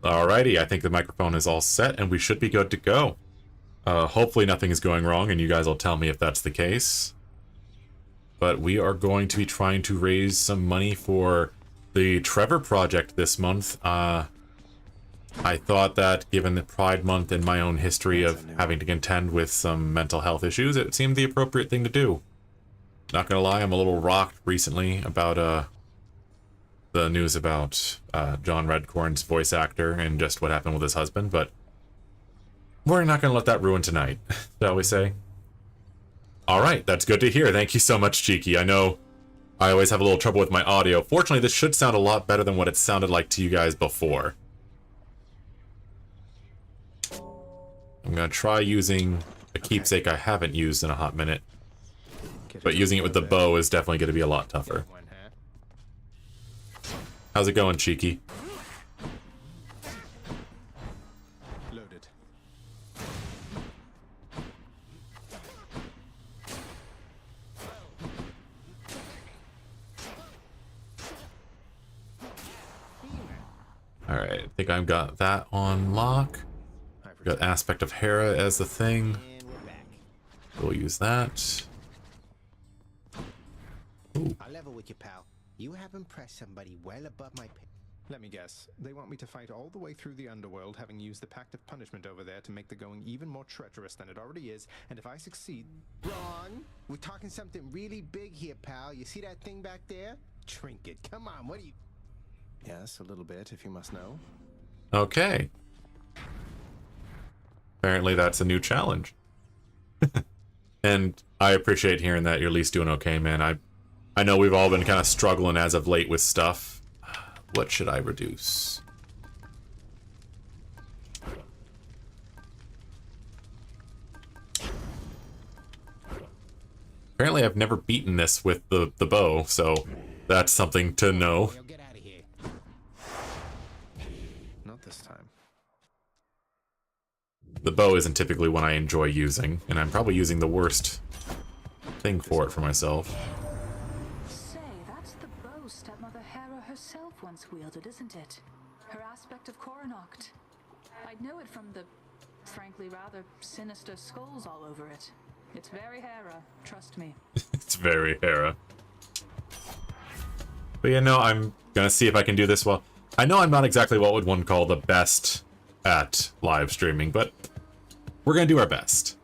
Alrighty, I think the microphone is all set and we should be good to go. Hopefully nothing is going wrong and you guys will tell me if that's the case. But we are going to be trying to raise some money for the Trevor project this month. I thought that given the Pride Month and my own history of having to contend with some mental health issues, it seemed the appropriate thing to do. Not gonna lie, I'm a little rocked recently about the news about John Redcorn's voice actor and just what happened with his husband, but we're not gonna let that ruin tonight, shall we say? Alright, that's good to hear. Thank you so much, Cheeky. I know I always have a little trouble with my audio. Fortunately, this should sound a lot better than what it sounded like to you guys before. I'm gonna try using a keepsake I haven't used in a hot minute. But using it with the bow is definitely gonna be a lot tougher. How's it going, Cheeky? Loaded. Alright, I think I've got that on lock. Got Aspect of Hera as the thing. We'll use that. Ooh. I'll level with you, pal. You have impressed somebody well above my pay. Let me guess. They want me to fight all the way through the underworld, having used the Pact of Punishment over there to make the going even more treacherous than it already is, and if I succeed... Wrong. We're talking something really big here, pal. You see that thing back there? Trinket. Come on, what do you... Yes, a little bit, if you must know. Okay. Apparently that's a new challenge. And I appreciate hearing that you're at least doing okay, man. I know we've all been kind of struggling as of late with stuff. What should I reduce? Apparently I've never beaten this with the bow, so that's something to know. Yo, get out of here. Not this time. The bow isn't typically one I enjoy using, and I'm probably using the worst thing for it for myself. Say, that's the bow stepmother Hera herself once wielded, isn't it? Her aspect of Coronoct. I'd know it from the, frankly, rather sinister skulls all over it. It's very Hera, trust me. It's very Hera. But you know, I'm gonna see if I can do this well. I know I'm not exactly what would one call the best at live streaming, but we're gonna do our best.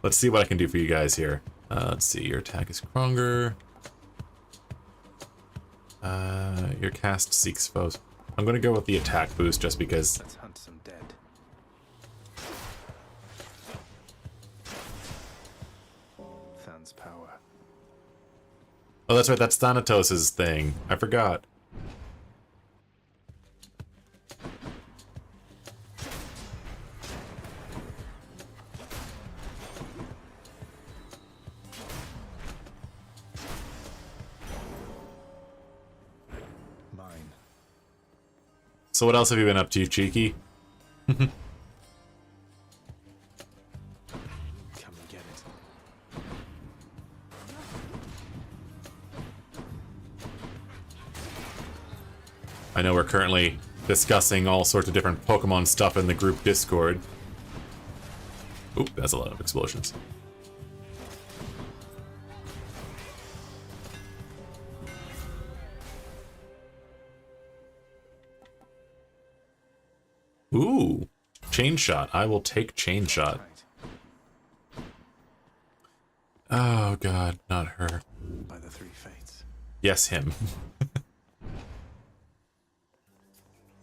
Let's see what I can do for you guys here. Let's see, your attack is stronger. Your cast seeks foes. I'm gonna go with the attack boost just because. Let's hunt some dead. Than's power. Oh, that's right, that's Thanatos' thing. I forgot. Mine. So what else have you been up to, Cheeky? Come and get it. I know we're currently discussing all sorts of different Pokemon stuff in the group Discord. Oop, that's a lot of explosions. Ooh, Chain Shot. I will take Chain Shot. Right. Oh god, not her. By the three fates. Yes, him.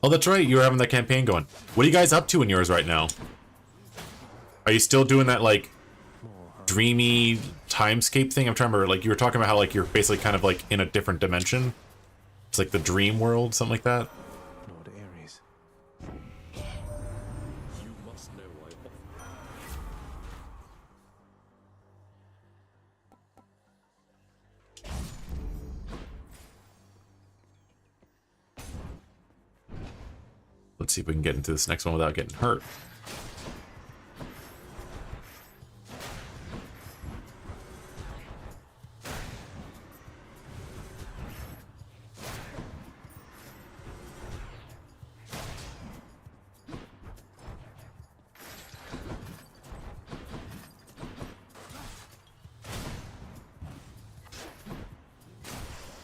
Oh, that's right, you were having that campaign going. What are you guys up to in yours right now? Are you still doing that, like, dreamy timescape thing? I'm trying to remember, like, you were talking about how, like, you're basically kind of, like, in a different dimension. It's like the dream world, something like that. Lord Ares. You must know I Let's see if we can get into this next one without getting hurt.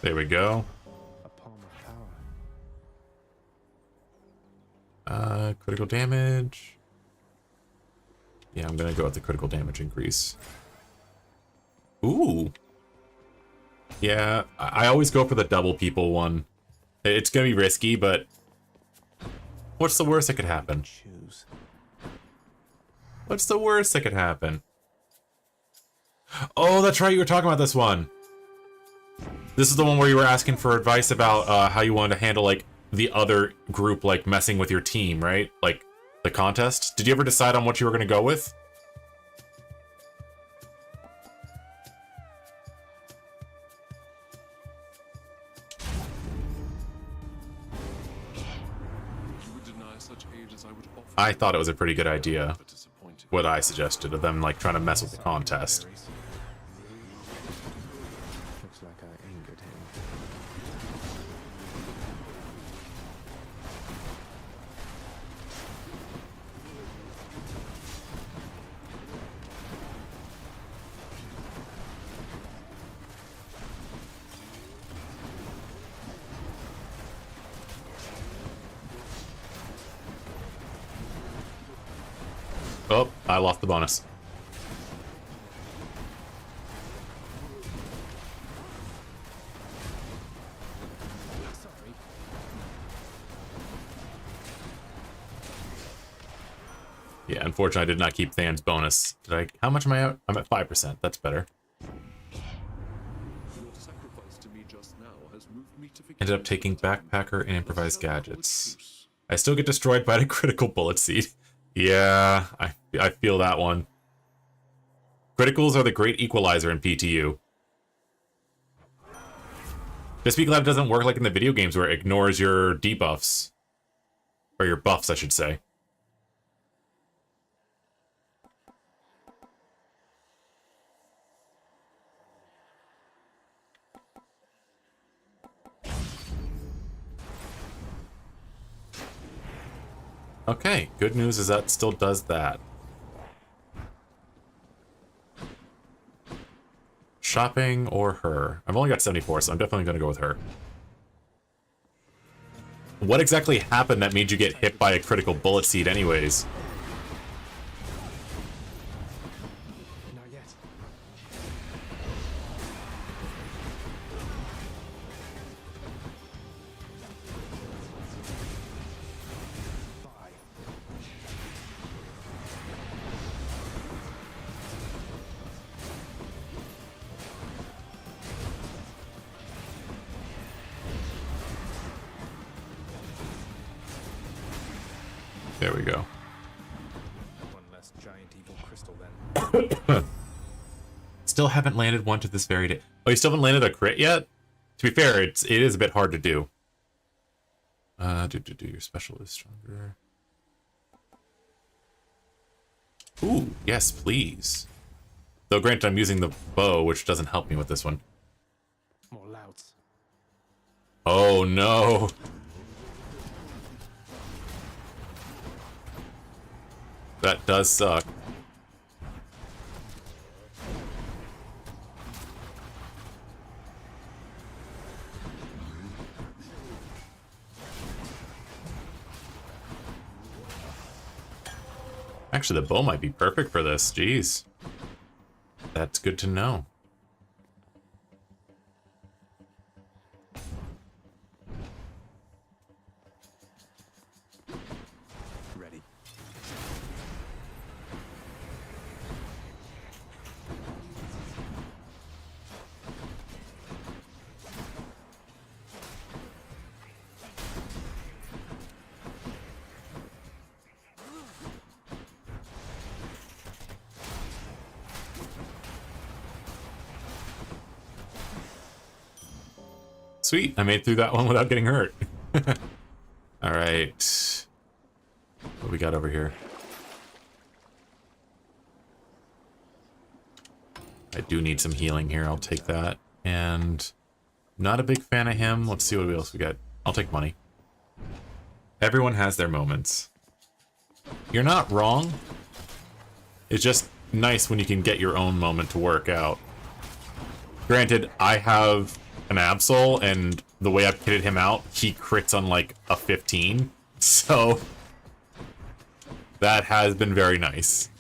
There we go. A palm of power. Critical damage. Yeah, I'm gonna go with the critical damage increase. Ooh. Yeah, I always go for the double people one. It's gonna be risky, but what's the worst that could happen? Choose. What's the worst that could happen? Oh, that's right, you were talking about this one. This is the one where you were asking for advice about how you wanted to handle, like, the other group, like, messing with your team, right? Like, the contest. Did you ever decide on what you were gonna go with? I thought it was a pretty good idea, what I suggested, of them, like, trying to mess with the contest. Looks like I angered him. Oh, I lost the bonus. Sorry. Yeah, unfortunately, I did not keep Than's bonus. Did I? How much am I out? I'm at 5%. That's better. Ended up taking Backpacker and Improvised Gadgets. I still get destroyed by the critical bullet seed. Yeah, I feel that one. Criticals are the great equalizer in PTU. Just be glad it doesn't work like in the video games where it ignores your debuffs. Or your buffs, I should say. Okay, good news is that still does that. Shopping or her? I've only got 74, so I'm definitely going to go with her. What exactly happened that made you get hit by a critical bullet seed anyways? Not yet. Bye. There we go. One less giant evil crystal then. Still haven't landed one to this very day. Oh, you still haven't landed a crit yet? To be fair, it is a bit hard to do. Your special is stronger. Ooh, yes, please. Though granted, I'm using the bow, which doesn't help me with this one. More louts. Oh no! That does suck. Actually, the bow might be perfect for this. Jeez. That's good to know. Ready. Sweet, I made it through that one without getting hurt. Alright. What we got over here? I do need some healing here, I'll take that. And not a big fan of him. Let's see what else we got. I'll take money. Everyone has their moments. You're not wrong. It's just nice when you can get your own moment to work out. Granted, I have an Absol, and the way I've kitted him out, he crits on like a 15. So that has been very nice.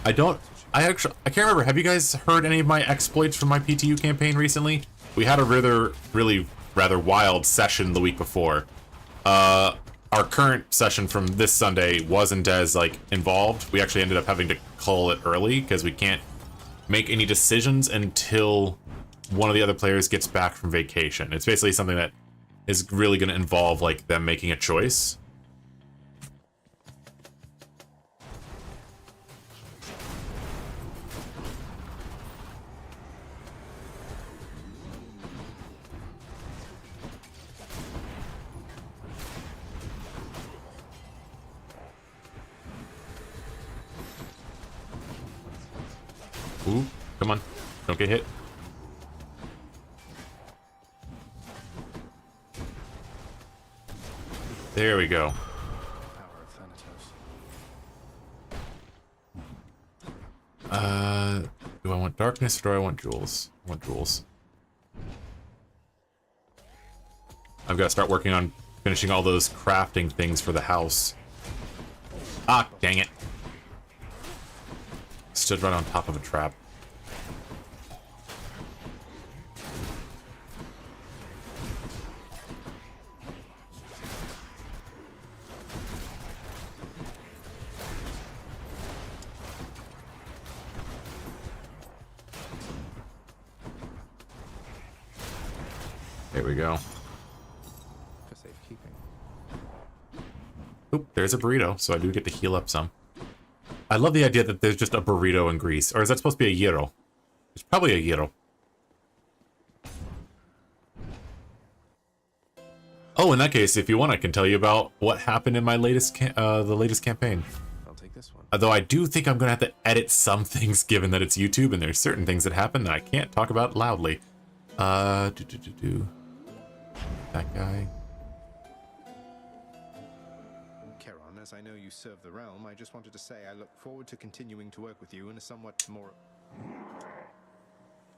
I can't remember. Have you guys heard any of my exploits from my PTU campaign recently? We had a really rather wild session the week before. Our current session from this Sunday wasn't as like involved. We actually ended up having to call it early because we can't make any decisions until one of the other players gets back from vacation. It's basically something that is really going to involve like them making a choice. Ooh, come on. Don't get hit. There we go. Do I want darkness or do I want jewels? I want jewels. I've got to start working on finishing all those crafting things for the house. Ah, dang it. Stood right on top of a trap. There we go. For safekeeping. Oop, there's a burrito, so I do get to heal up some. I love the idea that there's just a burrito in Greece. Or is that supposed to be a gyro? It's probably a gyro. Oh, in that case, if you want, I can tell you about what happened in my latest the latest campaign. I'll take this one. Although I do think I'm going to have to edit some things given that it's YouTube and there's certain things that happen that I can't talk about loudly. That guy. Charon, as I know you serve the realm, I just wanted to say I look forward to continuing to work with you in a somewhat more...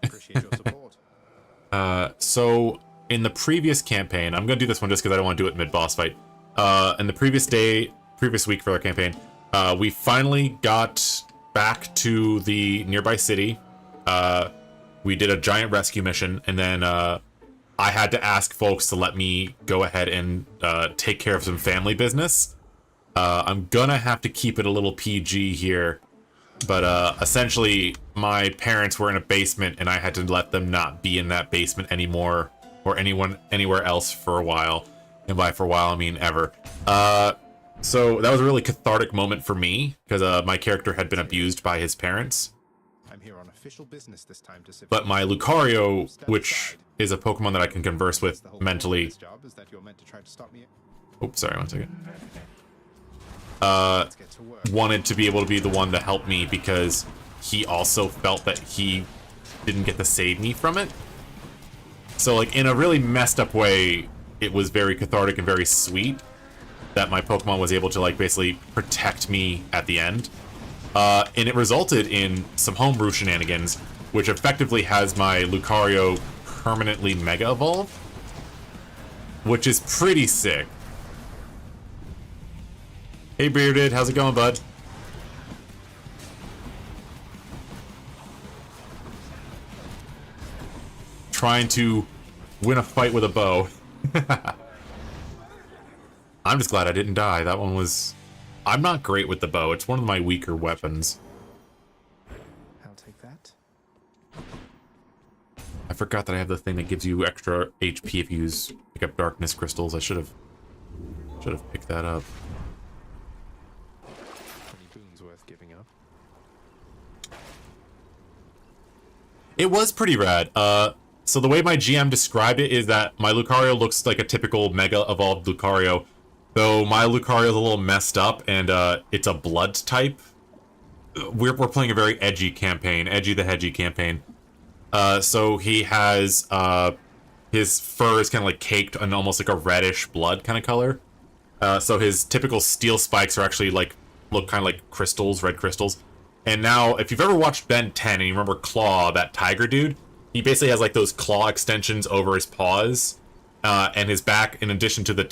Appreciate your support. So in the previous campaign, I'm going to do this one just because I don't want to do it mid-boss fight. In the previous week for our campaign, we finally got back to the nearby city. We did a giant rescue mission, and then I had to ask folks to let me go ahead and take care of some family business. I'm gonna have to keep it a little PG here, but essentially my parents were in a basement and I had to let them not be in that basement anymore, or anyone anywhere else for a while. And by for a while, I mean ever. So that was a really cathartic moment for me, because my character had been abused by his parents. I'm here on official business this time to But my Lucario, which is a Pokemon that I can converse with mentally... Oops, sorry, 1 second. Wanted to be able to be the one to help me because he also felt that he didn't get to save me from it. So, like, in a really messed up way, it was very cathartic and very sweet that my Pokemon was able to, like, basically protect me at the end. And it resulted in some homebrew shenanigans, which effectively has my Lucario permanently Mega Evolve, which is pretty sick. Hey Bearded, how's it going, bud? Trying to win a fight with a bow. I'm just glad I didn't die. That one was... I'm not great with the bow. It's one of my weaker weapons. I'll take that. I forgot that I have the thing that gives you extra HP if you pick up darkness crystals. I should have picked that up. 20 boons worth giving up. It was pretty rad. So the way my GM described it is that my Lucario looks like a typical Mega Evolved Lucario, though my Lucario is a little messed up and it's a blood type. We're playing a very edgy campaign, Edgy the Hedgy campaign. So he has his fur is kind of like caked in almost like a reddish blood kind of color. So his typical steel spikes are actually like look kind of like crystals, red crystals. And now, if you've ever watched Ben 10 and you remember Claw, that tiger dude, he basically has like those claw extensions over his paws, and his back, in addition to the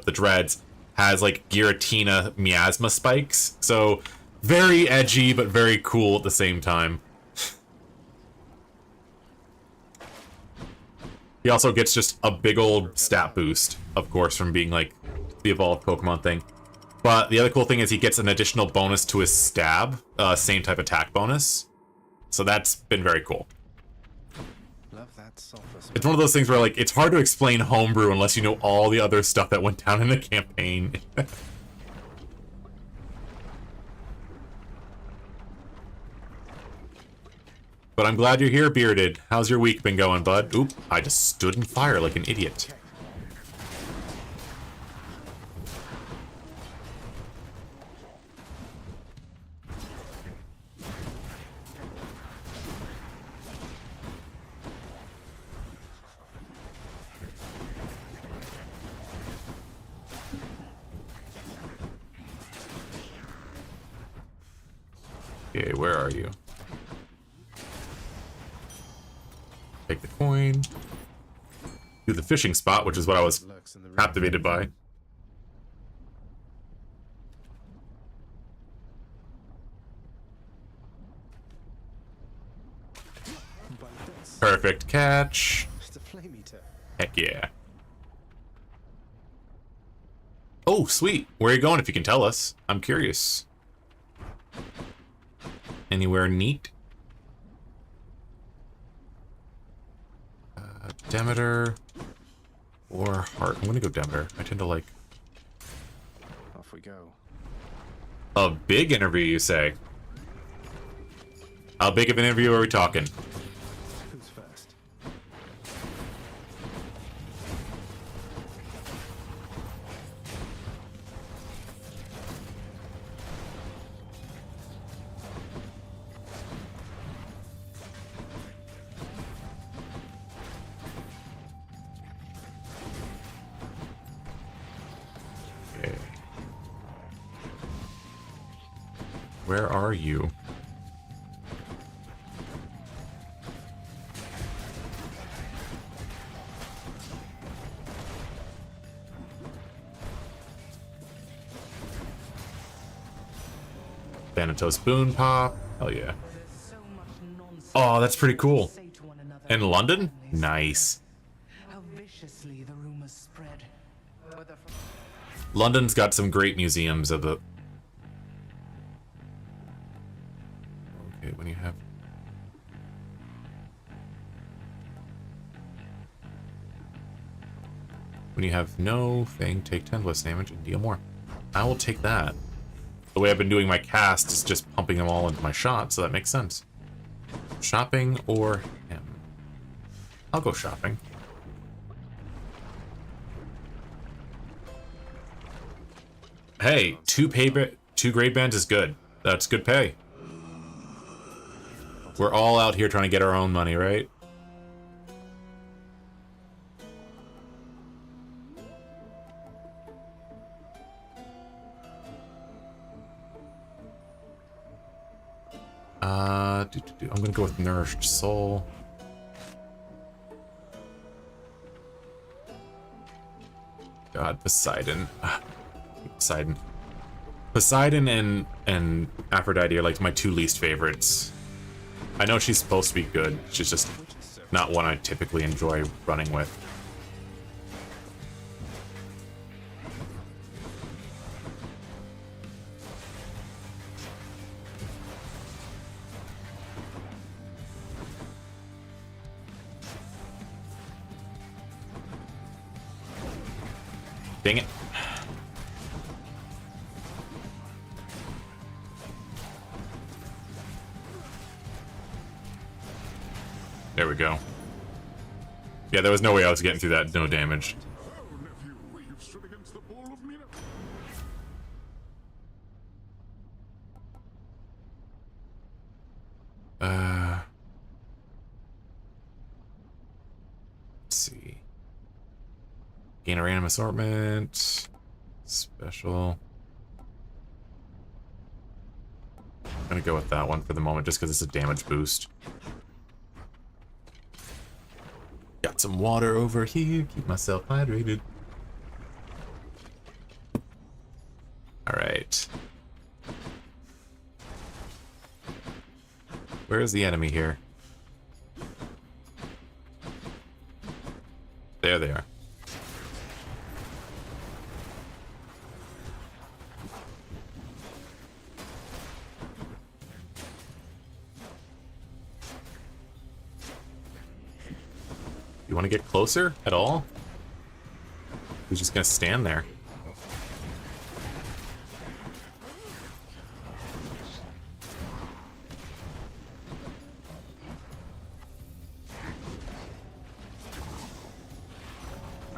the dreads, has like Giratina miasma spikes. So very edgy, but very cool at the same time. He also gets just a big old stat boost, of course, from being like the evolved Pokemon thing. But the other cool thing is he gets an additional bonus to his stab, same type attack bonus. So that's been very cool. Love that sulfur smell. It's one of those things where like it's hard to explain homebrew unless you know all the other stuff that went down in the campaign. But I'm glad you're here, Bearded. How's your week been going, bud? Oop, I just stood in fire like an idiot. Okay, where are you? Take the coin. Do the fishing spot, which is what I was captivated by. Perfect catch. It's a flame eater. Heck yeah. Oh, sweet. Where are you going if you can tell us? I'm curious. Anywhere neat? Demeter or Heart. I'm gonna go Demeter. I tend to like... Off we go. A big interview, you say? How big of an interview are we talking? Who's first? Okay. Where are you? Thanatos Boon Pop. Hell yeah. Oh, that's pretty cool. In London? Nice. How viciously the rumors spread. London's got some great museums of the... Okay, when you have... When you have no thing, take 10 less damage and deal more. I will take that. The way I've been doing my cast is just pumping them all into my shot, so that makes sense. Shopping or him? I'll go shopping. Hey, two grade bands is good. That's good pay. We're all out here trying to get our own money, right? I'm gonna go with Nourished Soul. God, Poseidon. Poseidon. Poseidon and Aphrodite are like my two least favorites. I know she's supposed to be good. She's just not one I typically enjoy running with. Dang it. There we go. Yeah, there was no way I was getting through that, no damage. Let's see. Gain a random assortment. Special. gonna go with that one for the moment, just because it's a damage boost. Got some water over here, keep myself hydrated. Alright. Where is the enemy here? There they are. You want to get closer at all? He's just gonna stand there.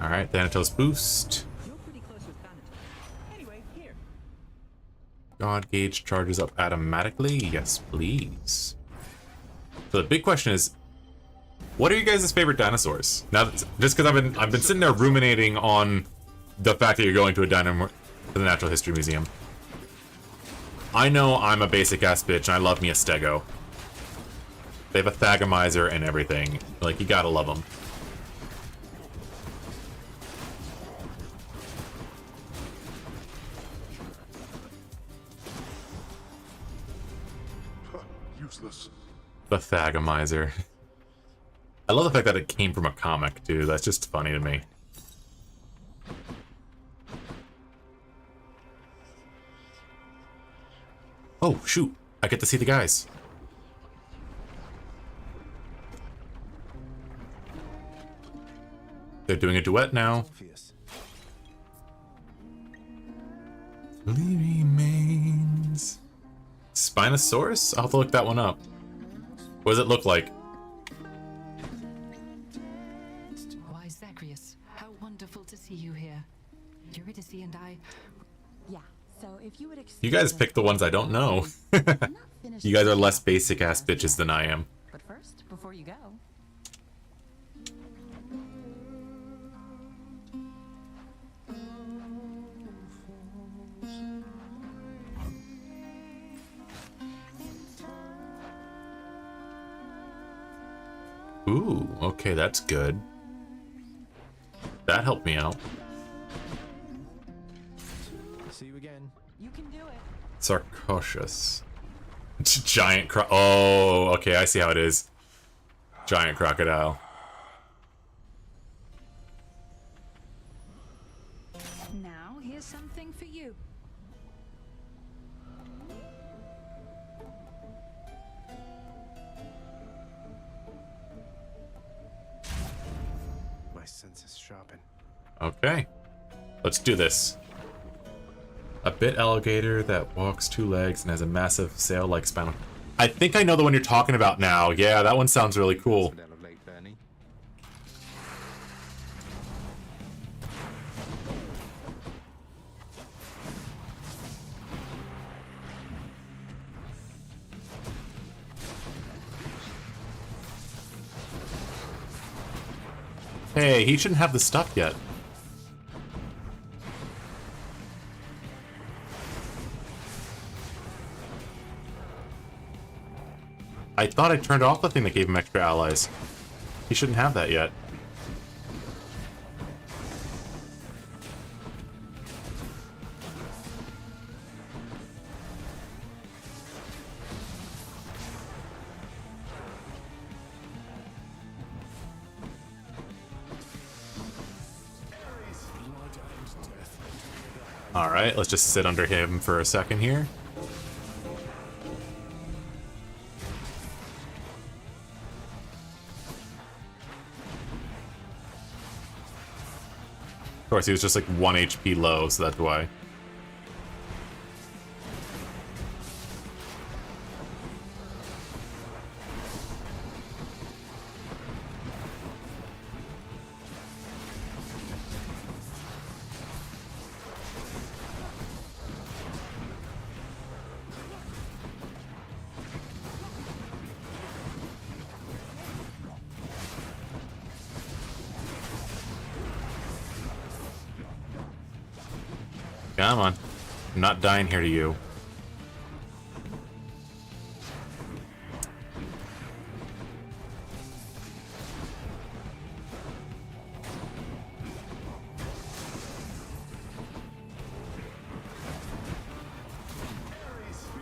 Alright, Thanatos boost. You're pretty close with Thanatos. Anyway, here. God gauge charges up automatically. Yes, please. So the big question is, what are you guys' favorite dinosaurs? Now, just because I've been sitting there ruminating on the fact that you're going to to the Natural History Museum. I know I'm a basic ass bitch, and I love me a Stego. They have a Thagomizer and everything. Like, you gotta love them. Useless. The Thagomizer. I love the fact that it came from a comic, too. That's just funny to me. Oh, shoot. I get to see the guys. They're doing a duet now. Obvious. Fully remains. Spinosaurus? I'll have to look that one up. What does it look like? Why, Zacharias, how wonderful to see you here. Eurydice and I... Yeah, so if you would You guys pick the ones I don't know. You guys are less basic ass bitches than I am. But first, before you go, Ooh, okay, that's good. That helped me out. See you again. you can do it. Sarcosus. Giant oh, okay, I see how it is. Giant crocodile. Now, here's something for you. My senses sharpen. Okay. Let's do this. A bit alligator that walks two legs and has a massive sail-like spinal. I think I know the one you're talking about now. Yeah, that one sounds really cool. Asphodel of Lake Burney. Hey, he shouldn't have the stuff yet. I thought I turned off the thing that gave him extra allies. He shouldn't have that yet. Alright, let's just sit under him for a second here. Of course, he was just like 1 HP low, so that's why. Come on. I'm not dying here to you.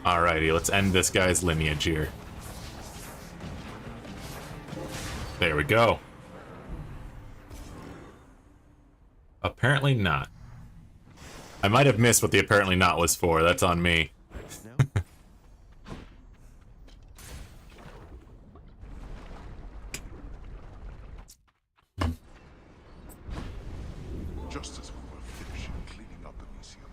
Alrighty, let's end this guy's lineage here. There we go. Apparently not. I might have missed what the apparently not was for. That's on me. No? Just as we were finishing cleaning up the museum.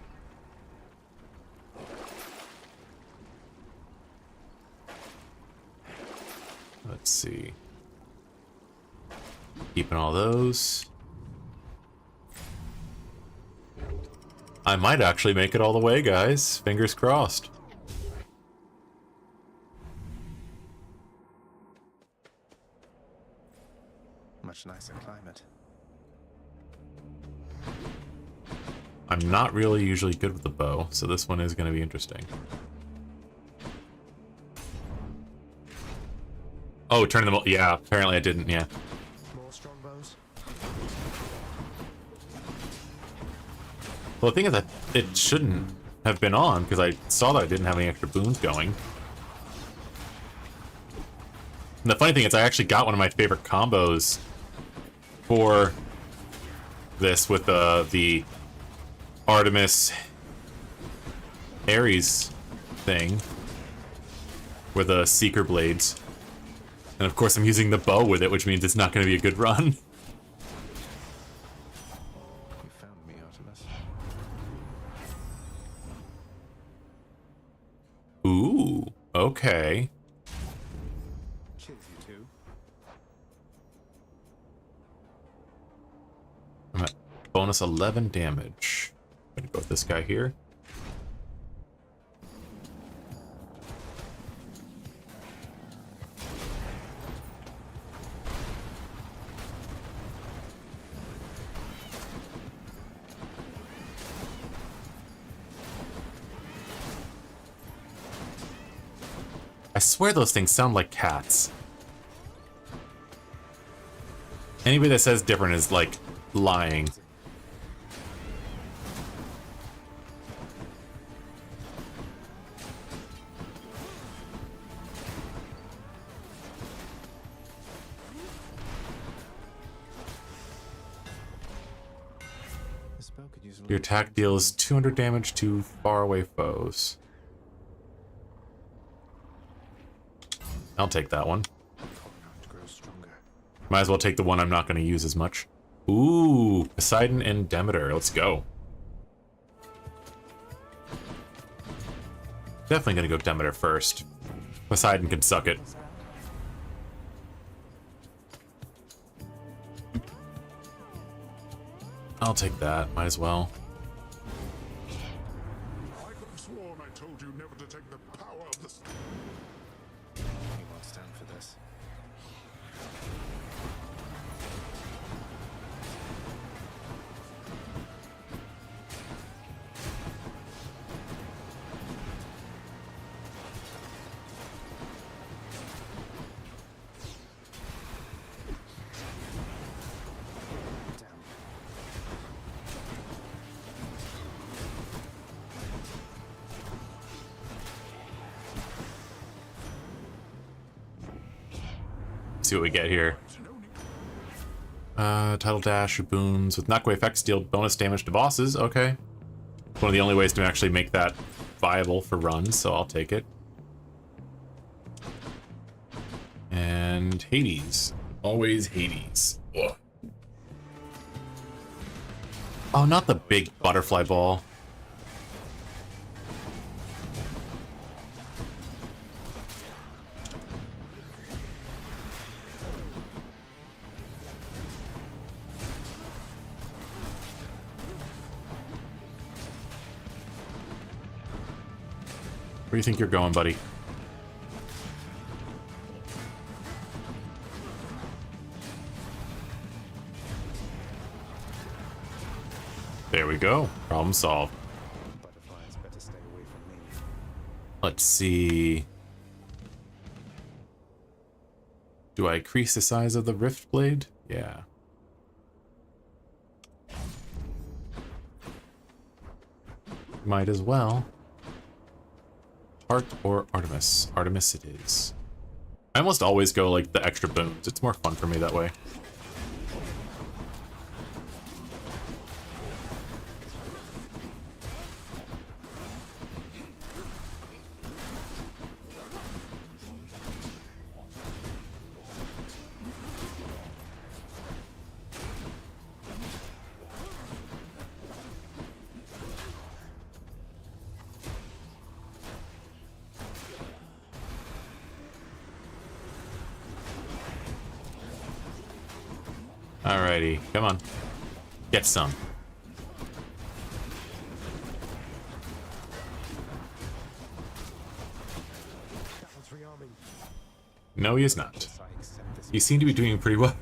Let's see. Keeping all those. I might actually make it all the way, guys. Fingers crossed. Much nicer climate. I'm not really usually good with the bow, so this one is going to be interesting. Oh, turning them... Yeah, apparently I didn't, yeah. More strongbows? Well, the thing is that it shouldn't have been on, because I saw that I didn't have any extra boons going. And the funny thing is I actually got one of my favorite combos for this with the Artemis Ares thing with the Seeker Blades. And of course I'm using the bow with it, which means it's not going to be a good run. You found me, Artemis. Ooh, okay. Cheers, you two. I'm at bonus 11 damage. I'm gonna go with this guy here. I swear those things sound like cats. Anybody that says different is like lying. This bow could use a Your little attack deals 200 damage to faraway foes. I'll take that one. coconut grows stronger. Might as well take the one I'm not going to use as much. Ooh, Poseidon and Demeter. Let's go. Definitely going to go Demeter first. Poseidon can suck it. I'll take that. Might as well. I could have sworn I told you never to take the power of the... He won't stand for this. Damn. See what we get here. Title dash, boons. With knockaway effects, deal bonus damage to bosses. Okay. One of the only ways to actually make that viable for runs, so I'll take it. And Hades. Always Hades. Ugh. Oh, not the big butterfly ball. Where do you think you're going, buddy? There we go. Problem solved. Butterflies better stay away from me. Let's see. Do I increase the size of the rift blade? Yeah. Might as well. Heart or Artemis? Artemis it is. I almost always go like the extra boons. It's more fun for me that way. Alrighty, come on. Get some. No, he is not. You seem to be doing pretty well.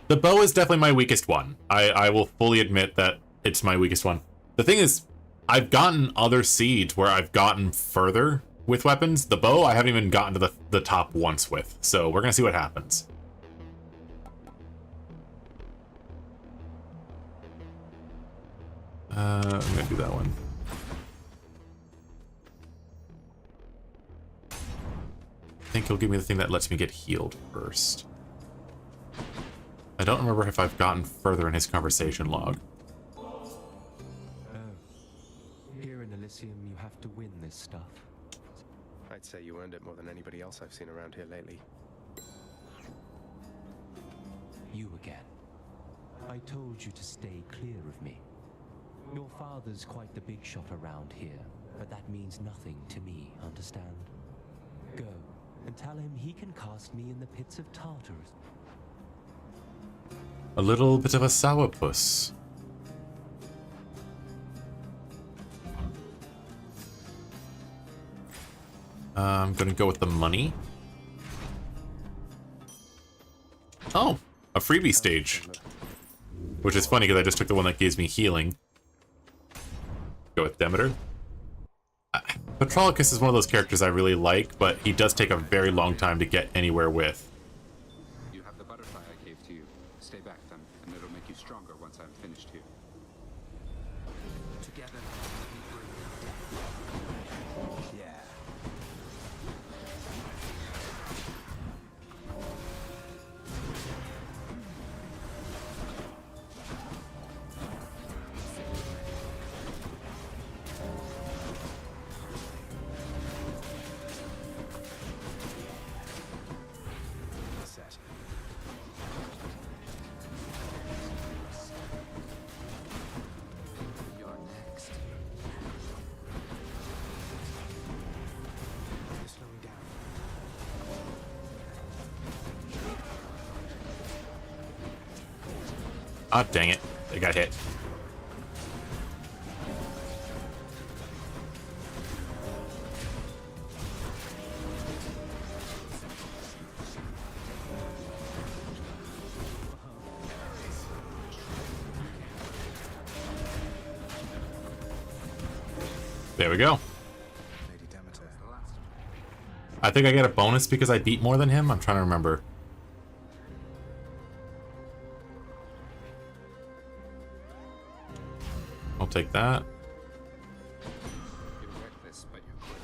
The bow is definitely my weakest one. I will fully admit that it's my weakest one. The thing is, I've gotten other seeds where I've gotten further with weapons. The bow I haven't even gotten to the top once with. So we're gonna see what happens. I'm gonna do that one. I think he'll give me the thing that lets me get healed first. I don't remember if I've gotten further in his conversation log. Here in Elysium, you have to win this stuff. I'd say you earned it more than anybody else I've seen around here lately. You again. I told you to stay clear of me. Your father's quite the big shot around here, but that means nothing to me, understand? Go, and tell him he can cast me in the pits of Tartarus. A little bit of a sourpuss. I'm gonna go with the money. Oh, a freebie stage. Which is funny because I just took the one that gives me healing. Go with Demeter. Patrolicus is one of those characters I really like, but he does take a very long time to get anywhere with. You have the butterfly I gave to you. Stay back then, and it'll make you stronger once I'm finished here. Together, we bring Yeah. Set. You're next. You're slowing down. Ah, dang it. I got hit. There we go. Lady Demeter. I think I get a bonus because I beat more than him. I'm trying to remember. I'll take that. You're reckless, but you're quick.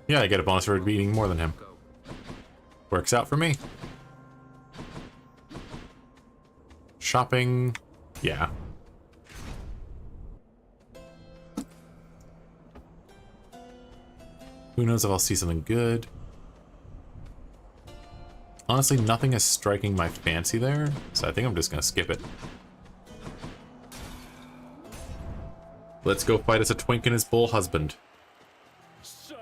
Yeah, I get a bonus for beating more than him. Go. Works out for me. Shopping. Yeah. Who knows if I'll see something good. Honestly, nothing is striking my fancy there, so I think I'm just gonna skip it. Let's go fight as a twink and his bull husband. So,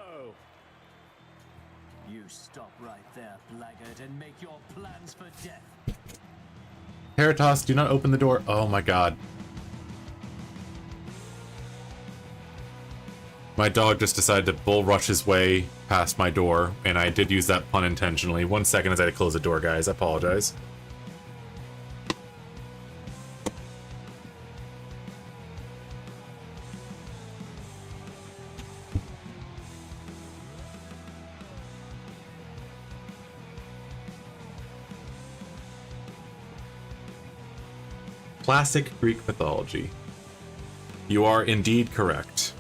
you stop right there, blackguard, and make your plans for death. Heritos, do not open the door. Oh my god. My dog just decided to bull rush his way past my door, and I did use that pun intentionally. 1 second as I had to close the door, guys. I apologize. Classic Greek mythology. You are indeed correct.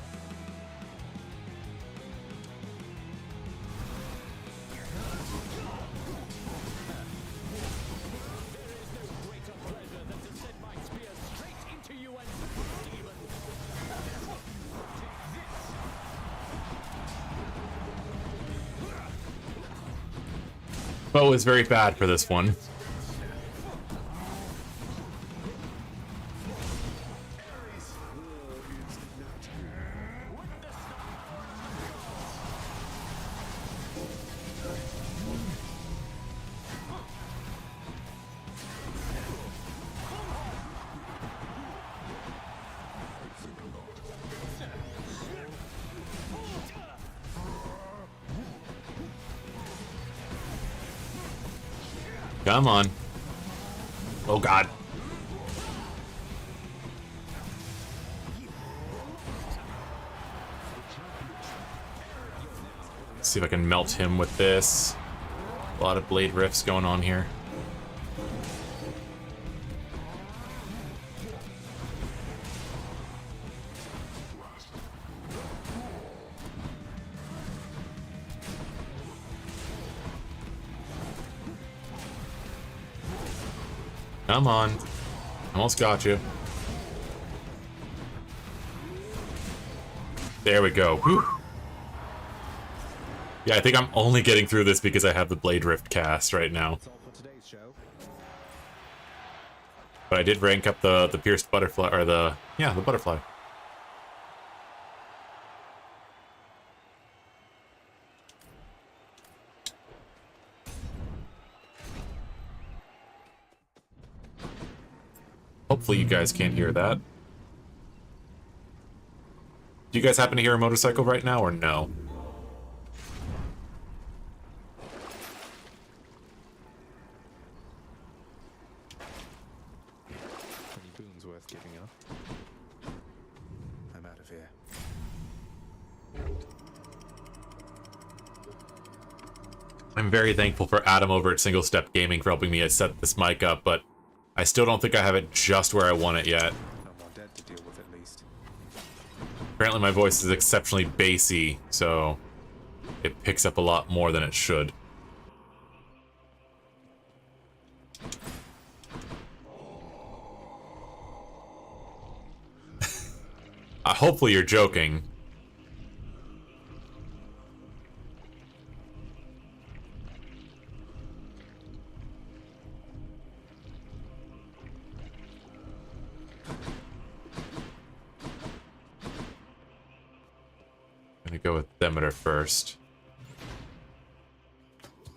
bow is very bad for this one. Come on. Oh god. Let's see if I can melt him with this. A lot of blade rifts going on here. Come on. Almost got you. There we go. Whew. Yeah, I think I'm only getting through this because I have the Blade Rift cast right now. That's all for today's show. But I did rank up the pierced butterfly, or the butterfly. Hopefully you guys can't hear that. Do you guys happen to hear a motorcycle right now, or no? Any boons worth giving up? I'm out of here. I'm very thankful for Adam over at Single Step Gaming for helping me set this mic up, but I still don't think I have it just where I want it yet. No more dead to deal with, at least. Apparently my voice is exceptionally bassy, so it picks up a lot more than it should. Hopefully you're joking. Gonna go with Demeter first.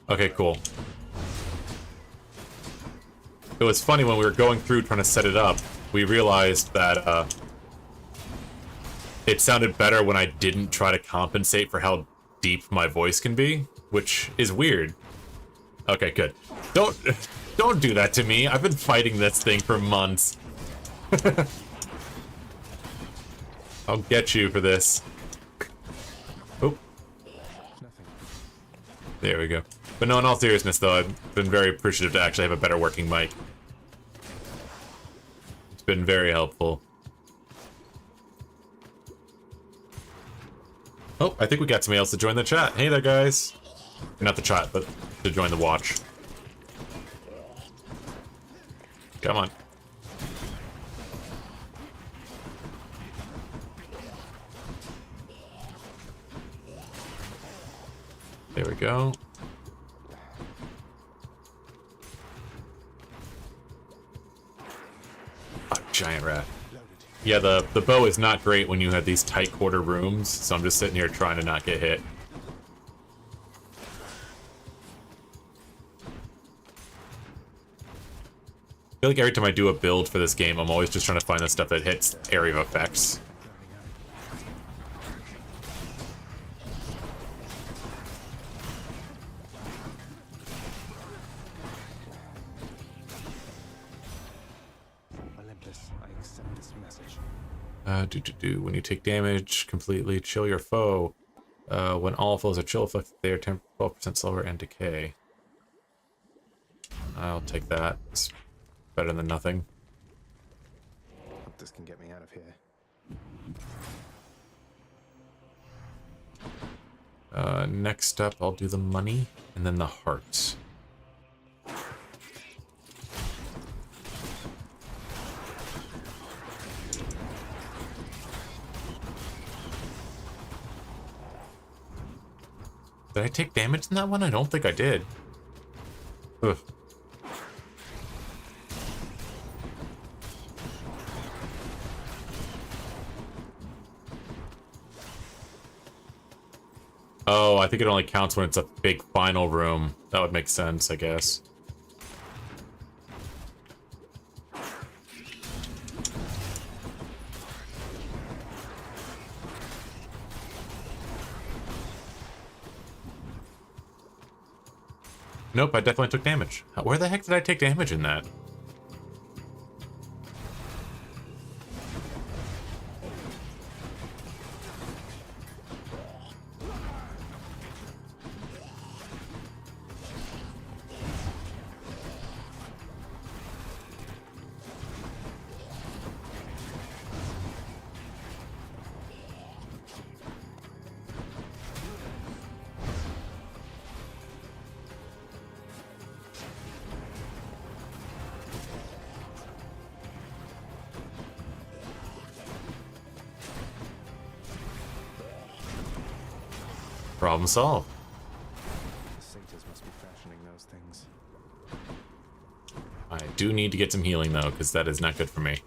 Okay, cool. It was funny when we were going through trying to set it up, we realized that it sounded better when I didn't try to compensate for how deep my voice can be, which is weird. Okay, good. Don't do that to me. I've been fighting this thing for months. I'll get you for this. Oh. There we go. But no, in all seriousness though, I've been very appreciative to actually have a better working mic. It's been very helpful. Oh, I think we got somebody else to join the chat. Hey there, guys. Not the chat, but to join the watch. Come on. There we go. Oh, giant rat. Yeah, the bow is not great when you have these tight quarter rooms, so I'm just sitting here trying to not get hit. I feel like every time I do a build for this game, I'm always just trying to find the stuff that hits area of effects. When you take damage completely, chill your foe. When all foes are chill effect, they are 12% slower and decay. I'll take that. It's better than nothing. Hope this can get me out of here. Next up, I'll do the money and then the hearts. Did I take damage in that one? I don't think I did. Ugh. Oh, I think it only counts when it's a big final room. That would make sense, I guess. Nope, I definitely took damage. Where the heck did I take damage in that? Problem solved. The satyrs must be fashioning those things. I do need to get some healing though, because that is not good for me.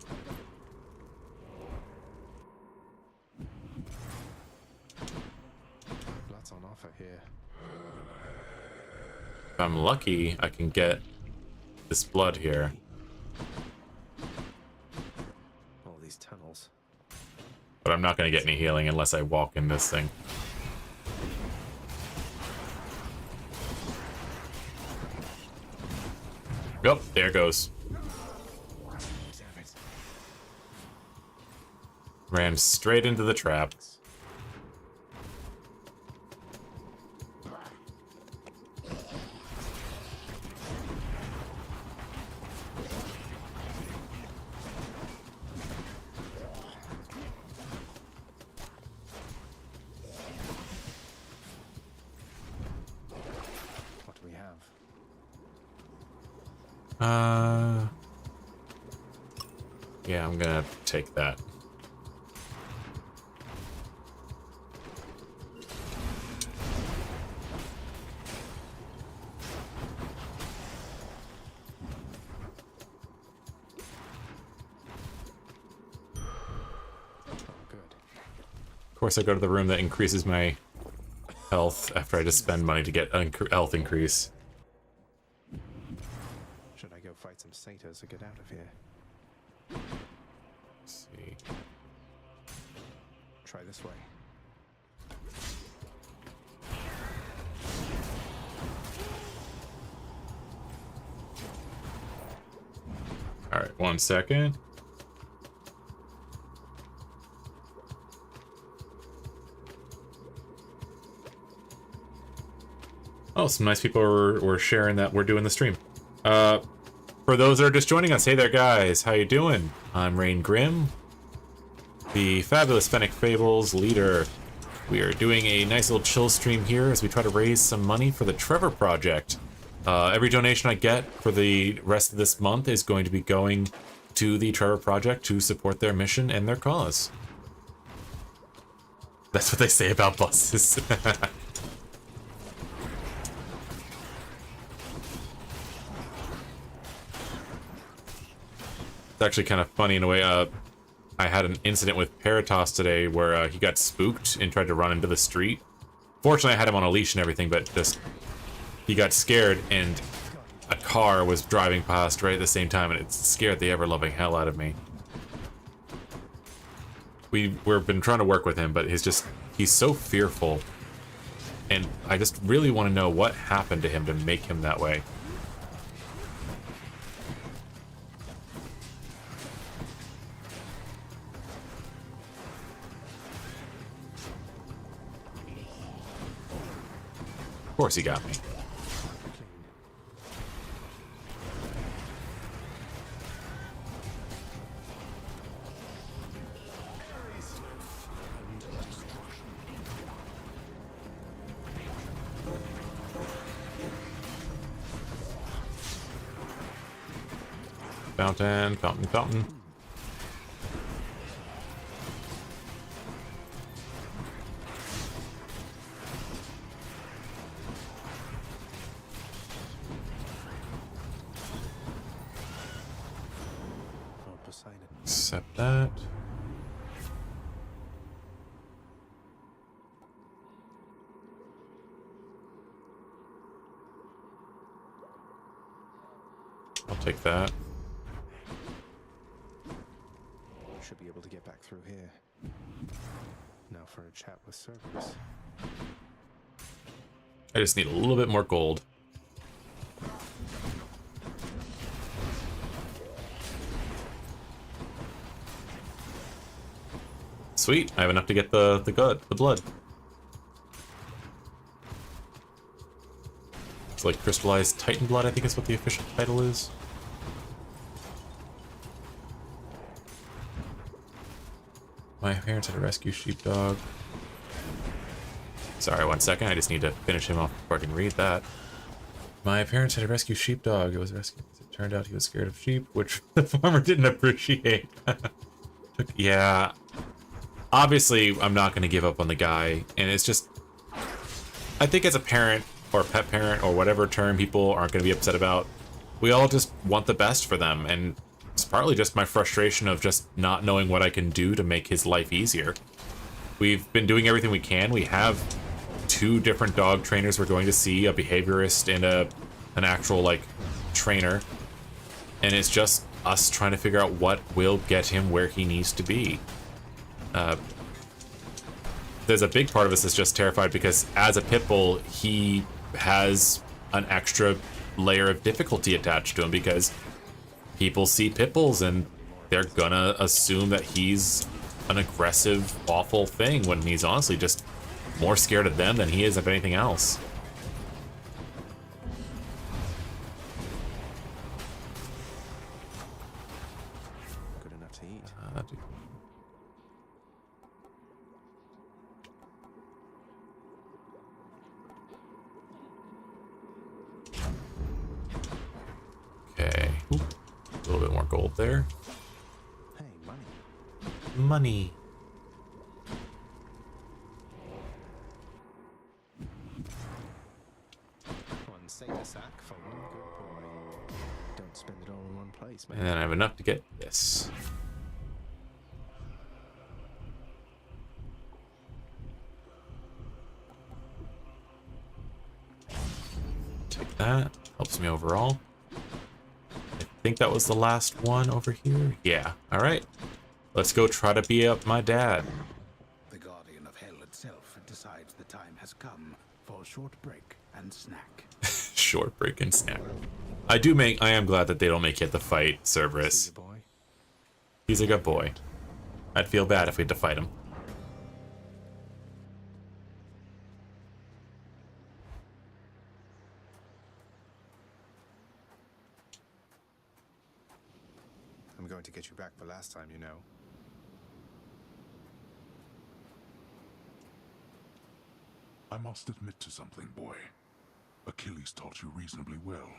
Lots on offer here. If I'm lucky, I can get this blood here. All these tunnels. But I'm not going to get any healing unless I walk in this thing. Yep, there goes. Ran straight into the trap. What do we have? Yeah, I'm gonna take that. Of course, I go to the room that increases my health after I just spend money to get health increase. Should I go fight some satyrs or get out of here? Let's see. Try this way. All right, 1 second. Oh, some nice people were sharing that we're doing the stream. For those that are just joining us, hey there guys, how you doing? I'm Rain Grimm, the fabulous Fennec Fables leader. We are doing a nice little chill stream here as we try to raise some money for the Trevor project. Every donation I get for the rest of this month is going to be going to the Trevor project to support their mission and their cause. That's what they say about buses. It's actually kind of funny in a way. I had an incident with Paratos today where he got spooked and tried to run into the street. Fortunately, I had him on a leash and everything, but just he got scared and a car was driving past right at the same time, and it scared the ever-loving hell out of me. We've been trying to work with him, but he's so fearful, and I just really want to know what happened to him to make him that way. Of course he got me. Fountain, fountain, fountain. accept that. I'll take that. Should be able to get back through here. Now for a chat with Cerberus. I just need a little bit more gold. Sweet, I have enough to get the blood. It's like crystallized Titan blood, I think is what the official title is. My parents had a rescue sheepdog. Sorry, 1 second. I just need to finish him off before I can read that. My parents had a rescue sheepdog. It was rescued because it turned out he was scared of sheep, which the farmer didn't appreciate. Yeah. Obviously, I'm not going to give up on the guy. And it's just... I think as a parent, or pet parent, or whatever term people aren't going to be upset about, we all just want the best for them. And it's partly just my frustration of just not knowing what I can do to make his life easier. We've been doing everything we can. We have 2 different dog trainers we're going to see, a behaviorist and an actual, like, trainer. And it's just us trying to figure out what will get him where he needs to be. There's a big part of us that's just terrified because as a pit bull, he has an extra layer of difficulty attached to him because people see pit bulls and they're gonna assume that he's an aggressive, awful thing when he's honestly just more scared of them than he is of anything else. Good enough to eat. Okay. Ooh, a little bit more gold there. Hey, money. Money. One satyr sack for one good boy. Don't spend it all in one place, man. And then I have enough to get this. Take that. Helps me overall. I think that was the last one over here. Yeah. All right. Let's go try to be up my dad. The guardian of hell itself decides the time has come for a short break and snack. Short break and snack. I am glad that they don't make you have to fight Cerberus. He's a good boy. I'd feel bad if we had to fight him. I'm going to get you back for last time, you know. I must admit to something, boy. Achilles taught you reasonably well.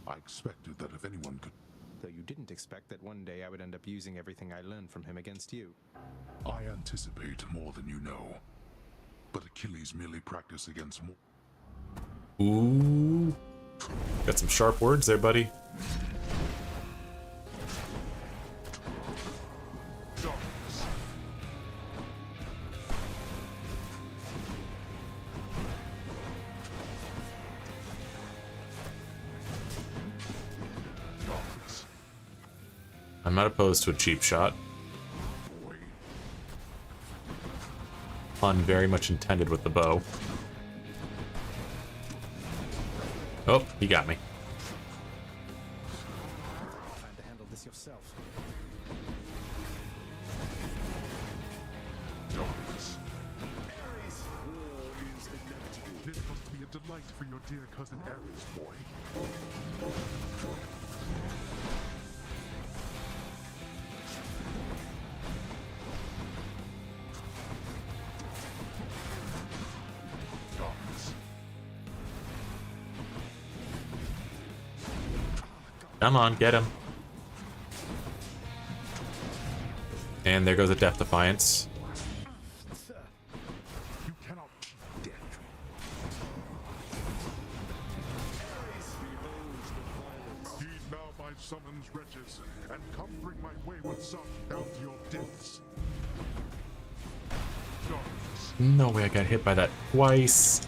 I expected that if anyone could... Though you didn't expect that one day I would end up using everything I learned from him against you. I anticipate more than you know. But Achilles merely practiced against more... Ooh. Got some sharp words there, buddy. I'm not opposed to a cheap shot. Pun very much intended with the bow. Oh, he got me. Time to handle this yourself. This must be a delight for your dear cousin Ares, boy. Come on, get him. And there goes a Death Defiance. You cannot death. Heed now my summons, wretches, and come bring my wayward son your depths. Darkness. No way I got hit by that twice.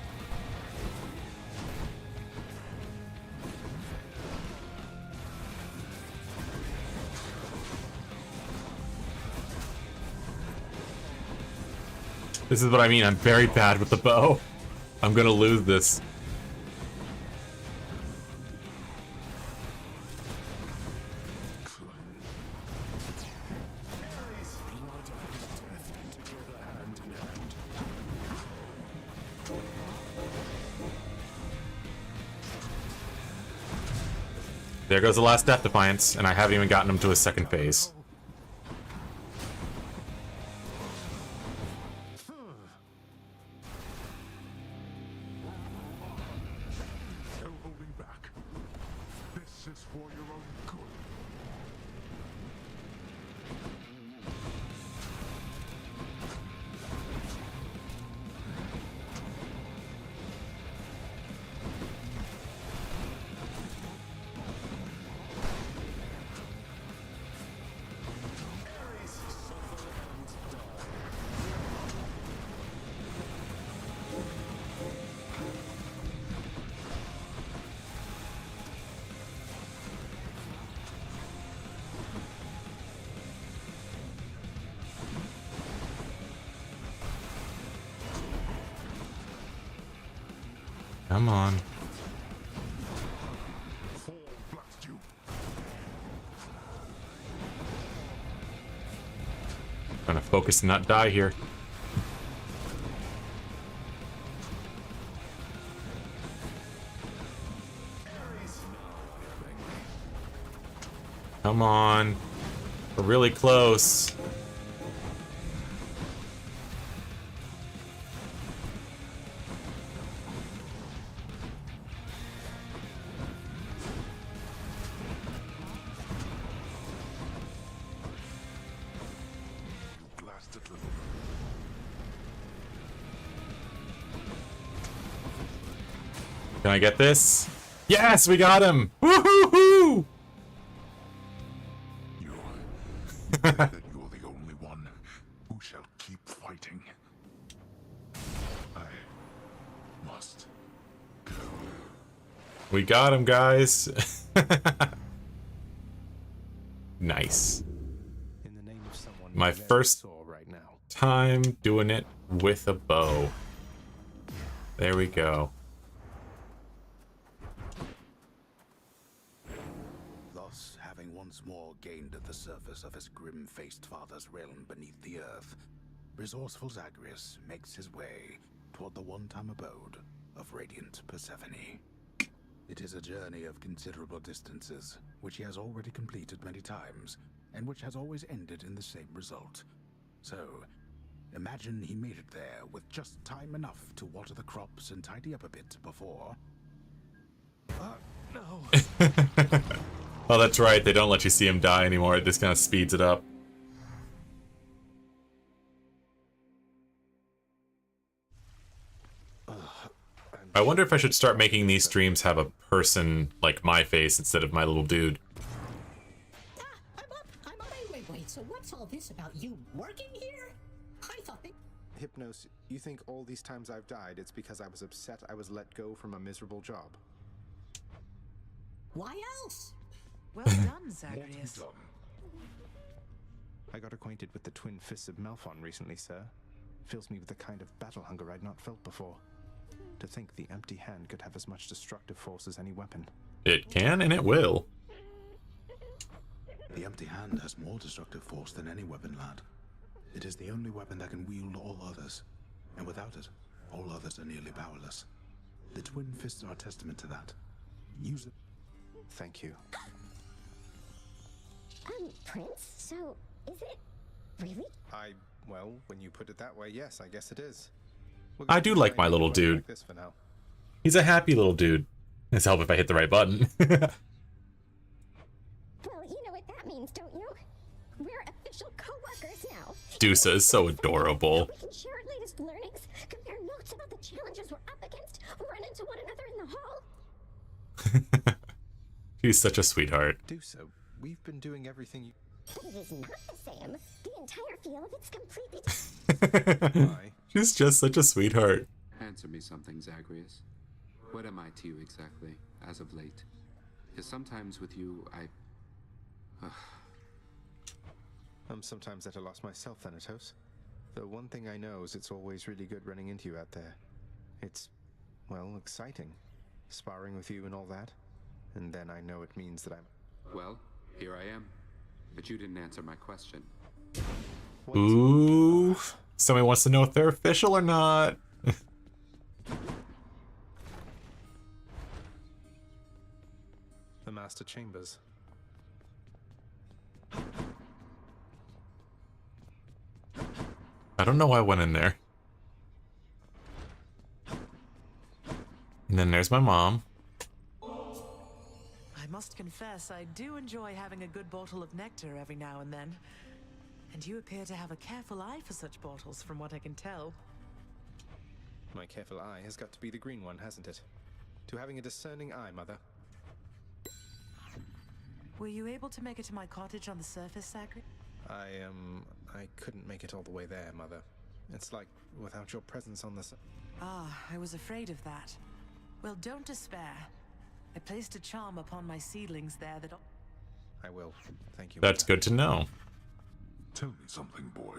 This is what I mean. I'm very bad with the bow. I'm gonna lose this. There goes the last Death Defiance, and I haven't even gotten him to his second phase. No holding back. This is for your own good. Come on. Fall blast you. Trying to focus and not die here. Come on. We're really close. You blasted little. Can I get this? Yes, we got him! Woohoo! You know that you're the only one who shall keep fighting. I must go. We got him, guys. Nice. In the name of someone My very first sore right now. time doing it with a bow. There we go. Thus, having once more gained at the surface of his grim-faced father's realm beneath the earth, resourceful Zagreus makes his way toward the one-time abode of radiant Persephone. It is a journey of considerable distances, which he has already completed many times, and which has always ended in the same result. So, imagine he made it there with just time enough to water the crops and tidy up a bit before... no. Oh, that's right. They don't let you see him die anymore. It just kind of speeds it up. I wonder if I should start making these streams have a person like my face instead of my little dude. I'm up. Wait. So what's all this about you working here? I thought they... Hypnos, you think all these times I've died, it's because I was upset I was let go from a miserable job? Why else? Well done, Zagreus. I got acquainted with the twin fists of Malphon recently, sir. Fills me with a kind of battle hunger I'd not felt before. To think the empty hand could have as much destructive force as any weapon. It can and it will. The empty hand has more destructive force than any weapon, lad. It is the only weapon that can wield all others, and without it, all others are nearly powerless. The twin fists are a testament to that. Use it. Thank you. Prince, so is it really? Well, when you put it that way, yes, I guess it is. I do like my little dude. Like this for now. He's a happy little dude. It's help if I hit the right button. Well, you know what that means, don't you? We're official co-workers now. Dusa is so adorable. We can share our latest learnings, compare notes about the challenges we're up against, run into one another in the hall. She's such a sweetheart. Do so. We've been doing everything you... But it is not the same. The entire feel of it's completely Why? She's just such a sweetheart. Answer me something, Zagreus. What am I to you exactly, as of late? Because sometimes with you, I'm sometimes at a loss myself, Thanatos. The one thing I know is it's always really good running into you out there. It's, well, exciting. Sparring with you and all that. And then I know it means that I'm... Well, here I am. But you didn't answer my question. Ooh. Somebody wants to know if they're official or not. The Master Chambers. I don't know why I went in there. And then there's my mom. I must confess, I do enjoy having a good bottle of nectar every now and then. And you appear to have a careful eye for such bottles, from what I can tell. My careful eye has got to be the green one, hasn't it? To having a discerning eye, Mother. Were you able to make it to my cottage on the surface, Zagreus? I couldn't make it all the way there, Mother. It's like without your presence on the Ah, I was afraid of that. Well, don't despair. I placed a charm upon my seedlings there that... I will. Thank you. That's good to know. Tell me something, boy.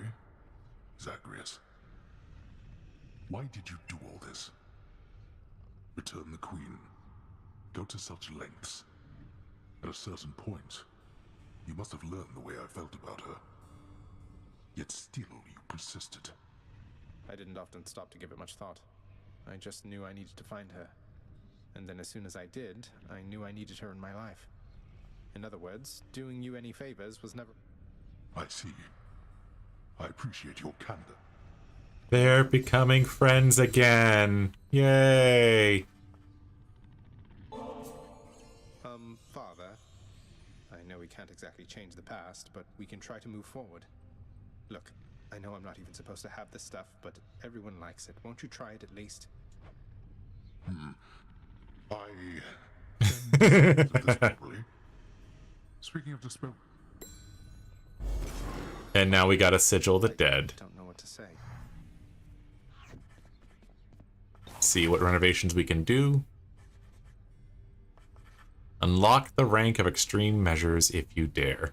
Zagreus. Why did you do all this? Return the Queen. Go to such lengths. At a certain point, you must have learned the way I felt about her. Yet still you persisted. I didn't often stop to give it much thought. I just knew I needed to find her. And then as soon as I did, I knew I needed her in my life. In other words, doing you any favors was never... I see. I appreciate your candor. They're becoming friends again. Yay. Father, I know we can't exactly change the past, but we can try to move forward. Look, I know I'm not even supposed to have this stuff, but everyone likes it. Won't you try it at least? Speaking of dispel... And now we gotta sigil the dead. Don't know what to say. See what renovations we can do. Unlock the rank of extreme measures if you dare.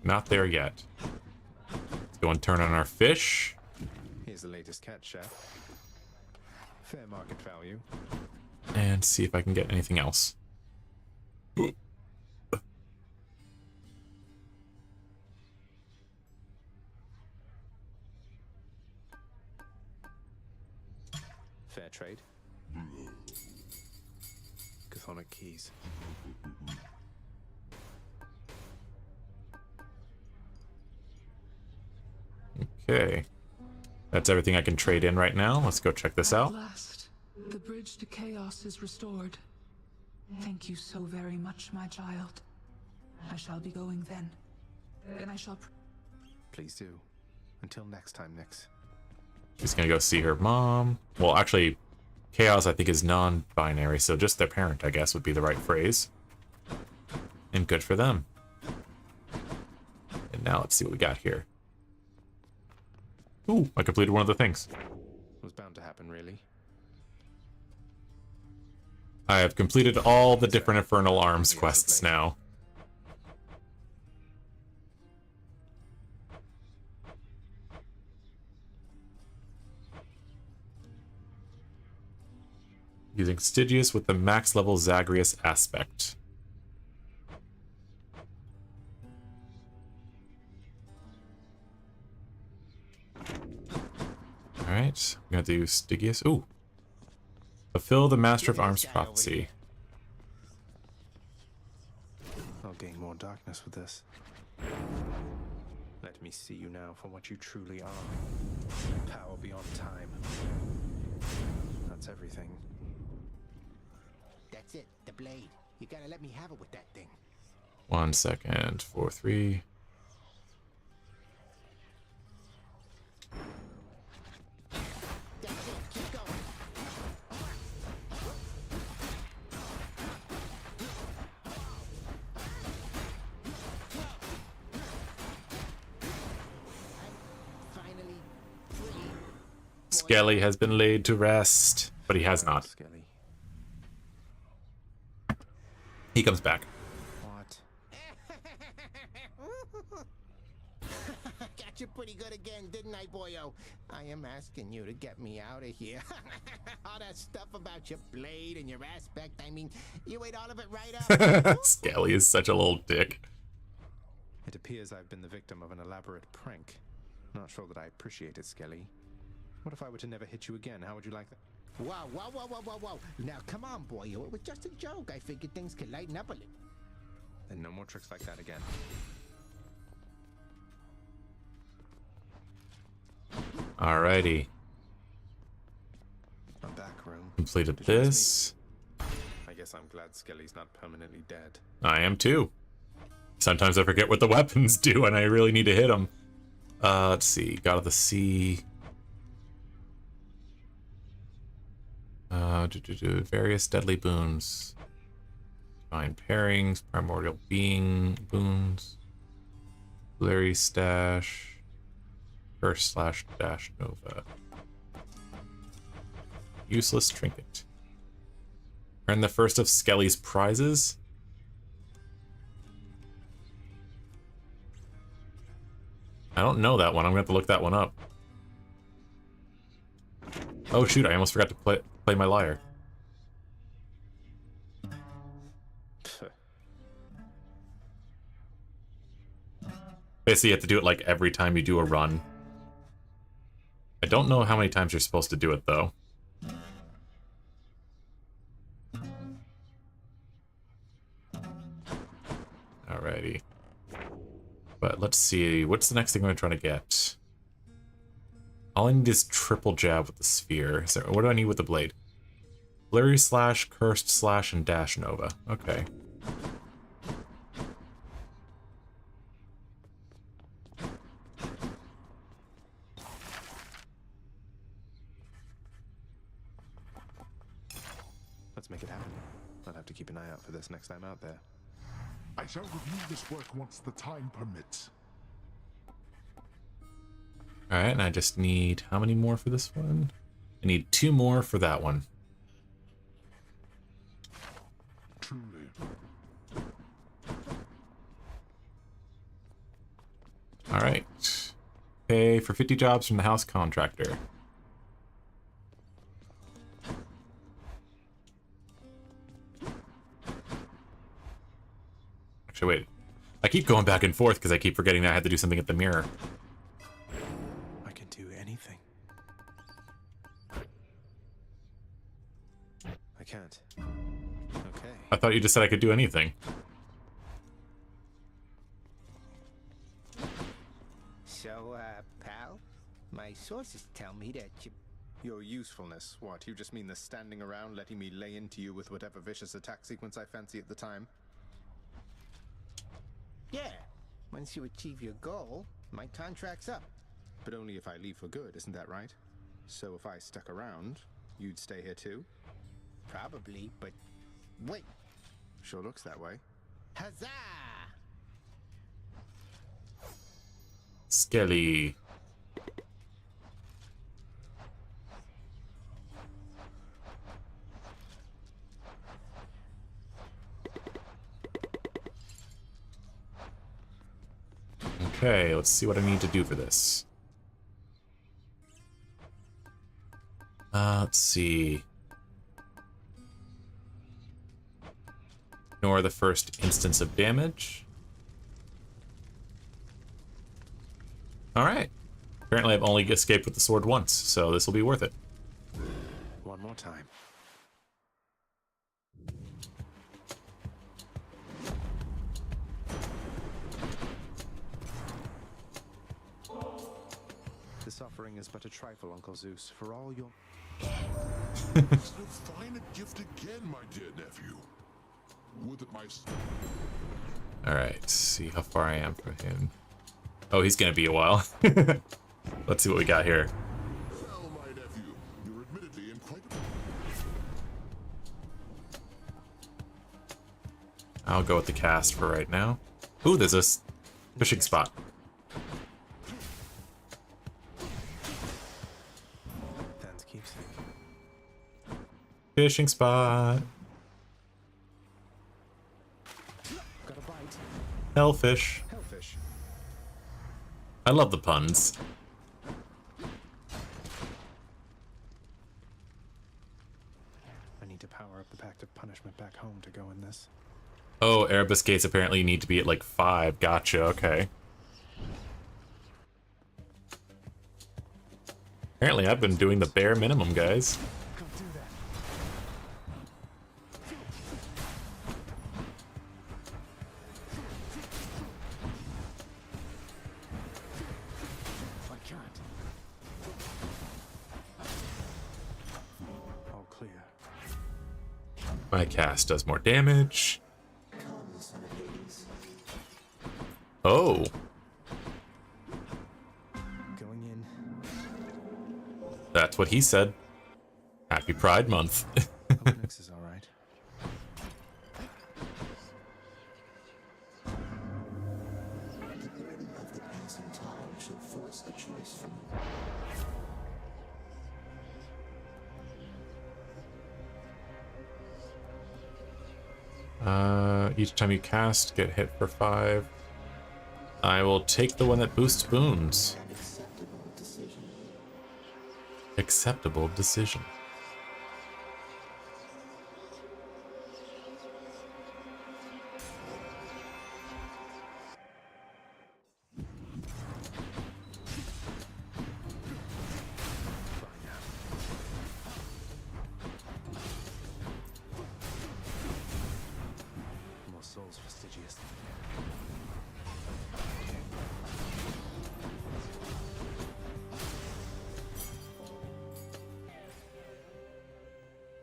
Not there yet. Let's go and turn on our fish. Here's the latest cat, chef. Fair market value. And see if I can get anything else. Fair trade. Chthonic keys. Okay. That's everything I can trade in right now. Let's go check this out. At last, the bridge to chaos is restored. Thank you so very much, my child. I shall be going then. And I shall... Please do. Until next time, Nyx. She's gonna go see her mom. Well, actually, chaos I think is non-binary, so just their parent, I guess, would be the right phrase. And good for them. And now let's see what we got here. Ooh, I completed one of the things. It was bound to happen, really. I have completed all the different Infernal Arms quests now. Using Stygius with the max level Zagreus aspect. Alright, I'm gonna do Stygius. Ooh. Fulfill the Master of Arms prophecy. I'll gain more darkness with this. Let me see you now for what you truly are. Power beyond time. That's everything. That's it, the blade. You gotta let me have it with that thing. 1 second, 4-3. That's it, keep going. Skelly has been laid to rest, but he has not. Skelly. He comes back. What? Got you pretty good again, didn't I, boyo? I am asking you to get me out of here. All that stuff about your blade and your aspect, I mean, you ate all of it right up. Skelly is such a little dick. It appears I've been the victim of an elaborate prank. Not sure that I appreciate it, Skelly. What if I were to never hit you again? How would you like that? Whoa, whoa, whoa, whoa, whoa, whoa. Now, come on, boyo. It was just a joke. I figured things could lighten up a little. Then no more tricks like that again. Alrighty. A back room. Completed Did you miss this. I guess I'm glad Skelly's not permanently dead. I am too. Sometimes I forget what the weapons do and I really need to hit them. Let's see. God of the Sea. Various deadly boons. Divine pairings. Primordial being boons. Blurry stash. Curse / dash nova. Useless trinket. Earn the first of Skelly's prizes. I don't know that one. I'm gonna have to look that one up. Oh shoot! I almost forgot to play my lyre. Basically, you have to do it like every time you do a run. I don't know how many times you're supposed to do it though. Alrighty. But let's see, what's the next thing I'm trying to get? All I need is triple jab with the sphere. So what do I need with the blade? Blurry slash, cursed slash, and dash nova. Okay. Let's make it happen. I'll have to keep an eye out for this next time out there. I shall review this work once the time permits. Alright, and I just need, how many more for this one? I need 2 more for that one. Truly. Alright. Pay for 50 jobs from the house contractor. Actually, wait. I keep going back and forth because I keep forgetting that I had to do something at the mirror. I can do anything. I can't. Okay. I thought you just said I could do anything. So, pal, my sources tell me that you... Your usefulness, what? You just mean the standing around letting me lay into you with whatever vicious attack sequence I fancy at the time? Yeah, once you achieve your goal, my contract's up. But only if I leave for good, isn't that right? So if I stuck around, you'd stay here too? Probably, but wait. Sure looks that way. Huzzah! Skelly. Okay, let's see what I need to do for this. Let's see. Ignore the first instance of damage. Alright. Apparently I've only escaped with the sword once, so this will be worth it. One more time. This offering is but a trifle, Uncle Zeus, for all your... So fine a gift again, my dear nephew. Would that my... Alright, see how far I am from him. Oh, he's gonna be a while. Let's see what we got here. Well, my nephew, you're admittedly in quite... I'll go with the cast for right now. Ooh, there's a fishing spot. fishing spot. Got a bite. Hellfish. Hellfish. I love the puns. I need to power up the Pact of Punishment back home to go in this. Oh, Erebus gates apparently need to be at like 5. Gotcha, okay. Apparently I've been doing the bare minimum, guys. Can't do that. I can't. All clear. My cast does more damage. Oh. Going in. That's what he said. Happy Pride Month. Onyx is all right. Each time you cast, get hit for 5. I will take the one that boosts boons. Acceptable decision. More souls fastidious.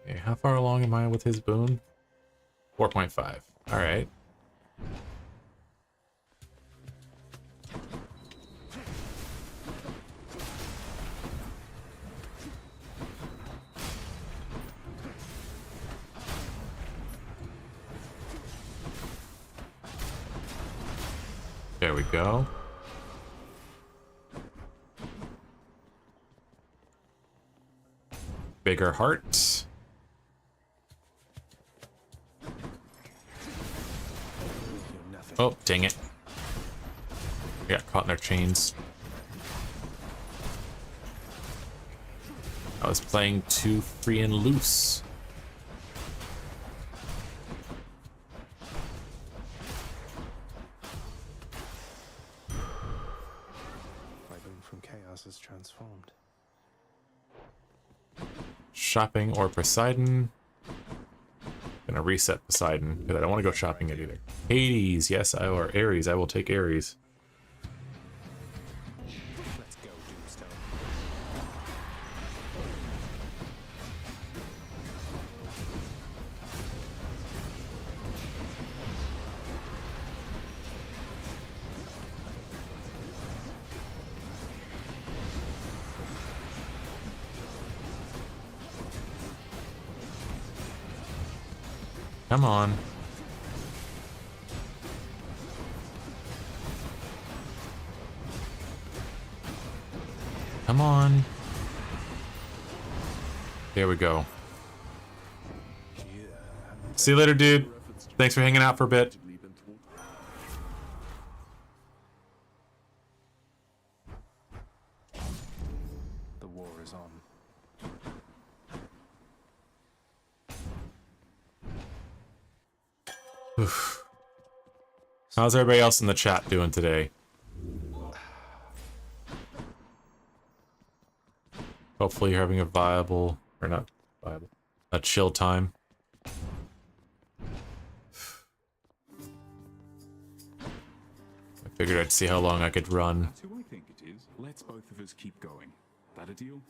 Okay, how far along am I with his boon? 4.5. Alright. There we go. Bigger heart. Oh, dang it. I got caught in their chains. I was playing too free and loose. My boon from chaos is transformed. Shopping or Poseidon. Gonna reset Poseidon because I don't want to go shopping at either. Hades, yes, or Ares. I will take Ares. Let's go, Doomstone. Come on. Come on. There we go. See you later, dude. Thanks for hanging out for a bit. The war is on. Oof. How's everybody else in the chat doing today? Hopefully you're having a viable, or not viable, a chill time. I figured I'd see how long I could run. That's who I think it is. Let's both of us keep going. That a deal?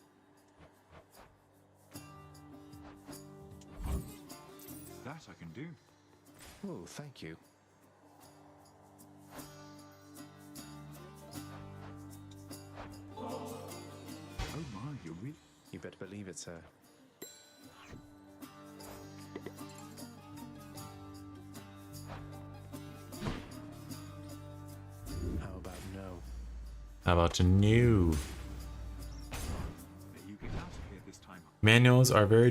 That I can do. Oh, thank you. Oh my, you're really... You better believe it, sir. How about no? How about a new? You get out of here this time. Manuals are very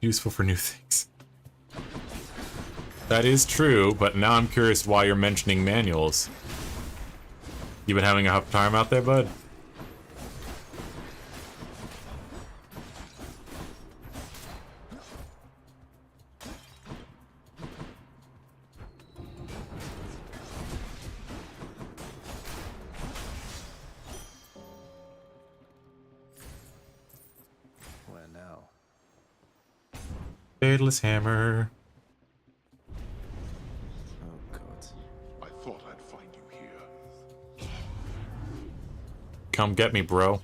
useful for new things. That is true, but now I'm curious why you're mentioning manuals. You been having a tough time out there, bud? Where now? Fatalist hammer. Oh god. I thought I'd find you here. Come get me, bro.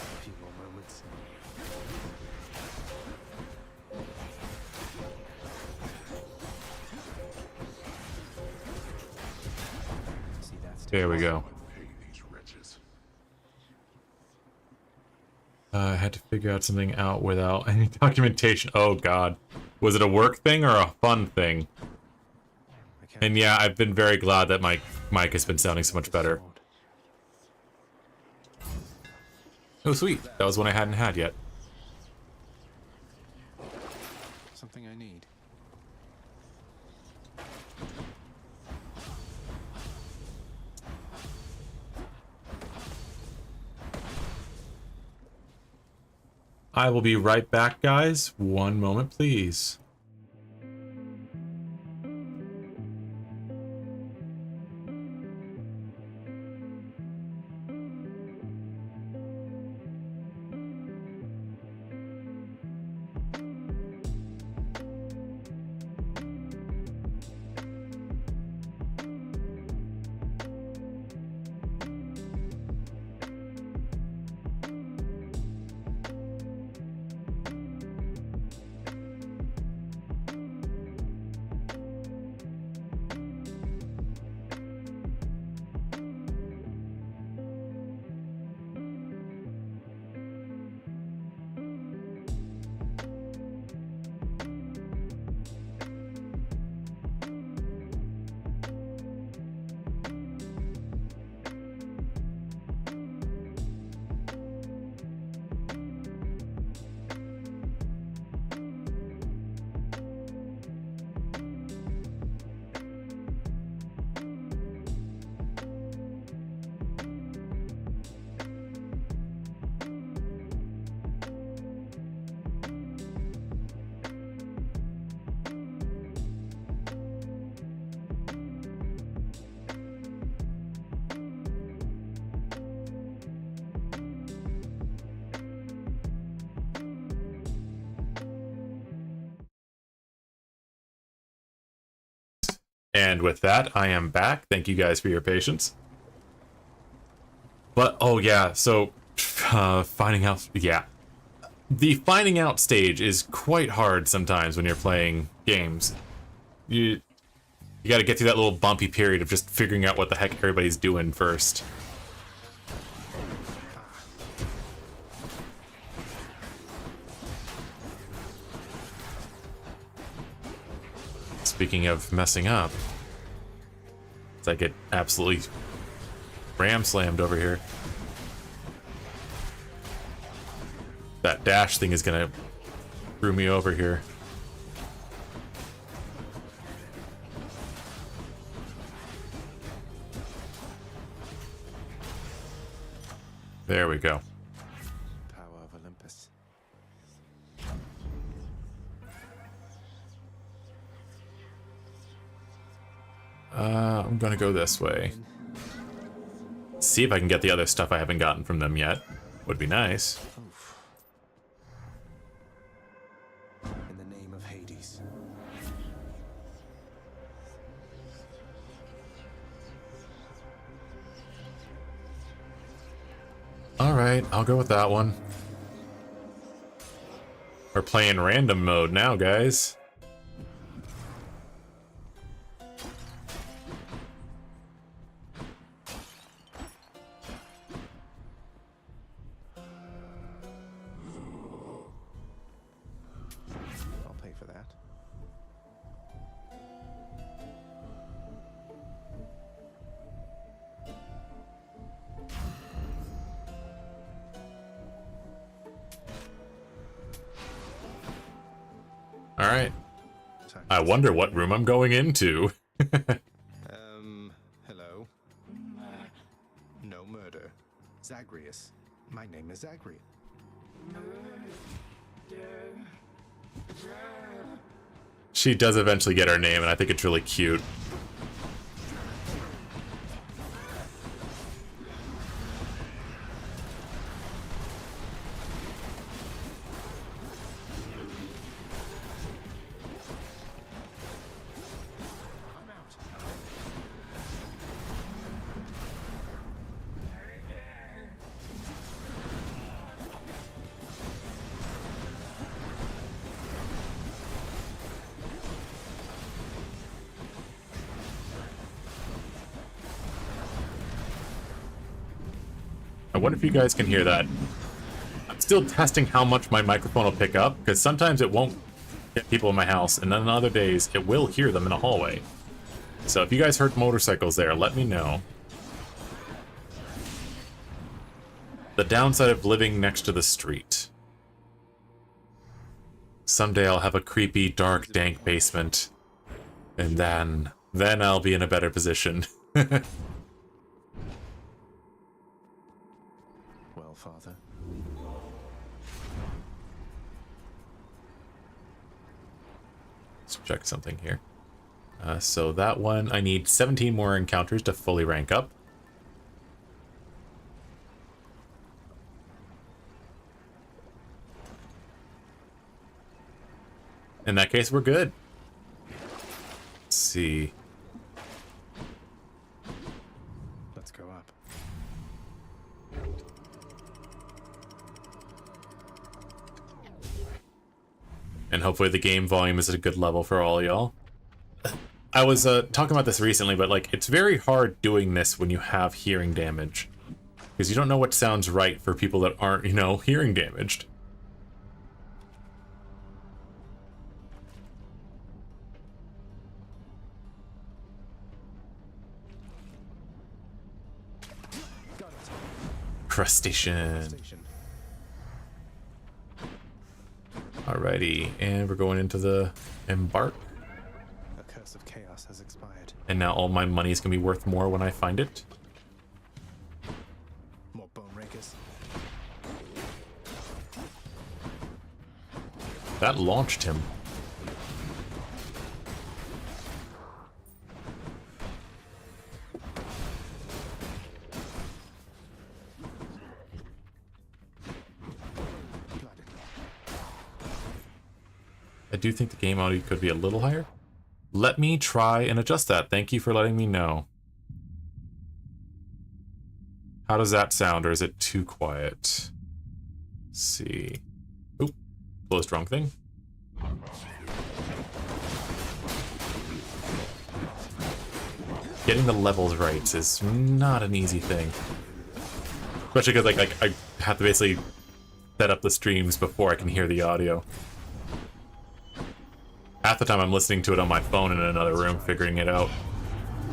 A few more moments. See, that's There we go. Pay these wretches. I had to figure out something out without any documentation. Oh god. Was it a work thing or a fun thing? And yeah, I've been very glad that my mic has been sounding so much better. Oh sweet, that was one I hadn't had yet. Something I need. I will be right back, guys. One moment, please. And with that, I am back. Thank you guys for your patience. But, oh yeah, so, finding out, yeah. The finding out stage is quite hard sometimes when you're playing games. You gotta get through that little bumpy period of just figuring out what the heck everybody's doing first. Speaking of messing up, as I get absolutely ram slammed over here. That dash thing is gonna screw me over here. There we go. Power of Olympus. I'm gonna go this way. See if I can get the other stuff I haven't gotten from them yet. Would be nice. In the name of Hades. Alright, I'll go with that one. We're playing random mode now, guys. I'll pay for that. Alright. I wonder what room I'm going into. Hello? No murder. Zagreus. My name is Zagreus. She does eventually get her name, and I think it's really cute. I wonder if you guys can hear that. I'm still testing how much my microphone will pick up, because sometimes it won't get people in my house, and then on other days it will hear them in a hallway. So if you guys heard motorcycles there, let me know. The downside of living next to the street. Someday I'll have a creepy, dark, dank basement, and then I'll be in a better position. Well, Father. Let's check something here. So that one, I need 17 more encounters to fully rank up. In that case, we're good. Let's see. Let's go up. And hopefully the game volume is at a good level for all y'all. I was talking about this recently, but like it's very hard doing this when you have hearing damage. Because you don't know what sounds right for people that aren't, you know, hearing damaged. Crustacean. Alrighty, and we're going into the embark. The curse of chaos has expired. And now all my money is gonna be worth more when I find it. More bone rakers. That launched him. I do think the game audio could be a little higher. Let me try and adjust that. Thank you for letting me know. How does that sound, or is it too quiet? Let's see. Oop, closed wrong thing. Getting the levels right is not an easy thing. Especially because like I have to basically set up the streams before I can hear the audio. Half the time I'm listening to it on my phone in another room, figuring it out.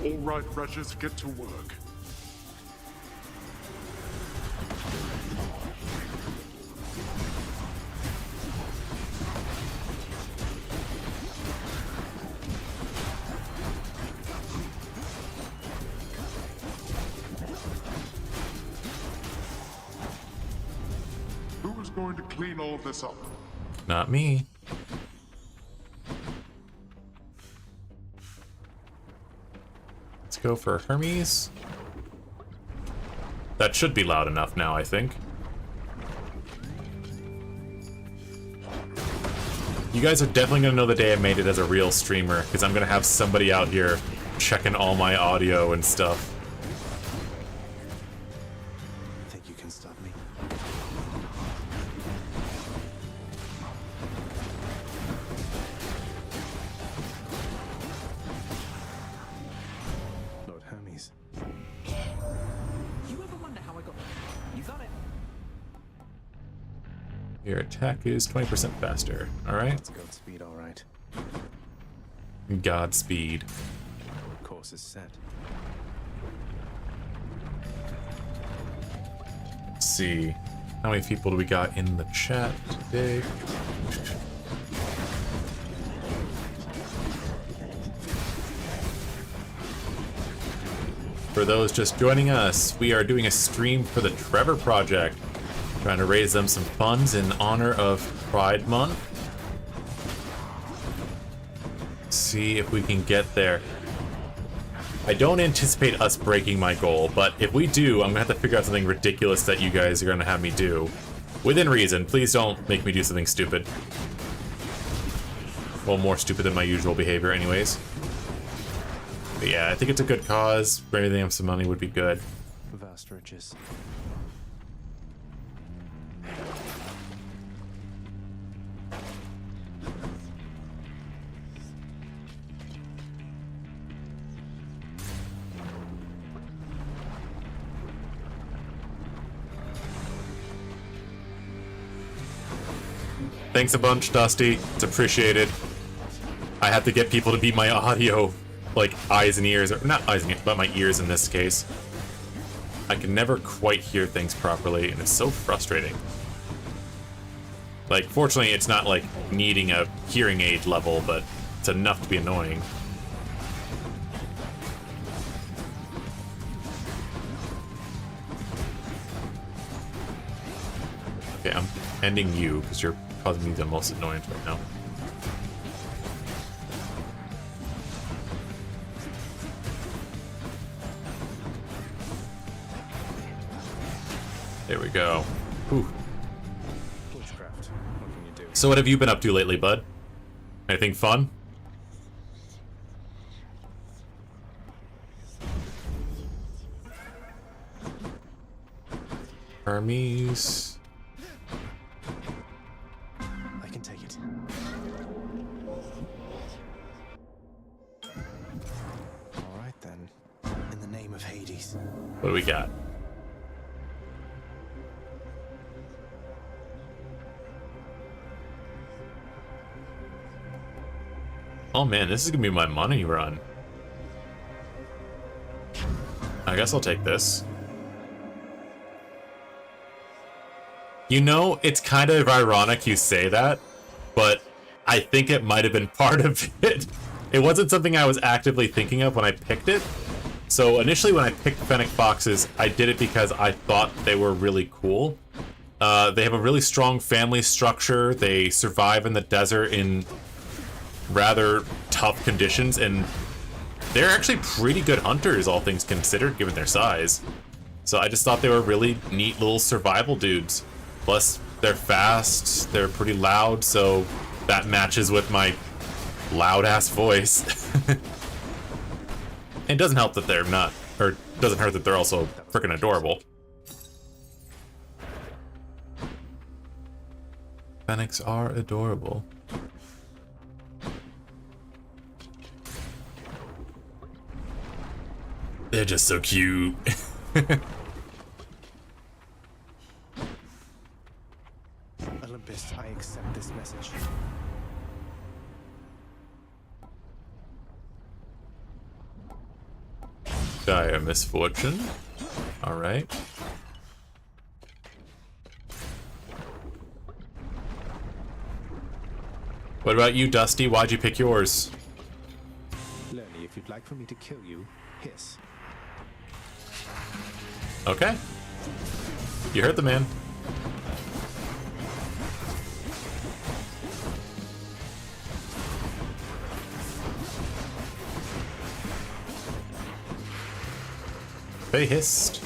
All right, Precious, get to work. Who is going to clean all this up? Not me. Let's go for Hermes. That should be loud enough now, I think. You guys are definitely going to know the day I made it as a real streamer, because I'm going to have somebody out here checking all my audio and stuff. Think you can stop me? Your attack is 20% faster. Alright. That's Godspeed, alright. Godspeed. Course is set. Let's see. How many people do we got in the chat today? For those just joining us, we are doing a stream for the Trevor Project. Trying to raise them some funds in honor of Pride Month. See if we can get there. I don't anticipate us breaking my goal, but if we do, I'm gonna have to figure out something ridiculous that you guys are gonna have me do. Within reason, please don't make me do something stupid. Well, more stupid than my usual behavior anyways. But yeah, I think it's a good cause. Raising up some money would be good. Vast riches. Thanks a bunch, Dusty. It's appreciated. I have to get people to be my audio, like eyes and ears, or not eyes and ears, but my ears in this case. I can never quite hear things properly, and it's so frustrating. Like, fortunately, it's not like needing a hearing aid level, but it's enough to be annoying. Okay, I'm ending you, because you're causing me the most annoyance right now. There we go. Whew. Witchcraft. What can you do? So what have you been up to lately, bud? Anything fun? Hermes. I can take it. Alright then. In the name of Hades. What do we got? Oh man, this is gonna be my money run. I guess I'll take this. You know, it's kind of ironic you say that, but I think it might have been part of it. It wasn't something I was actively thinking of when I picked it. So initially when I picked Fennec Foxes, I did it because I thought they were really cool. They have a really strong family structure. They survive in the desert in rather tough conditions, and they're actually pretty good hunters, all things considered, given their size. So I just thought they were really neat little survival dudes. Plus, they're fast, they're pretty loud, so that matches with my loud-ass voice. It doesn't help that they're not, or doesn't hurt that they're also freaking adorable. Fennecs are adorable. They're just so cute. Olympus, I accept this message. Dire misfortune. Alright. What about you, Dusty? Why'd you pick yours? Lenny, if you'd like for me to kill you, hiss. Okay. You heard the man. They hissed.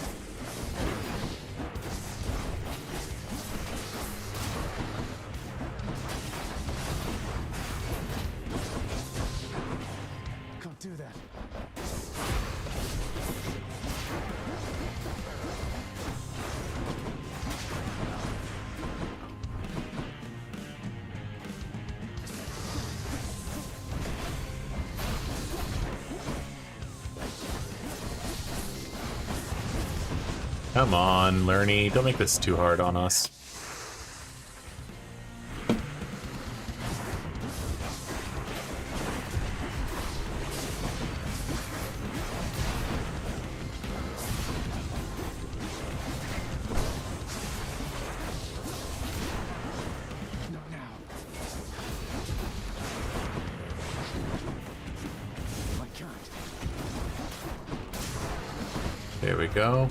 Can't do that. Come on, Lerny. Don't make this too hard on us. There we go.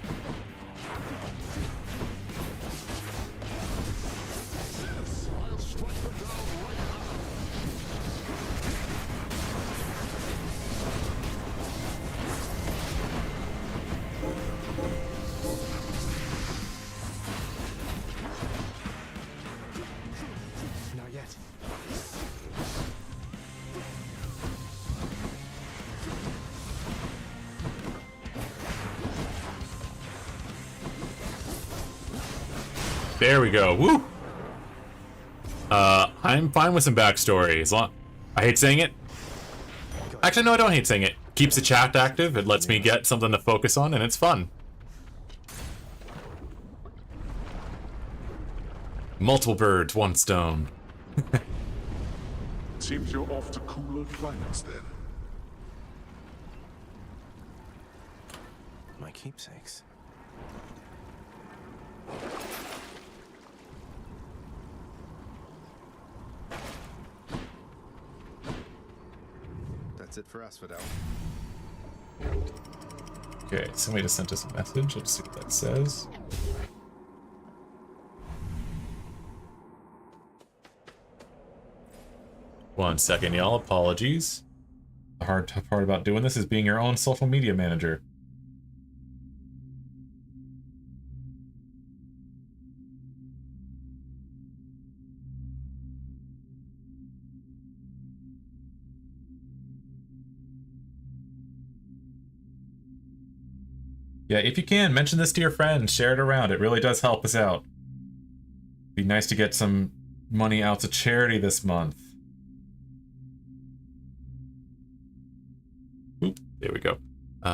Not yet. There we go. Woo! I'm fine with some backstory. As long I hate saying it. Actually, no, I don't hate saying it. Keeps the chat active. It lets me get something to focus on, and it's fun. Multiple birds, one stone. Seems you're off to cooler climates then. My keepsakes. That's it for us, Fidel. Okay, somebody just sent us a message. Let's see what that says. One second, y'all. Apologies. The tough part about doing this is being your own social media manager. Yeah, if you can, mention this to your friends, share it around. It really does help us out. Be nice to get some money out to charity this month. Oop, there we go.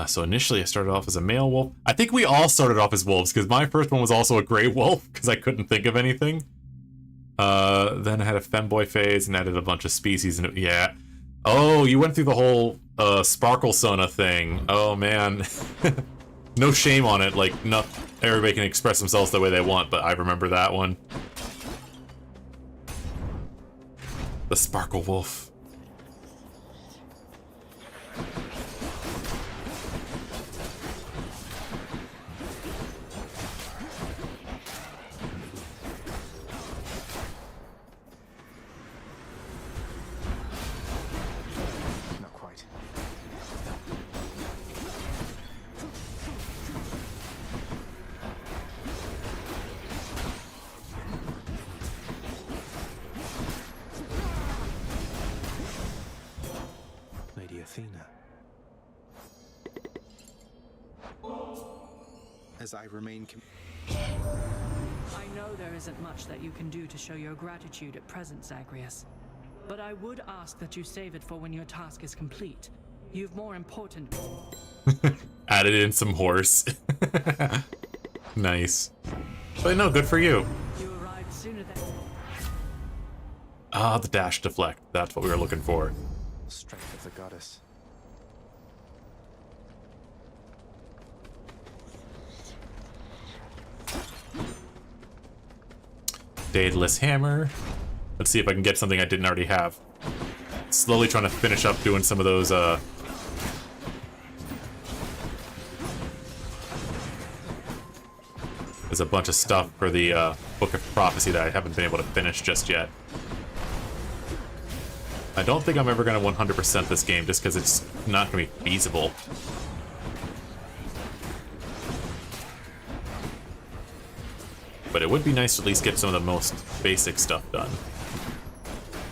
So initially I started off as a male wolf. I think we all started off as wolves, because my first one was also a gray wolf, because I couldn't think of anything. Then I had a femboy phase and added a bunch of species, and yeah. Oh, you went through the whole Sparkle Sona thing. Oh, man. No shame on it, like, not everybody can express themselves the way they want, but I remember that one. The Sparkle Wolf. Not quite. Lady Athena. As I remain I know there isn't much that you can do to show your gratitude at present, Zagreus. But I would ask that you save it for when your task is complete. You've more important... Added in some horse. Nice. But no, good for you. You arrived sooner than... Ah, the dash deflect. That's what we were looking for. Strength of the goddess. Daedalus Hammer. Let's see if I can get something I didn't already have. Slowly trying to finish up doing some of those, There's a bunch of stuff for the, Book of Prophecy that I haven't been able to finish just yet. I don't think I'm ever going to 100% this game just because it's not going to be feasible. But it would be nice to at least get some of the most basic stuff done.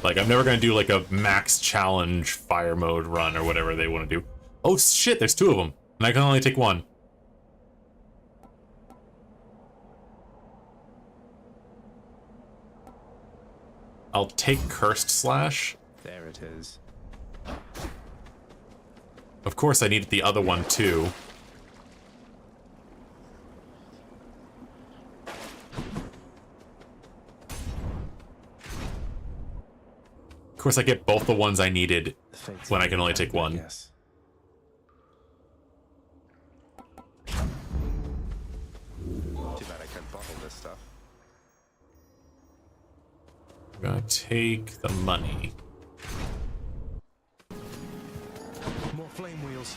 Like, I'm never going to do, like, a max challenge fire mode run or whatever they want to do. Oh, shit, there's two of them. And I can only take one. I'll take Cursed Slash. There it is. Of course, I needed the other one, too. Of course, I get both the ones I needed when I can only take one. Yes. Too bad I can't bottle this stuff. I'm gonna take the money. More flame wheels.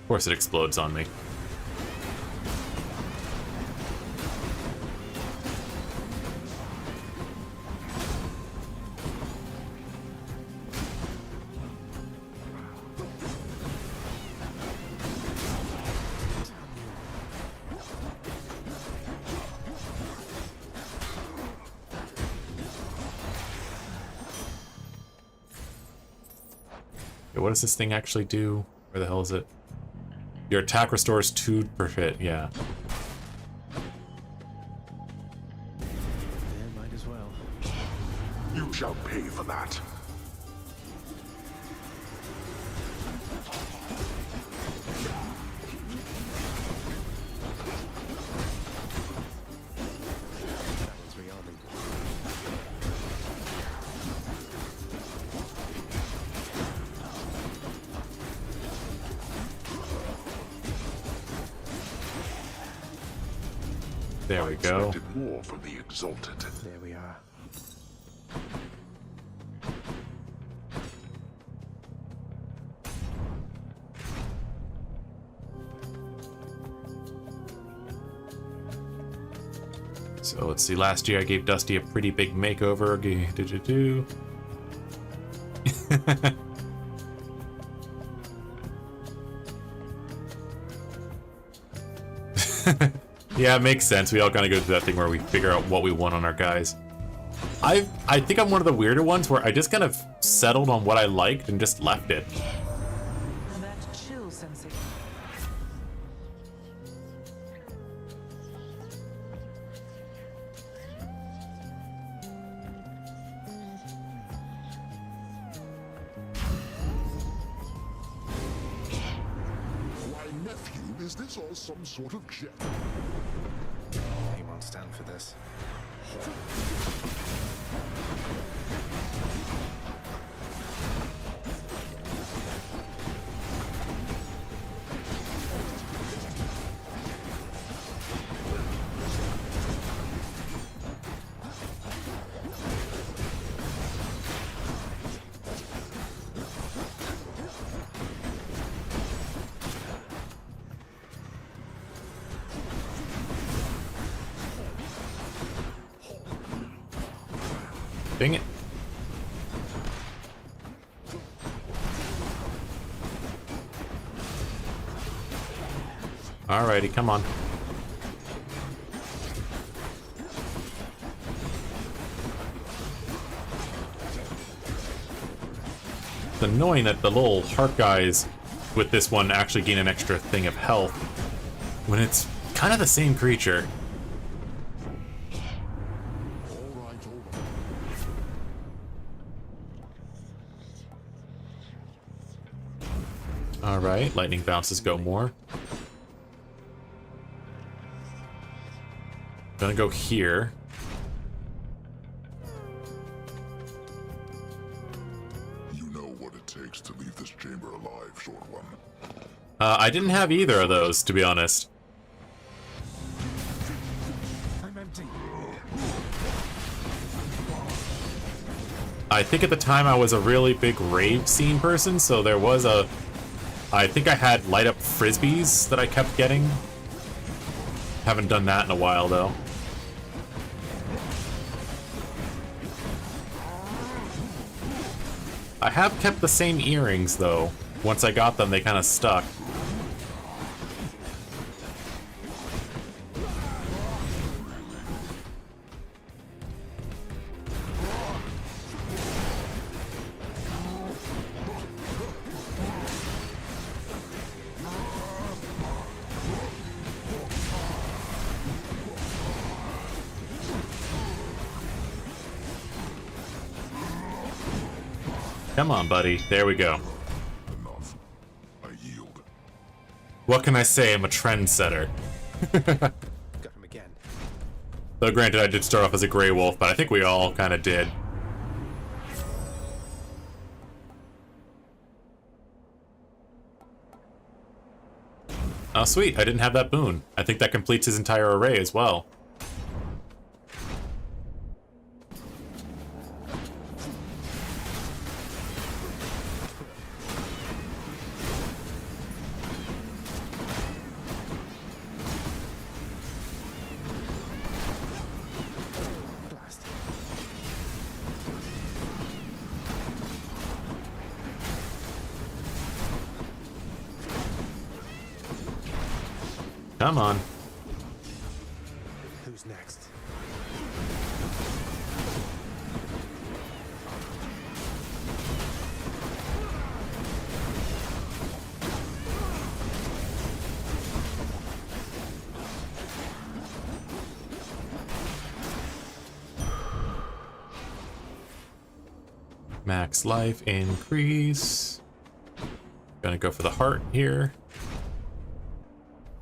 course it explodes on me. Okay, what does this thing actually do? Where the hell is it? Your attack restores 2 per hit, yeah. Yeah, might as well. You shall pay for that. That was rearming. There we go. Expected more from the exalted. There we are. So let's see, last year I gave Dusty a pretty big makeover. Yeah, it makes sense. We all kind of go through that thing where we figure out what we want on our guys. I think I'm one of the weirder ones where I just kind of settled on what I liked and just left it. That chill sensation. Why, nephew, is this all some sort of jet? He won't stand for this. Dang it. Alrighty, come on. It's annoying that the little heart guys with this one actually gain an extra thing of health when it's kind of the same creature. Alright, lightning bounces go more. Gonna go here. You know what it takes to leave this chamber alive, short one. I didn't have either of those, to be honest. I'm empty. I think at the time I was a really big rave scene person, so there was a... I think I had light up frisbees that I kept getting. Haven't done that in a while, though. I have kept the same earrings, though. Once I got them, they kind of stuck. Come on, buddy. There we go. Enough. I yield. What can I say? I'm a trendsetter. Got him again. Though granted, I did start off as a gray wolf, but I think we all kind of did. Oh, sweet. I didn't have that boon. I think that completes his entire array as well. Come on. Who's next? Max life increase. Gonna go for the heart here.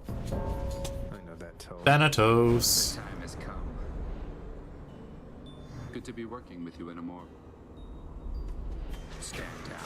I know that toll. Thanatos. The time has come. Good to be working with you in a more... Stand down.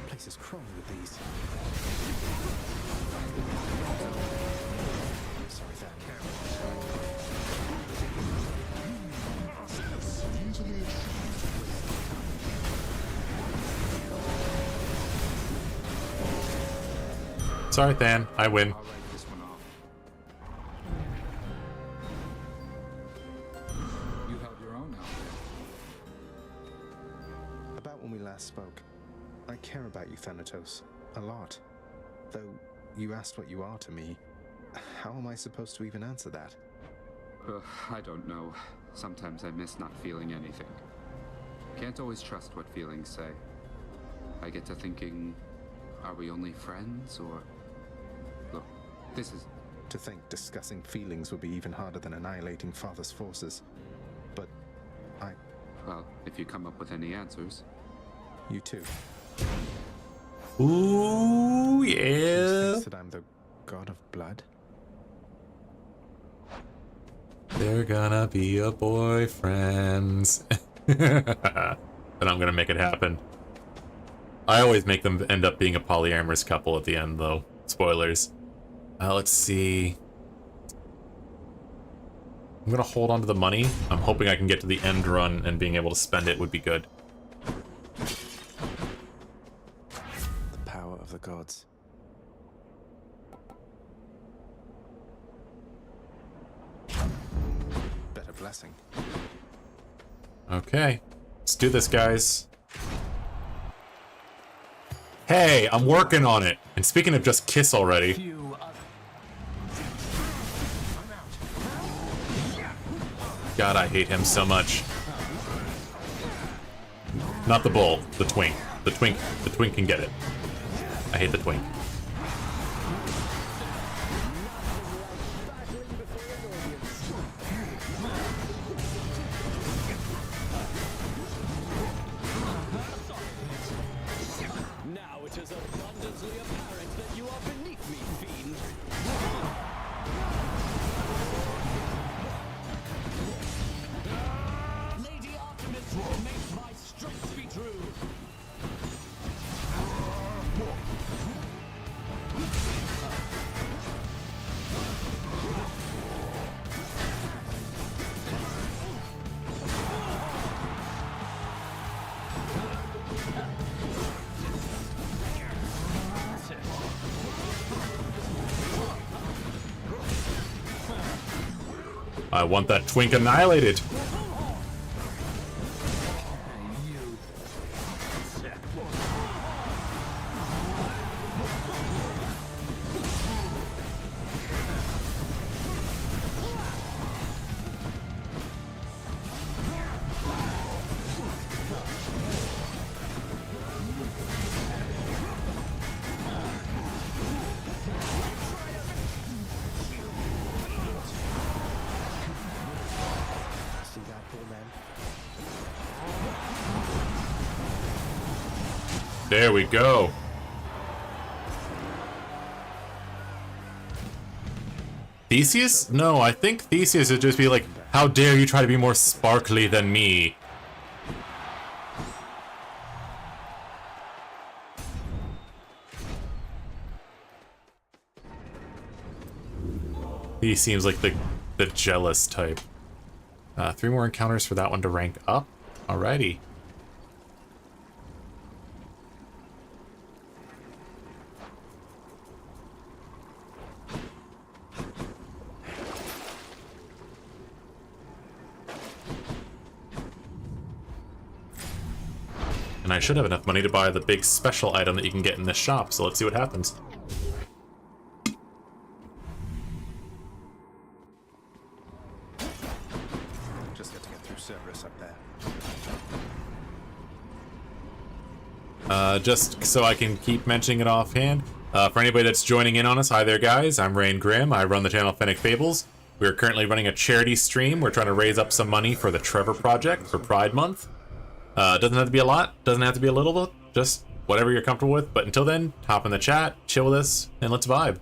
Place is crawling with these. Sorry, Sorry, Than. I win. I'll write this one off. You held your own out there. About when we last spoke, I care about you, Thanatos, a lot. Though you asked what you are to me, how am I supposed to even answer that? I don't know. Sometimes I miss not feeling anything. Can't always trust what feelings say. I get to thinking, are we only friends, or... Look, this is... To think discussing feelings would be even harder than annihilating Father's forces. But I... Well, if you come up with any answers. You too. Ooh, yeah. Thinks that I'm the god of blood? They're gonna be your boyfriends. And I'm gonna make it happen. I always make them end up being a polyamorous couple at the end, though. Spoilers. Let's see. I'm gonna hold on to the money. I'm hoping I can get to the end run, and being able to spend it would be good. The power of the gods. Better blessing. Okay. Let's do this, guys. Hey, I'm working on it. And speaking of just kiss already. God, I hate him so much. Not the bull, the twink. The twink can get it. I hate the twink. Now it is abundantly apparent that you are beneath me, fiend. Lady Artemis, make my strength be true. I want that twink annihilated. See that, poor man? There we go. Theseus? No, I think Theseus would just be like, how dare you try to be more sparkly than me? He seems like the jealous type. 3 more encounters for that one to rank up. Alrighty. And I should have enough money to buy the big special item that you can get in this shop, so let's see what happens. Just got to get through Cerberus up there. Just so I can keep mentioning it offhand, for anybody that's joining in on us, hi there guys, I'm Rain Grimm, I run the channel Fennec Fables. We are currently running a charity stream. We're trying to raise up some money for the Trevor project for Pride Month. Doesn't have to be a lot, doesn't have to be a little, just whatever you're comfortable with. But until then, hop in the chat, chill with us, and let's vibe.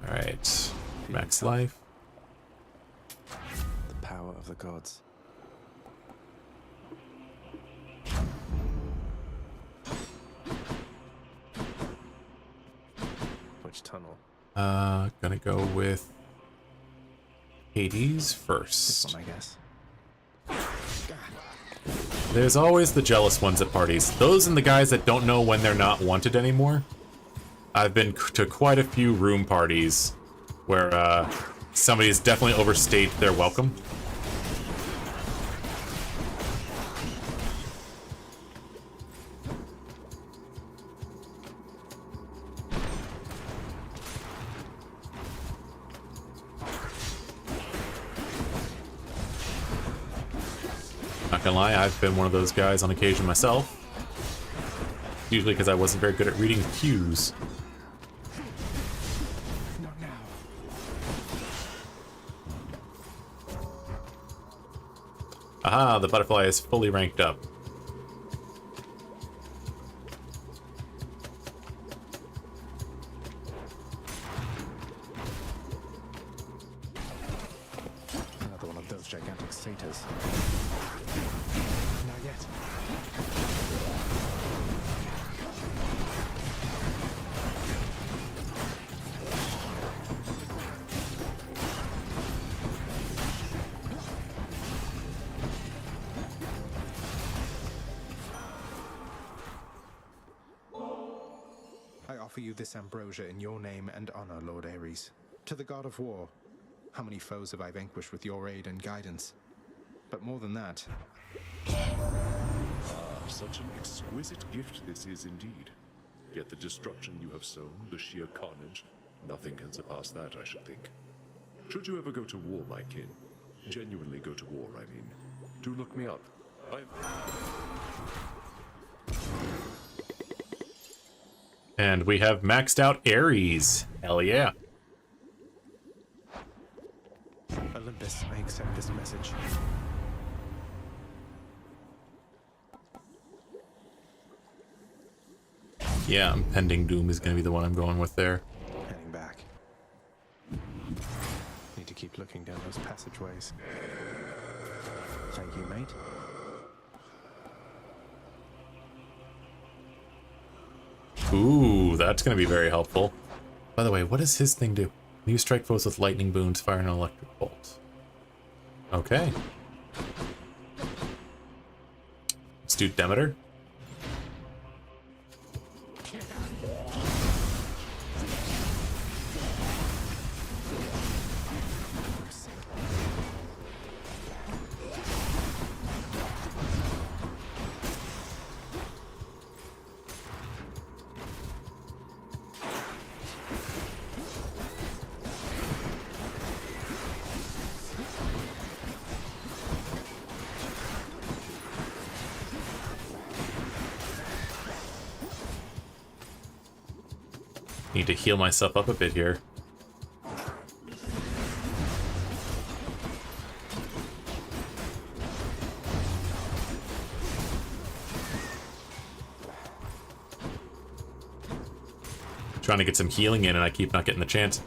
Alright, max life. The power of the gods. Which tunnel? Gonna go with Hades This first. one, I guess. There's always the jealous ones at parties. Those and the guys that don't know when they're not wanted anymore. I've been to quite a few room parties where somebody's definitely overstayed their welcome. Not gonna lie, I've been one of those guys on occasion myself. Usually because I wasn't very good at reading cues. Not now. Aha, the butterfly is fully ranked up. Another one of those gigantic satyrs. Not yet. I offer you this ambrosia in your name and honor, Lord Ares. To the god of war, how many foes have I vanquished with your aid and guidance? But more than that, Such an exquisite gift this is indeed. Yet the destruction you have sown, the sheer carnage, nothing can surpass that, I should think. Should you ever go to war, my kin, genuinely go to war, I mean, do look me up. And we have maxed out Ares. Hell yeah. Olympus, I accept this message. Yeah, Impending Doom is going to be the one I'm going with there. Heading back. Need to keep looking down those passageways. Thank you, mate. Ooh, that's going to be very helpful. By the way, what does his thing do? You strike foes with lightning boons, fire an electric bolt. Okay. Let's do Demeter. Need to heal myself up a bit here. Trying to get some healing in and I keep not getting the chance.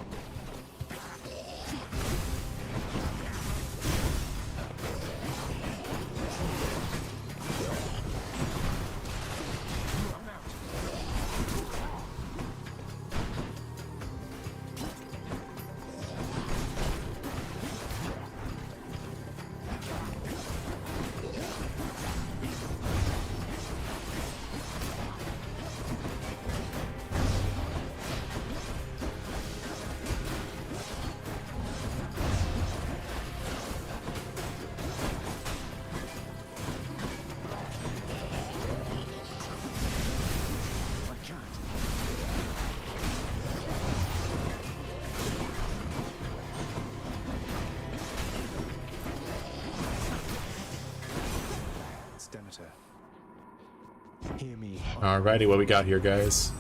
hear me. Alrighty, what we got here, guys?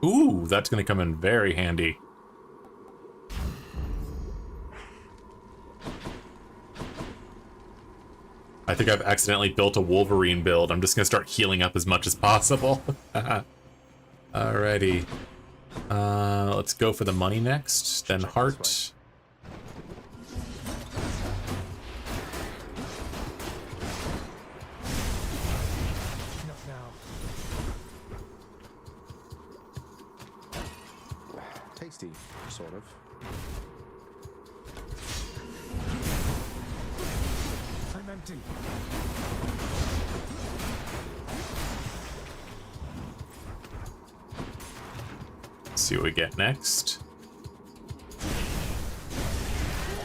Ooh, that's gonna come in very handy. I think I've accidentally built a Wolverine build. I'm just gonna start healing up as much as possible. Alrighty. Let's go for the money next, then heart. Tasty, sort of. I'm empty. Let's see what we get next.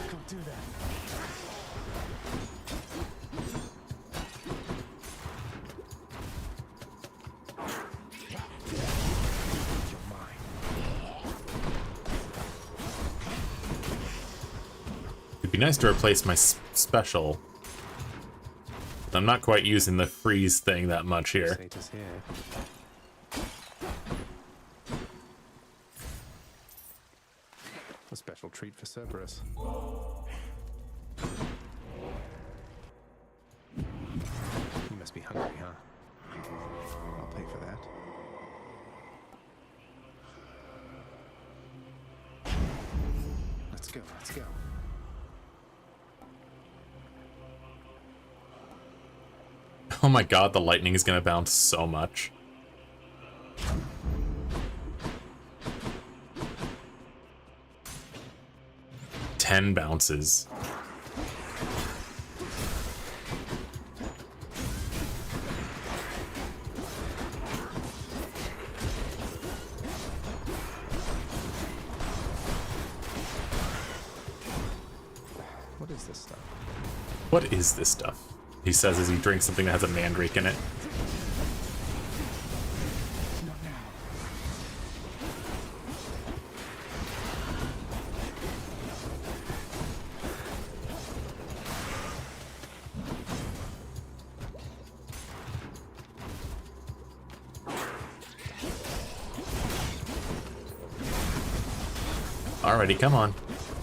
Can't do that. It'd be nice to replace my special. I'm not quite using the freeze thing that much here. A special treat for Cerberus. You must be hungry, huh? I'll pay for that. Let's go, let's go. Oh my god, the lightning is gonna bounce so much. Ten bounces. What is this stuff? What is this stuff? He says as he drinks something that has a mandrake in it. Alrighty, come on.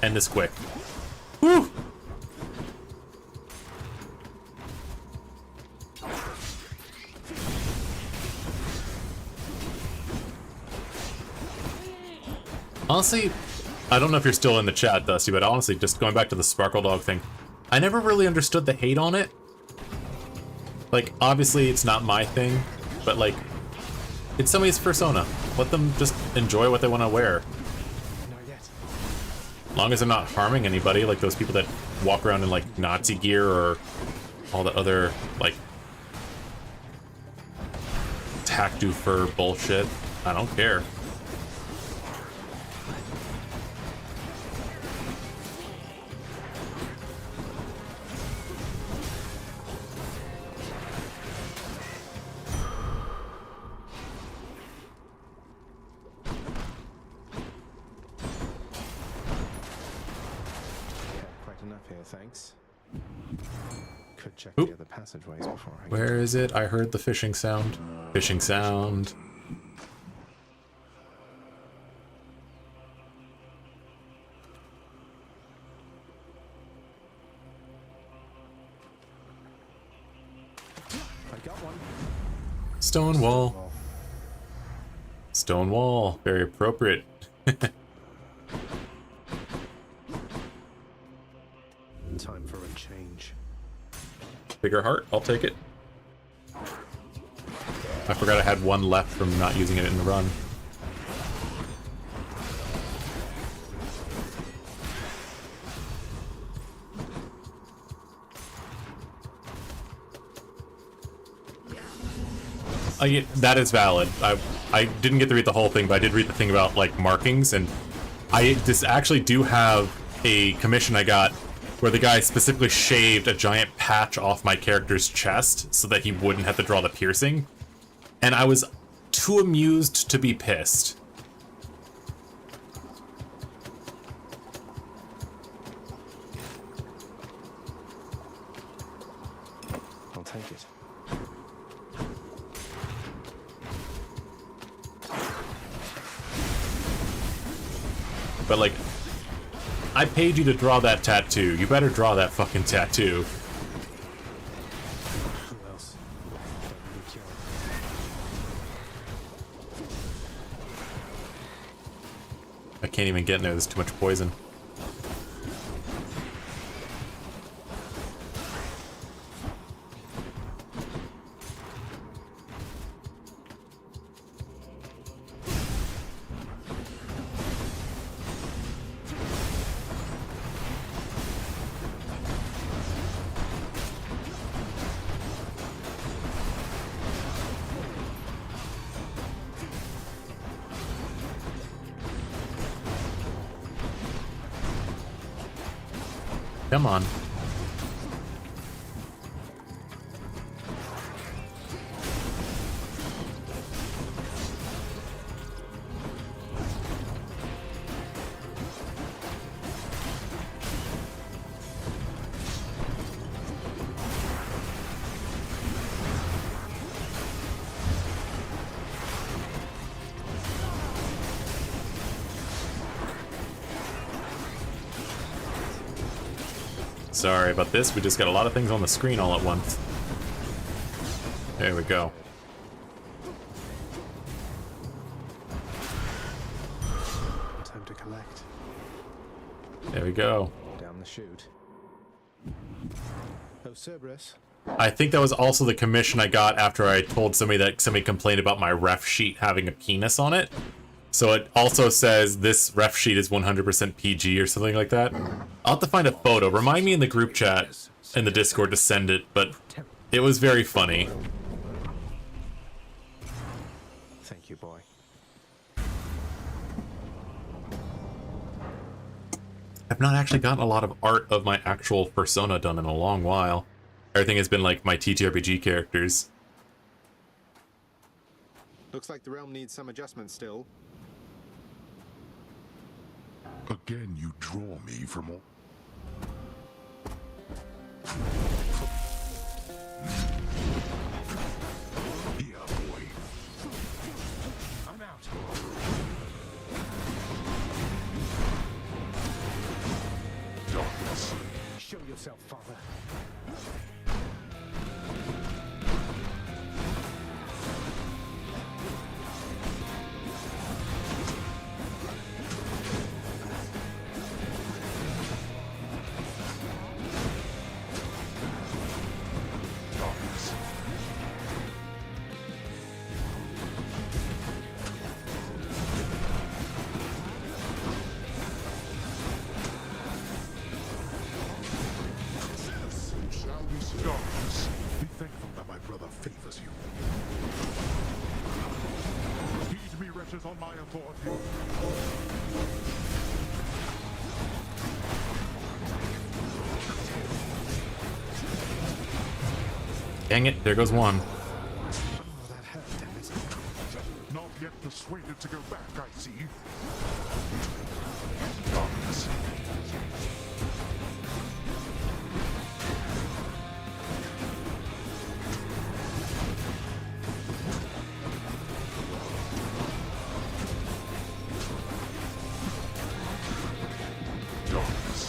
End this quick. Woo! Honestly, I don't know if you're still in the chat, Dusty, but honestly, just going back to the Sparkle Dog thing, I never really understood the hate on it. Like, obviously it's not my thing, but like, it's somebody's persona. Let them just enjoy what they want to wear. As long as they're not harming anybody, like those people that walk around in like Nazi gear or all the other like tattoo fur bullshit. I don't care. Thanks. Could check the other passageways before I... Where is it? I heard the fishing sound. Fishing sound. I got one. Stone wall. Stone wall. Very appropriate. Time for a change. Bigger heart, I'll take it. I forgot I had one left from not using it in the run. That is valid. I didn't get to read the whole thing, but I did read the thing about like markings, and I just actually do have a commission I got where the guy specifically shaved a giant patch off my character's chest so that he wouldn't have to draw the piercing. And I was too amused to be pissed. I'll take it. but like, I paid you to draw that tattoo. You better draw that fucking tattoo. Who else? Don't be killed. I can't even get in there, there's too much poison. Come on. Sorry about this, we just got a lot of things on the screen all at once. There we go. Time to collect. There we go. Down the chute. Oh, Cerberus. I think that was also the commission I got after I told somebody that somebody complained about my ref sheet having a penis on it. So it also says this ref sheet is 100% PG or something like that. I'll have to find a photo. Remind me in the group chat in the Discord to send it, but it was very funny. Thank you, boy. I've not actually gotten a lot of art of my actual persona done in a long while. Everything has been like my TTRPG characters. Looks like the realm needs some adjustment still. Again, you draw me from all... Here, boy. I'm out. Darkness. Show yourself, father. Darkness. Be thankful that my brother favors you. Heed me, wretches, on my authority. Dang it, there goes one. Oh, that hurt, damn it. Not yet persuaded to go back, I see. Darkness. Darkness.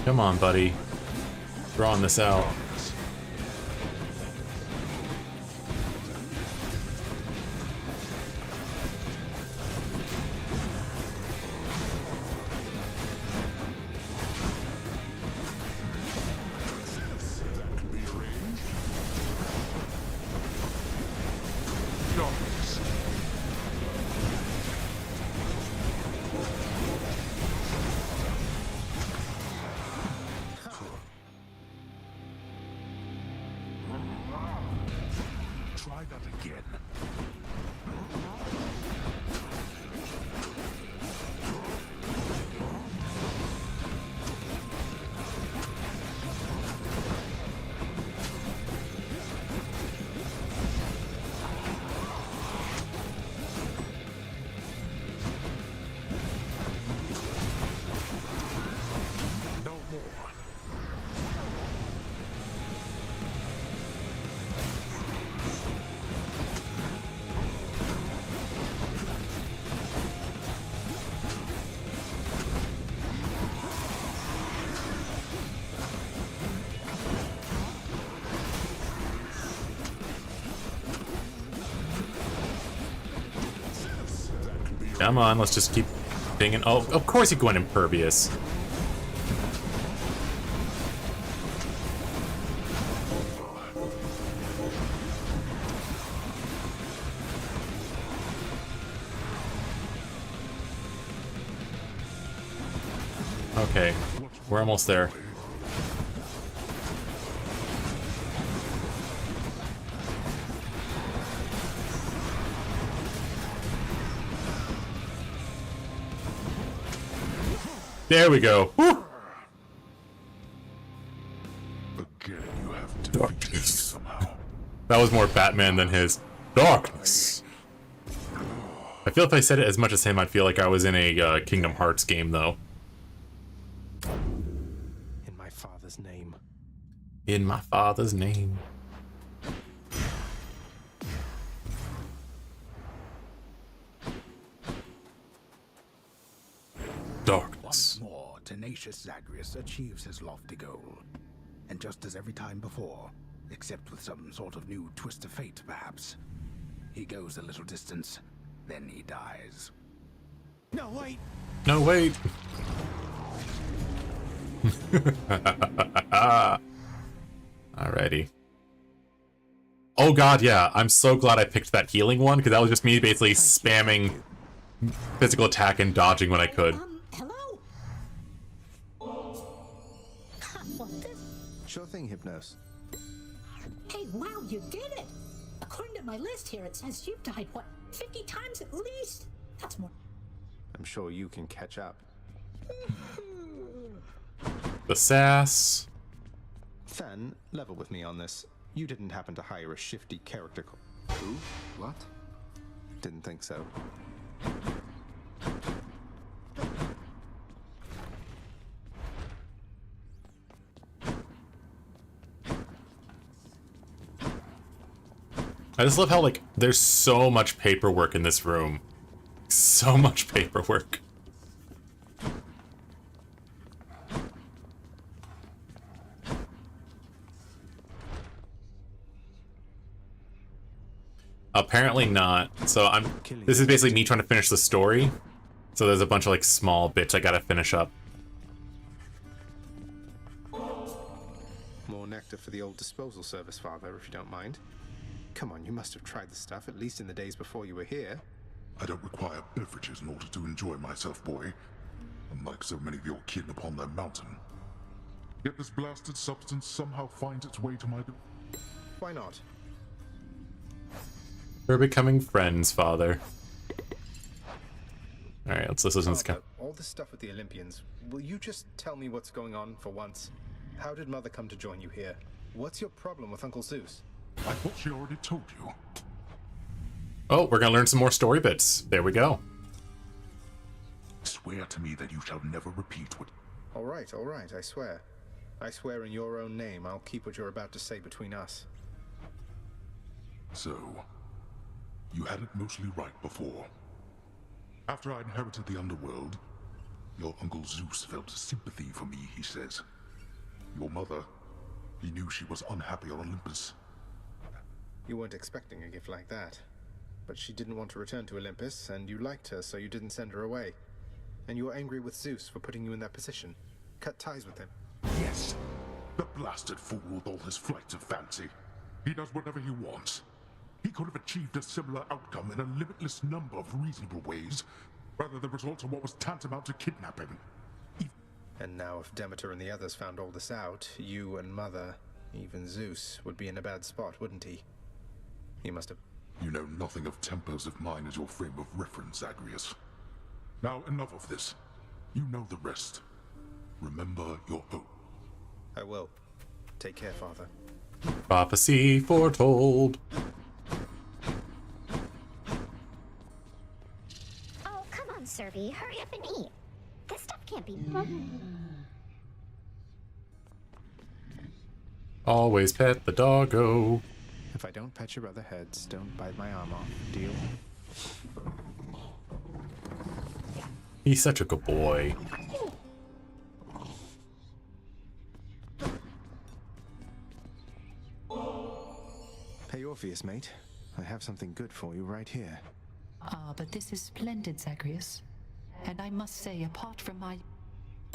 Come on, buddy. Drawing this out. Darkness. Come on, let's just keep dinging. Oh, of course he went impervious. Okay, we're almost there. There we go. Woo! Again, you have defeated me somehow. That was more Batman than his darkness. I feel if I said it as much as him, I'd feel like I was in a Kingdom Hearts game, though. In my father's name. In my father's name. Darkness. Once more, tenacious Zagreus achieves his lofty goal. And just as every time before, except with some sort of new twist of fate, perhaps, he goes a little distance, then he dies. No, wait! No, wait! Alrighty. Oh god, yeah, I'm so glad I picked that healing one, because that was just me basically spamming physical attack and dodging when I could. Hello? What this? Sure thing, Hypnos. Hey, wow, you did it! According to my list here, it says you've died, what, 50 times at least? That's more. I'm sure you can catch up. The sass. Fen, level with me on this. You didn't happen to hire a shifty character. Who? What? Didn't think so. I just love how, like, there's so much paperwork in this room. So much paperwork. Apparently not. So this is basically me trying to finish the story. So there's a bunch of like small bits I gotta finish up. More nectar for the old disposal service, Father, if you don't mind. Come on, you must have tried the stuff, at least in the days before you were here. I don't require beverages in order to enjoy myself, boy. Unlike so many of your kin upon their mountain. Yet this blasted substance somehow finds its way to my... Why not? We're becoming friends, Father. Alright, let's listen to this guy. All this stuff with the Olympians, will you just tell me what's going on for once? How did Mother come to join you here? What's your problem with Uncle Zeus? I thought she already told you. Oh, we're gonna learn some more story bits. There we go. Swear to me that you shall never repeat what... All right, I swear. I swear in your own name, I'll keep what you're about to say between us. So, you had it mostly right before. After I inherited the underworld, your Uncle Zeus felt sympathy for me, he says. Your mother, he knew she was unhappy on Olympus. You weren't expecting a gift like that. But she didn't want to return to Olympus, and you liked her, so you didn't send her away. And you were angry with Zeus for putting you in that position. Cut ties with him. Yes, the blasted fool with all his flights of fancy. He does whatever he wants. He could have achieved a similar outcome in a limitless number of reasonable ways, rather the result of what was tantamount to kidnapping. And now if Demeter and the others found all this out, you and Mother, even Zeus, would be in a bad spot, wouldn't he? He must have... You know nothing of tempers of mine as your frame of reference, Zagreus. Now enough of this. You know the rest. Remember your oath. I will. Take care, Father. Prophecy foretold. Oh, come on, Serby. Hurry up and eat. This stuff can't be... Always pet the doggo. If I don't pet your other heads, don't bite my arm off. Deal? He's such a good boy. Hey, Orpheus, mate. I have something good for you right here. Ah, but this is splendid, Zagreus. And I must say, apart from my...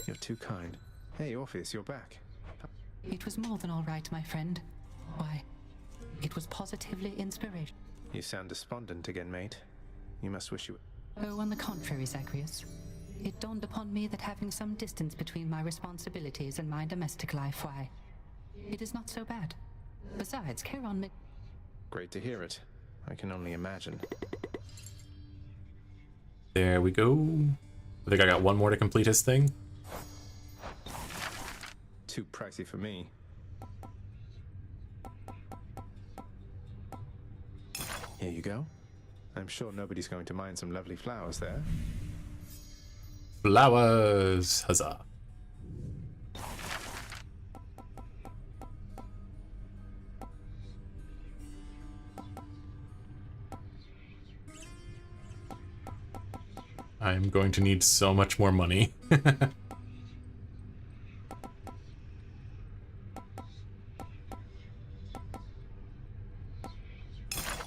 You're too kind. Hey, Orpheus, you're back. It was more than all right, my friend. Why, it was positively inspirational. You sound despondent again, mate. You must wish you... Oh, on the contrary, Zagreus. It dawned upon me that having some distance between my responsibilities and my domestic life, why, it is not so bad. Besides, Charon... Great to hear it. I can only imagine. There we go. I think I got one more to complete his thing. Too pricey for me. Here you go. I'm sure nobody's going to mind some lovely flowers there. Flowers! Huzzah. I'm going to need so much more money.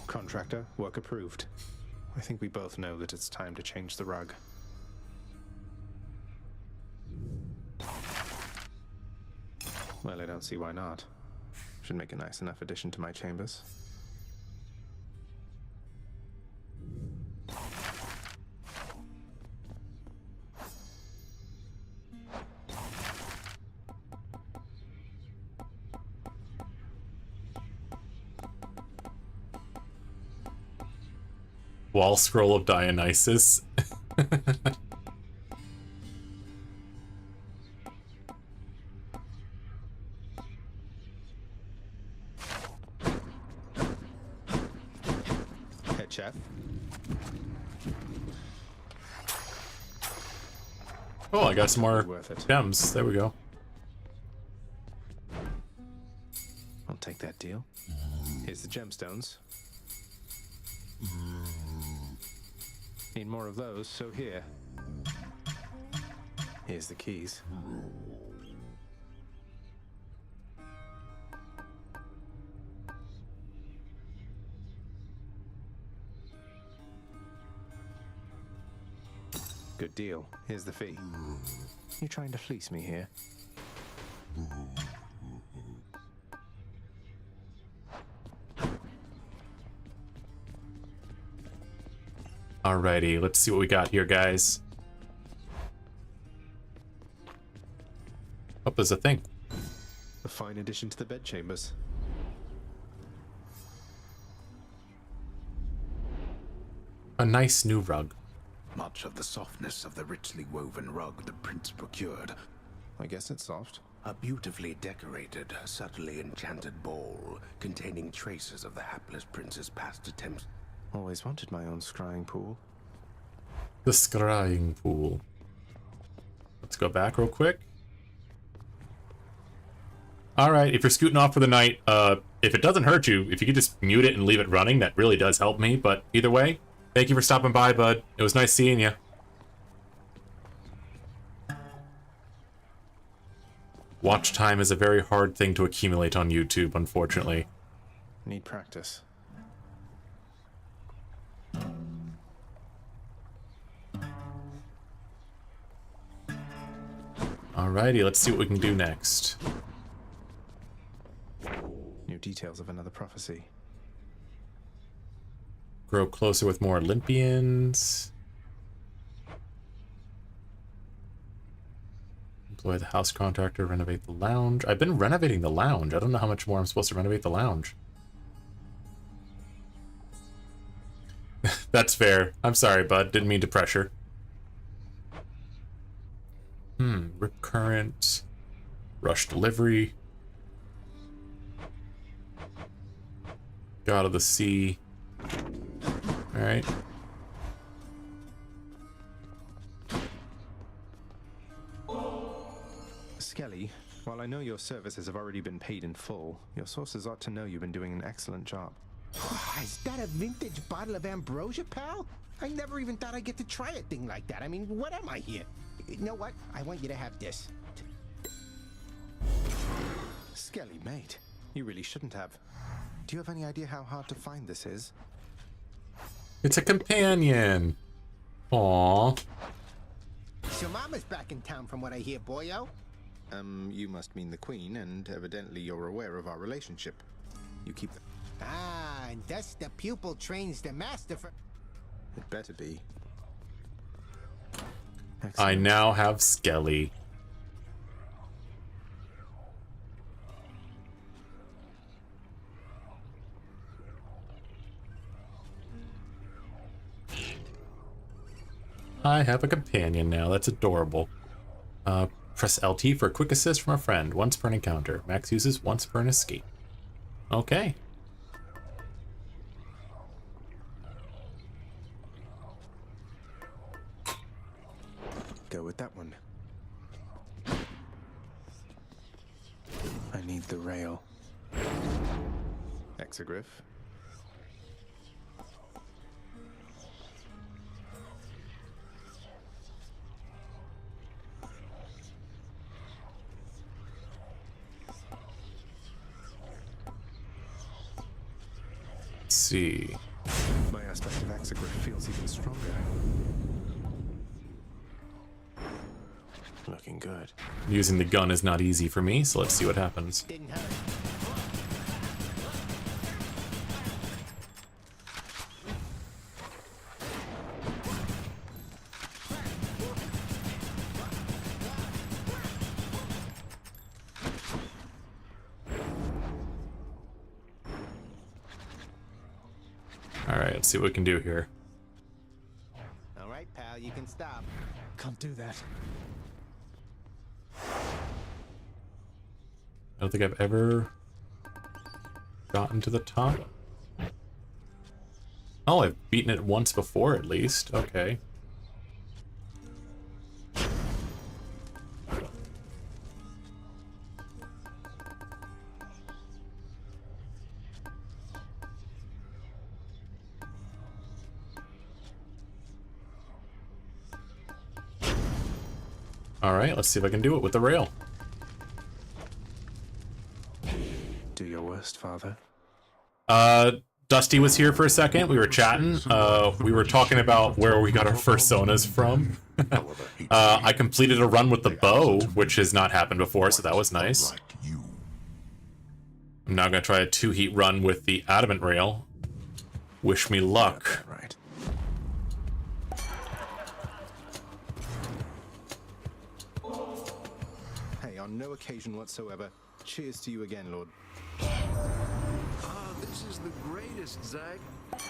Contractor, work approved. I think we both know that it's time to change the rug. Well, I don't see why not. Should make a nice enough addition to my chambers. Wall scroll of Dionysus. Head chef. Oh, I got some more gems. There we go. I'll take that deal. Here's the gemstones. Need more of those, so here. Here's the keys. Good deal. Here's the fee. You trying to fleece me here? Alrighty, let's see what we got here, guys. Oh, there's a thing. A fine addition to the bedchambers. A nice new rug. Much of the softness of the richly woven rug the prince procured. I guess it's soft. A beautifully decorated, subtly enchanted bowl containing traces of the hapless prince's past attempts. Always wanted my own scrying pool. The scrying pool. Let's go back real quick. Alright, if you're scooting off for the night, if it doesn't hurt you, if you could just mute it and leave it running, that really does help me. But either way, thank you for stopping by, bud. It was nice seeing you. Watch time is a very hard thing to accumulate on YouTube, unfortunately. Need practice. Alrighty, let's see what we can do next. New details of another prophecy. Grow closer with more Olympians. Employ the house contractor, renovate the lounge. I've been renovating the lounge. I don't know how much more I'm supposed to renovate the lounge. That's fair. I'm sorry, bud. Didn't mean to pressure. Rip current. Rush delivery. God of the Sea. Alright. Skelly, while I know your services have already been paid in full, your sources ought to know you've been doing an excellent job. Is that a vintage bottle of ambrosia, pal? I never even thought I'd get to try a thing like that. I mean, what am I here? You know what? I want you to have this. Skelly, mate, you really shouldn't have. Do you have any idea how hard to find this is? It's a companion. Aww. So Mama's back in town from what I hear, boyo. You must mean the Queen, and evidently you're aware of our relationship. You keep... Ah, and thus the pupil trains the master for... It better be. I now have Skelly. I have a companion now. That's adorable. Press LT for a quick assist from a friend. Once per encounter. Max uses once per an escape. Okay. Go with that one. I need the rail. Exegriff. Let's see. My aspect of Exegriff feels even stronger. Looking good. Using the gun is not easy for me, so let's see what happens. Didn't hurt. Alright, let's see what we can do here. All right, pal, you can stop. Can't do that. I don't think I've ever gotten to the top. Oh, I've beaten it once before at least. Okay. Alright, let's see if I can do it with the rail. Do your worst, father. Dusty was here for a second. We were chatting. We were talking about where we got our fursonas from. I completed a run with the bow, which has not happened before, so that was nice. I'm now going to try a 2-heat run with the adamant rail. Wish me luck. Right. Hey, on no occasion whatsoever. Cheers to you again, Lord. This is the greatest, Zag. I've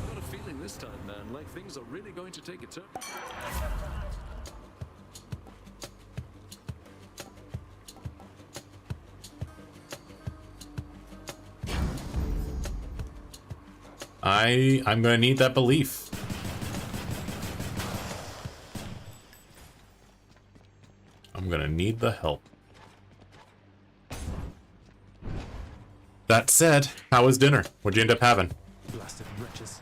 got a feeling this time, man, like things are really going to take a turn. I'm gonna need that belief. I'm gonna need the help. That said, how was dinner? What'd you end up having? Blasted wretches.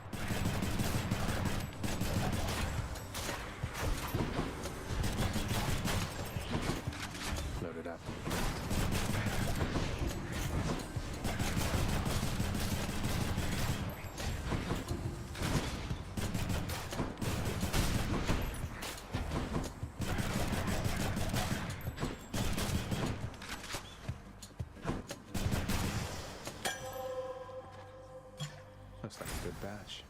Load it up. Looks like a good batch.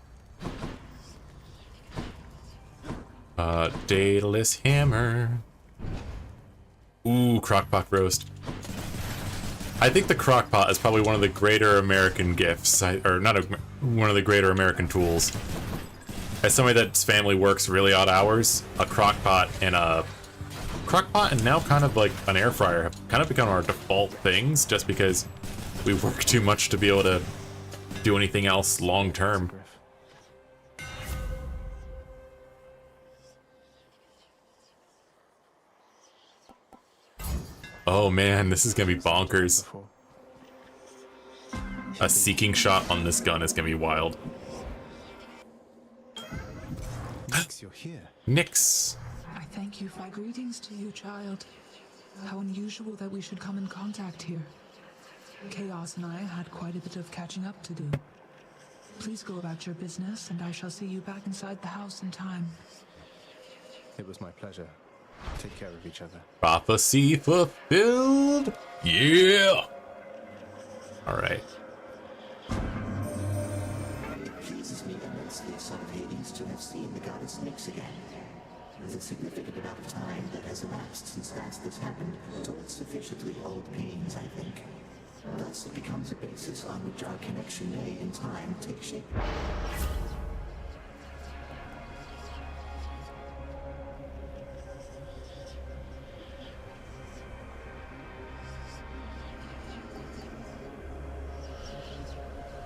Daedalus hammer. Ooh, crockpot roast. I think the crockpot is probably one of the greater American gifts, one of the greater American tools. As somebody that's family works really odd hours, a crockpot and now kind of like an air fryer have kind of become our default things, just because we work too much to be able to do anything else long term. Oh man, this is gonna be bonkers. A seeking shot on this gun is gonna be wild. Nix, you're here. Nix. I thank you. My greetings to you, child. How unusual that we should come in contact here. Chaos and I had quite a bit of catching up to do. Please go about your business, and I shall see you back inside the house in time. It was my pleasure. Take care of each other. Prophecy fulfilled. Yeah. All right. It pleases me immensely, son of Hades, to have seen the goddess Nyx again. There's a significant amount of time that has elapsed since last this happened, towards sufficiently old pains, I think. Thus, it becomes a basis on which our connection may, in time, take shape.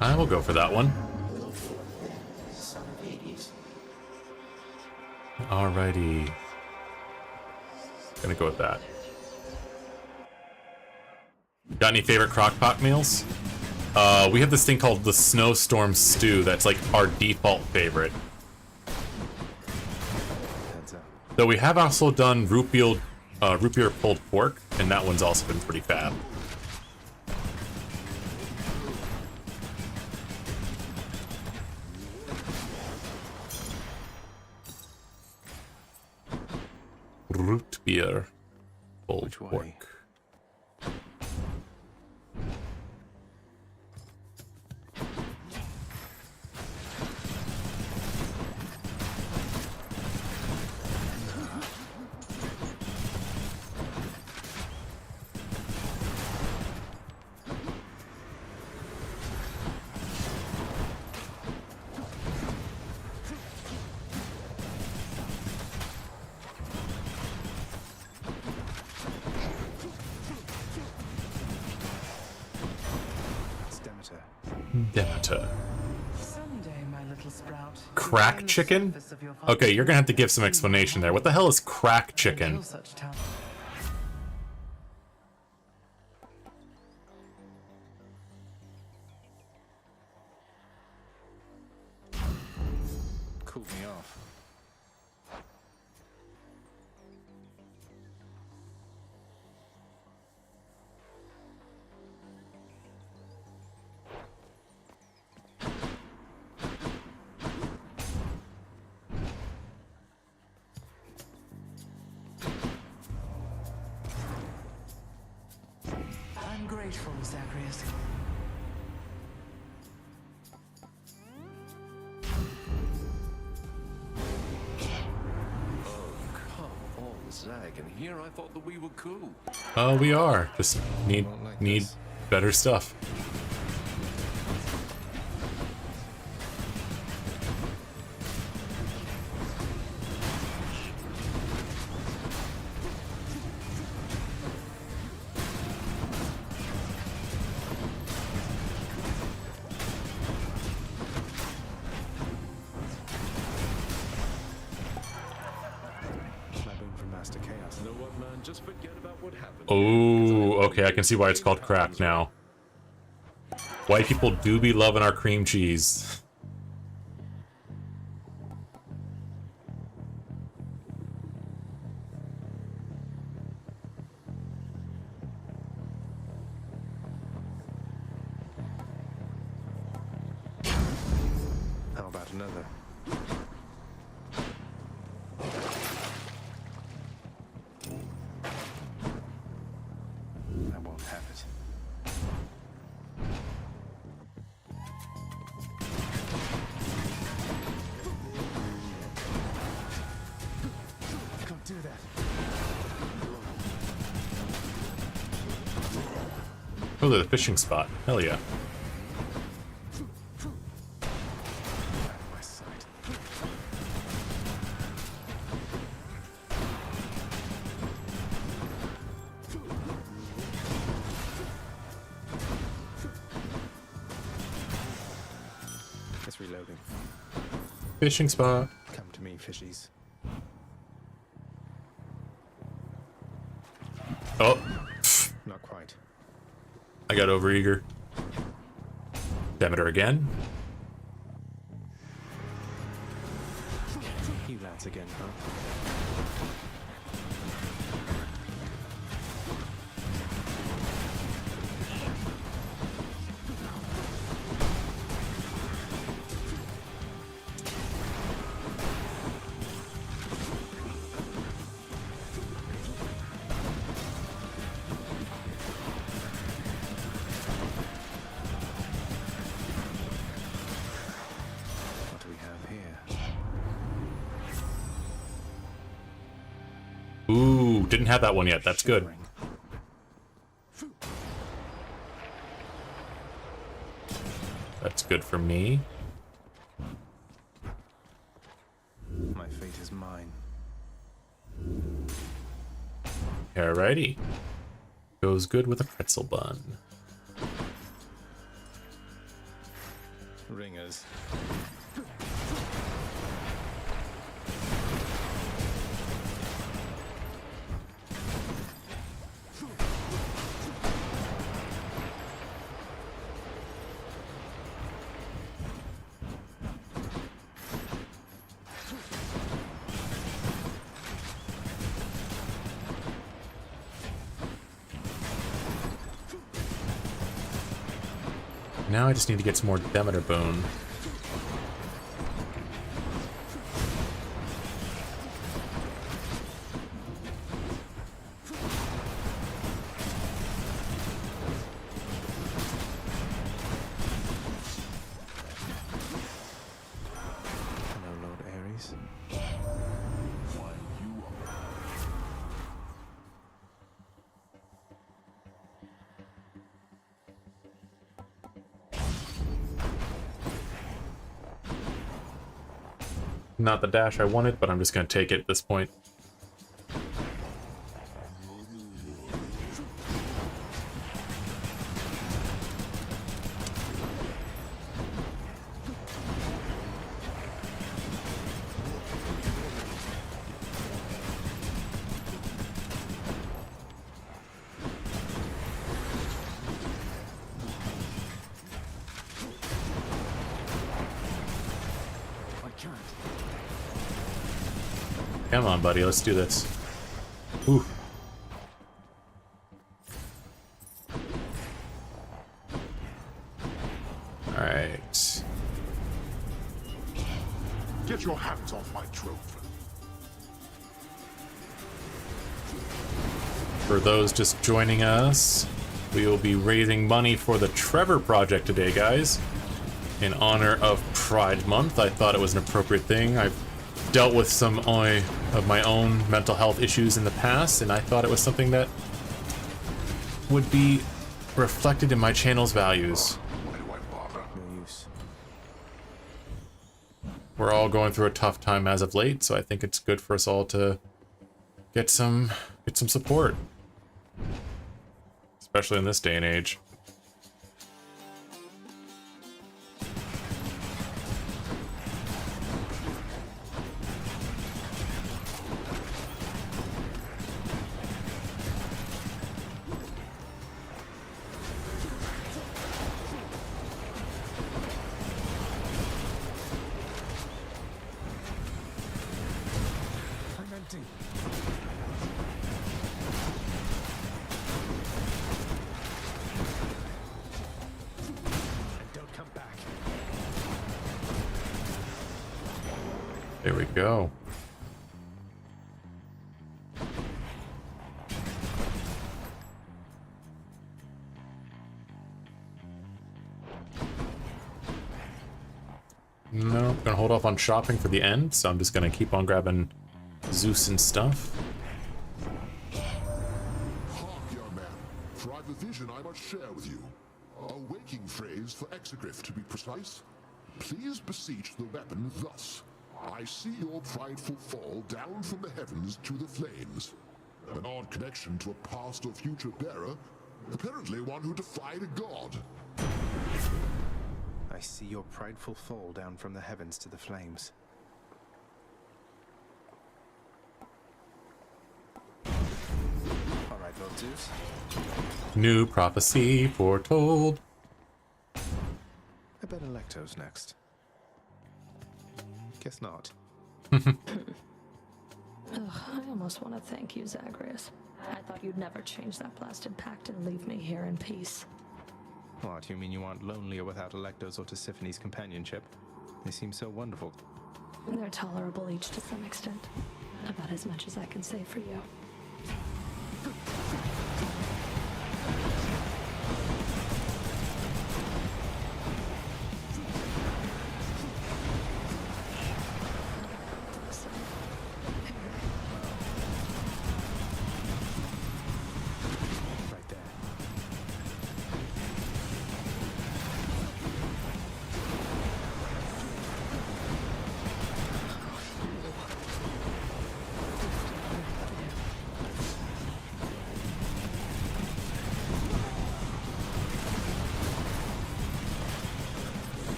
I will go for that one. Alrighty. Gonna go with that. Got any favorite crockpot meals? We have this thing called the Snowstorm Stew. That's like our default favorite. Though we have also done root beer pulled pork, and that one's also been pretty fab. Root beer pulled pork. Demeter. Someday, my little sprout. Crack chicken? Okay, you're gonna have to give some explanation there. What the hell is crack chicken? Cool me off. I'm grateful, Zagreus. Come on, Zag, and here I thought that we were cool. Oh, we are. Just need better stuff. You know what, man? Just forget about what happened. Oh, okay, I can see why it's called crack now. White people do be loving our cream cheese. How about another? I won't have it. Don't do that. Oh, there's a fishing spot. Hell yeah. My sight. It's reloading. Fishing spot. Come to me, fishies. Oh. Not quite. I got overeager. Demeter again. You lads again, huh? Ooh, didn't have that one yet. That's good. That's good for me. My fate is mine. Alrighty. Goes good with a pretzel bun. Ringers. Now I just need to get some more Demeter Bone. Hello, Lord Ares. Not the dash I wanted, but I'm just going to take it at this point. Come on, buddy, let's do this. Ooh. Alright. Get your hands off my trove. For those just joining us, we will be raising money for the Trevor project today, guys. In honor of Pride Month, I thought it was an appropriate thing. I've dealt with some of my own mental health issues in the past, and I thought it was something that would be reflected in my channel's values. No use. We're all going through a tough time as of late, so I think it's good for us all to get some support. Especially in this day and age. There we go. No, gonna hold off on shopping for the end, so I'm just gonna keep on grabbing Zeus and stuff. Hark, young man, for I've a vision I must share with you. A waking phrase for exegriff, to be precise. Please beseech the weapon thus. I see your prideful fall down from the heavens to the flames. An odd connection to a past or future bearer, apparently one who defied a god. I see your prideful fall down from the heavens to the flames. All right, Lord Zeus. New prophecy foretold. I bet Electo's next. Guess not. Ugh, I almost want to thank you, Zagreus. I thought you'd never change that blasted pact and leave me here in peace. What, you mean you aren't lonelier without Electo's or Tissiphane's companionship? They seem so wonderful. They're tolerable each to some extent. About as much as I can say for you.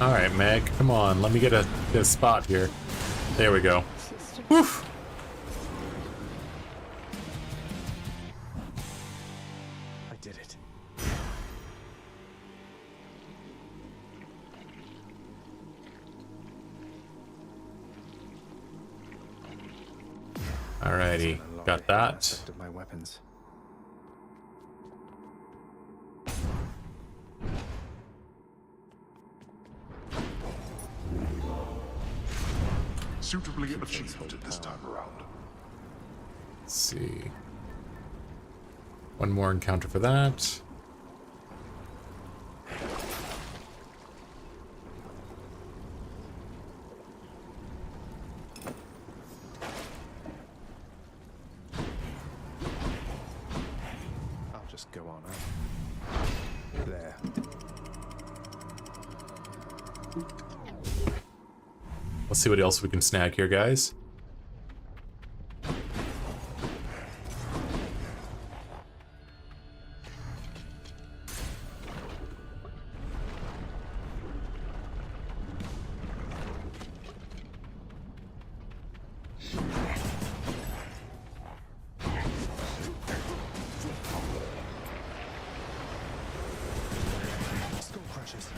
Alright, Meg, come on. Let me get a spot here. There we go. Woof! I did it. Alrighty, got that. Aspect of my weapons. Suitably achieved this time around. Let's see. One more encounter for that. I'll just go on up. There. Let's see what else we can snag here, guys. Skull crushes.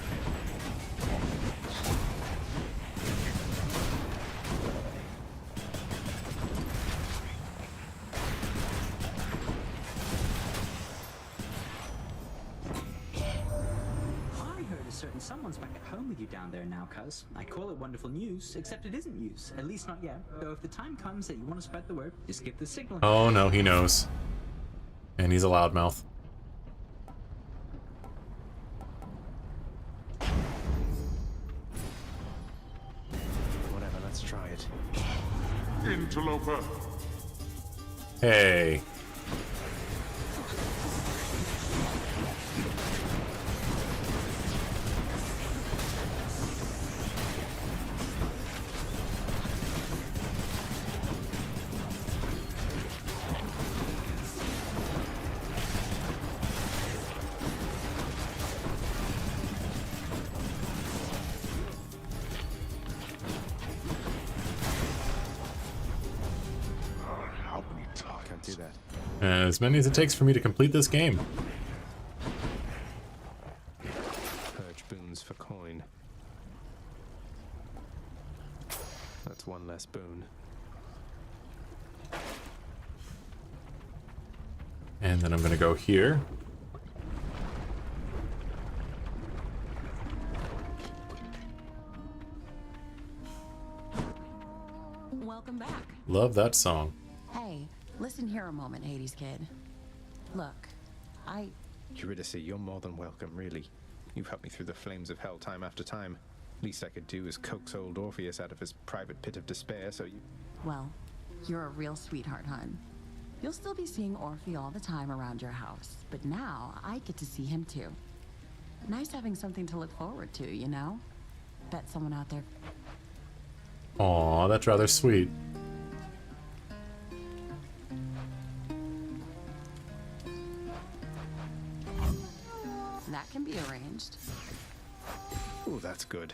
Certain someone's back at home with you down there now, cuz. I call it wonderful news, except it isn't news. At least not yet. Though if the time comes that you want to spread the word, just give the signal. Oh no, he knows. And he's a loudmouth. Whatever, let's try it. Interloper. Hey. How many times? Can't do that. As many as it takes for me to complete this game. Purge boons for coin. That's one less boon. And then I'm gonna go here. Welcome back. Love that song. Hey, listen here a moment, Hades kid. Look, Eurydice, you're more than welcome, really. You've helped me through the flames of hell time after time. Least I could do is coax old Orpheus out of his private pit of despair, so you... well, you're a real sweetheart, hon. You'll still be seeing Orphe all the time around your house, but now I get to see him too. Nice having something to look forward to, you know? Bet someone out there... Aw, that's rather sweet. That can be arranged. Oh, that's good.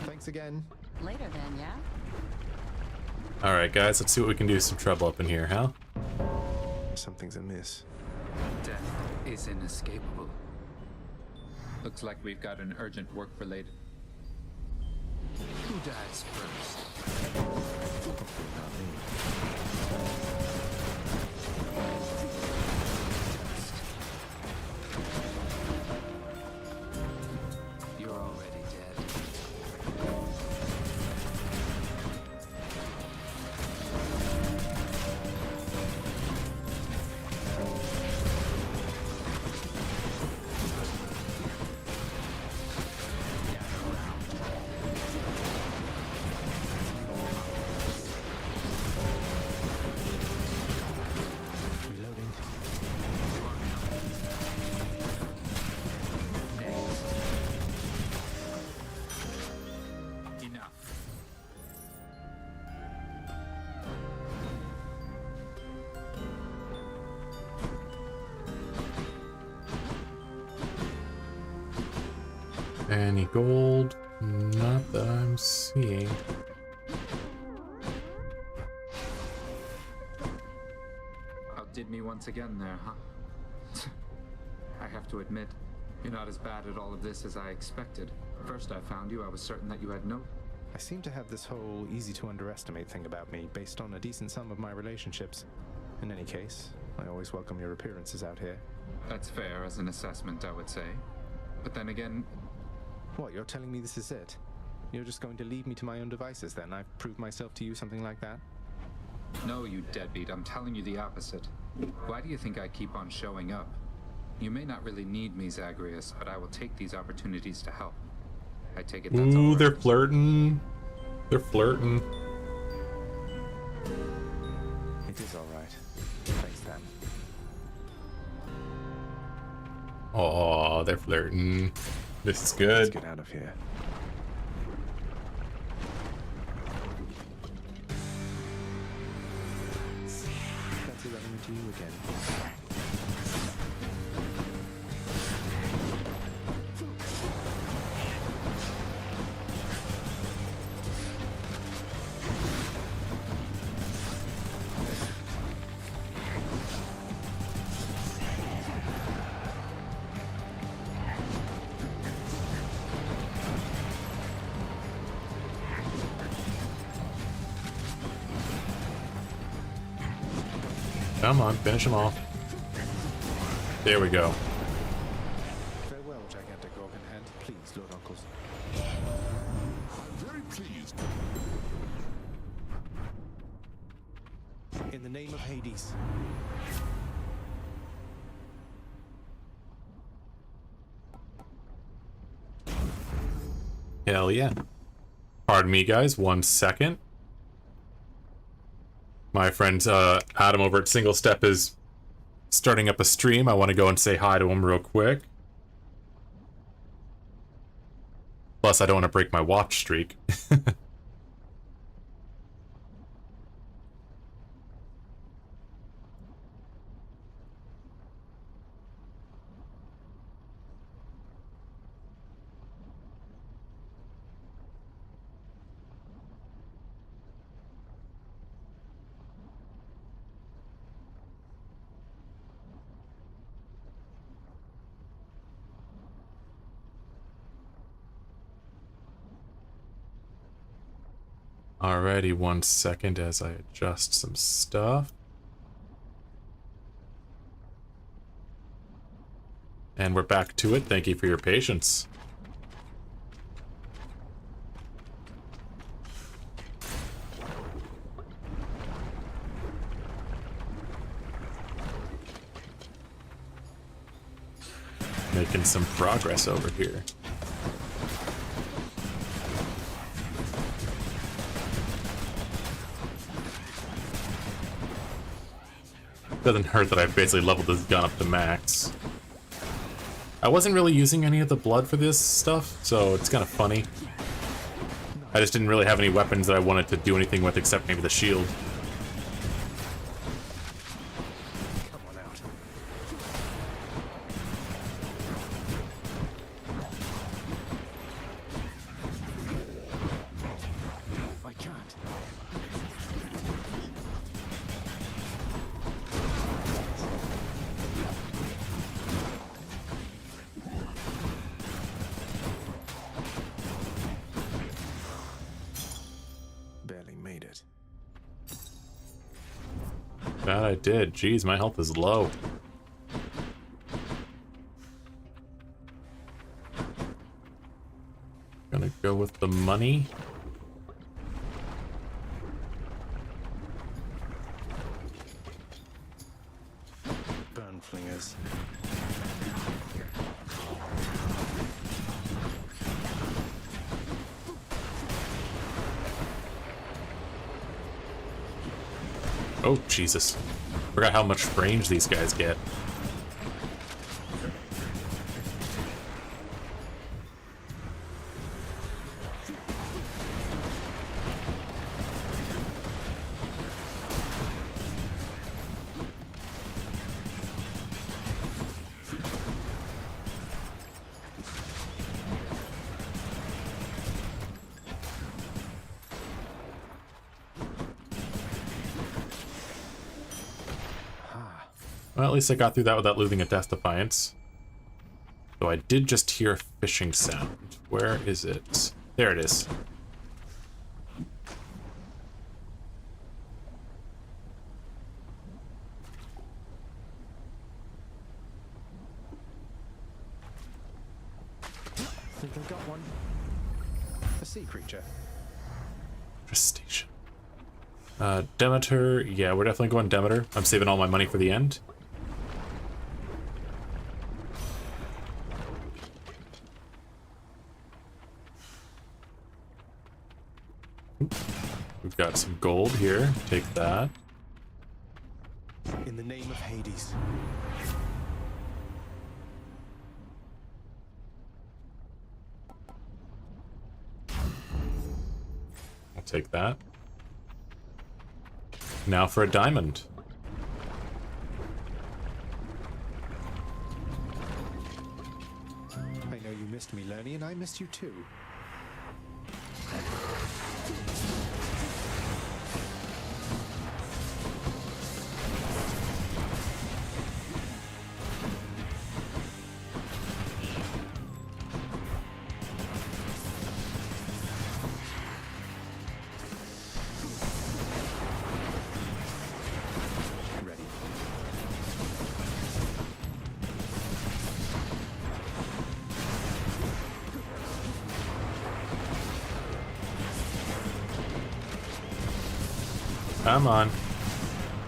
Thanks again. Later then, yeah? Alright guys, let's see what we can do some trouble up in here, huh? Something's amiss. Death is inescapable. Looks like we've got an urgent work-related. Who dies first? Hopefully not me. You're already dead. Any gold? Not that I'm seeing. Outdid me once again there, huh? I have to admit, you're not as bad at all of this as I expected. First I found you, I was certain that you had no... I seem to have this whole easy to underestimate thing about me based on a decent sum of my relationships. In any case, I always welcome your appearances out here. That's fair as an assessment, I would say. But then again... What, you're telling me this is it? You're just going to leave me to my own devices then? I've proved myself to you, something like that? No, you deadbeat, I'm telling you the opposite. Why do you think I keep on showing up? You may not really need me, Zagreus, but I will take these opportunities to help. I take it that's all Ooh, right. they're flirting. They're flirting. It is alright. Thanks then. Oh, they're flirting. This is Let's good. get out of here. Fancy running into you again. Come on, finish them off. There we go. Farewell, gigantic organ head. Please, Lord Uncles. I'm very pleased. In the name of Hades. Hell yeah. Pardon me, guys. 1 second. My friend Adam over at Single Step is starting up a stream. I want to go and say hi to him real quick. Plus, I don't want to break my watch streak. Alrighty, 1 second as I adjust some stuff. And we're back to it. Thank you for your patience. Making some progress over here. Doesn't hurt that I've basically leveled this gun up to max. I wasn't really using any of the blood for this stuff, so it's kind of funny. I just didn't really have any weapons that I wanted to do anything with except maybe the shield. Come on out. I can't. Barely made it. That I did. Jeez, my health is low. Gonna go with the money. Burn flingers. Oh, Jesus. Forgot how much range these guys get. Well, at least I got through that without losing a Death Defiance. So I did just hear a fishing sound. Where is it? There it is. I think I got one. A sea creature. Station. Demeter. Yeah, we're definitely going Demeter. I'm saving all my money for the end. We've got some gold here. Take that. In the name of Hades. I'll take that. Now for a diamond. I know you missed me, Lenny, and I missed you too. Come on.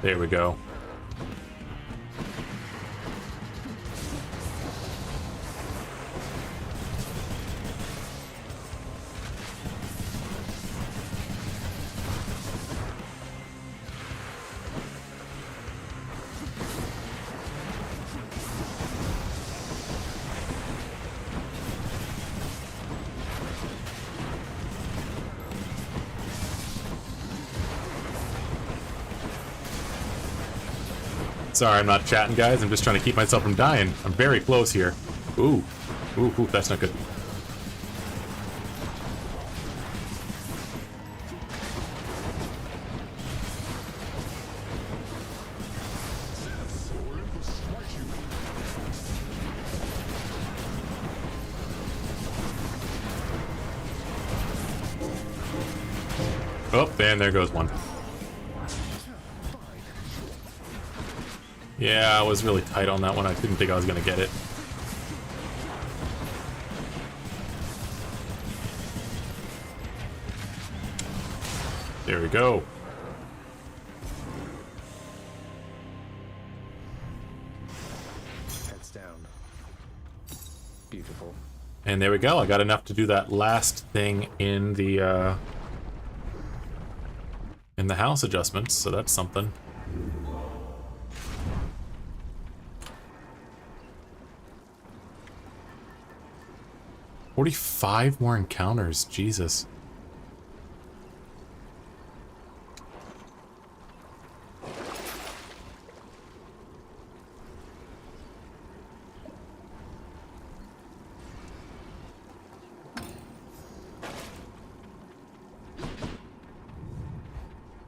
There we go. Sorry, I'm not chatting, guys. I'm just trying to keep myself from dying. I'm very close here. Ooh. Ooh, ooh, that's not good. Oh, and there goes one. Yeah, I was really tight on that one. I didn't think I was going to get it. There we go. Heads down. Beautiful. And there we go. I got enough to do that last thing in the house adjustments, so that's something. $45 more encounters, Jesus.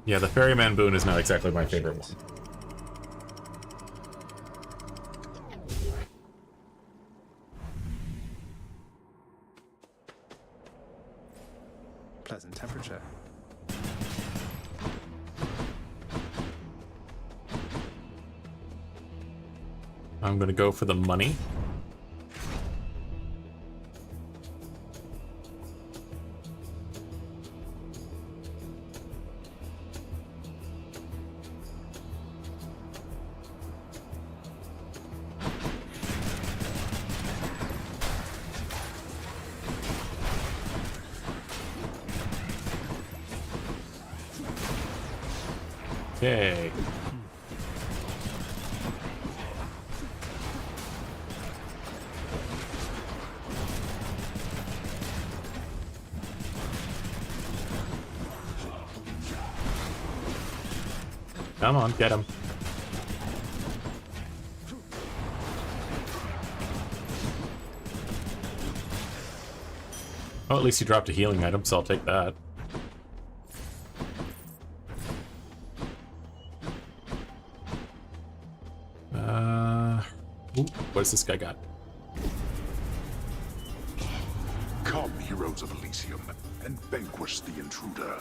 Yeah, the Ferryman boon is not exactly my favorite one. Pleasant temperature. I'm gonna go for the money. Okay. Come on, get him. Oh, at least he dropped a healing item, so I'll take that. Ooh, what does this guy got? Come, heroes of Elysium, and vanquish the intruder.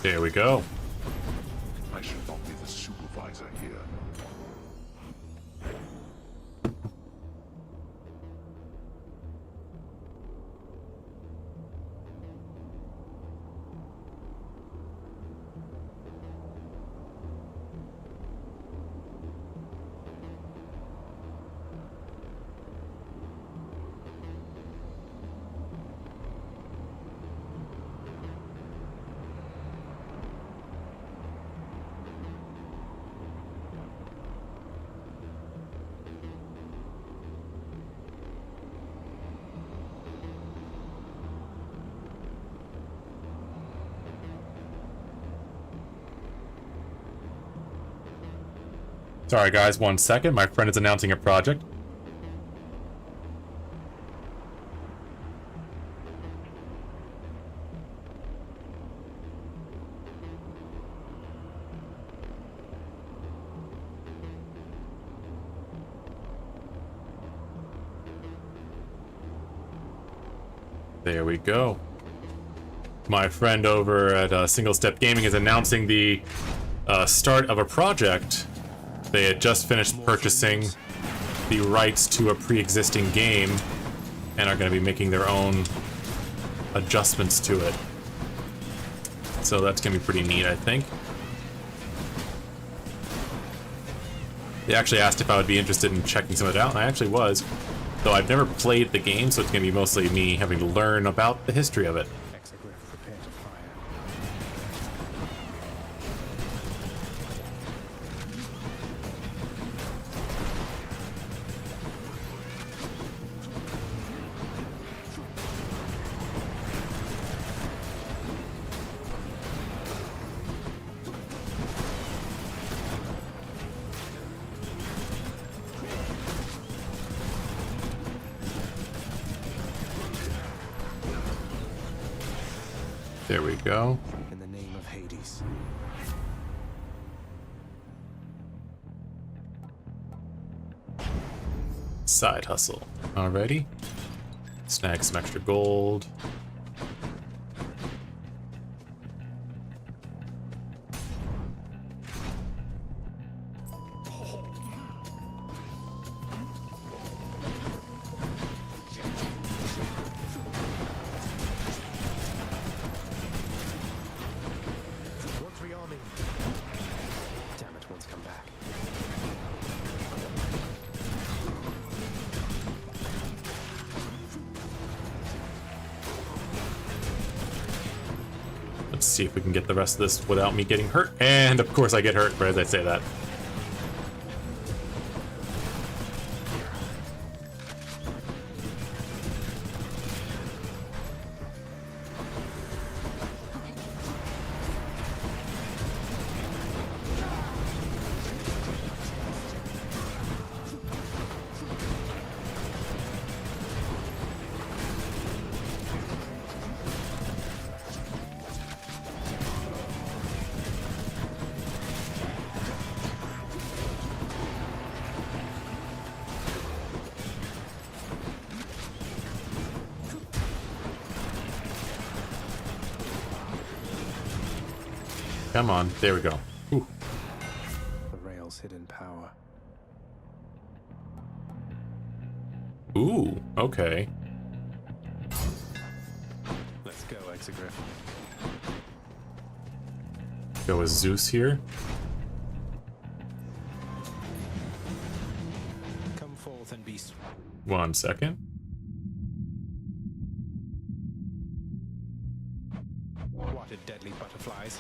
There we go. I should not be the supervisor here. Sorry guys, 1 second. My friend is announcing a project. There we go. My friend over at Single Step Gaming is announcing the start of a project. They had just finished purchasing the rights to a pre-existing game and are going to be making their own adjustments to it. So that's going to be pretty neat, I think. They actually asked if I would be interested in checking some of it out, and I actually was. Though I've never played the game, so it's going to be mostly me having to learn about the history of it. There we go. In the name of Hades. Side hustle. Alrighty. Snag some extra gold. See if we can get the rest of this without me getting hurt. And of course I get hurt right as I say that. Come on, there we go. Ooh. The rail's hidden power. Ooh, okay. Let's go, Exegriff. Go with Zeus here. Come forth and be. 1 second. What a deadly butterflies.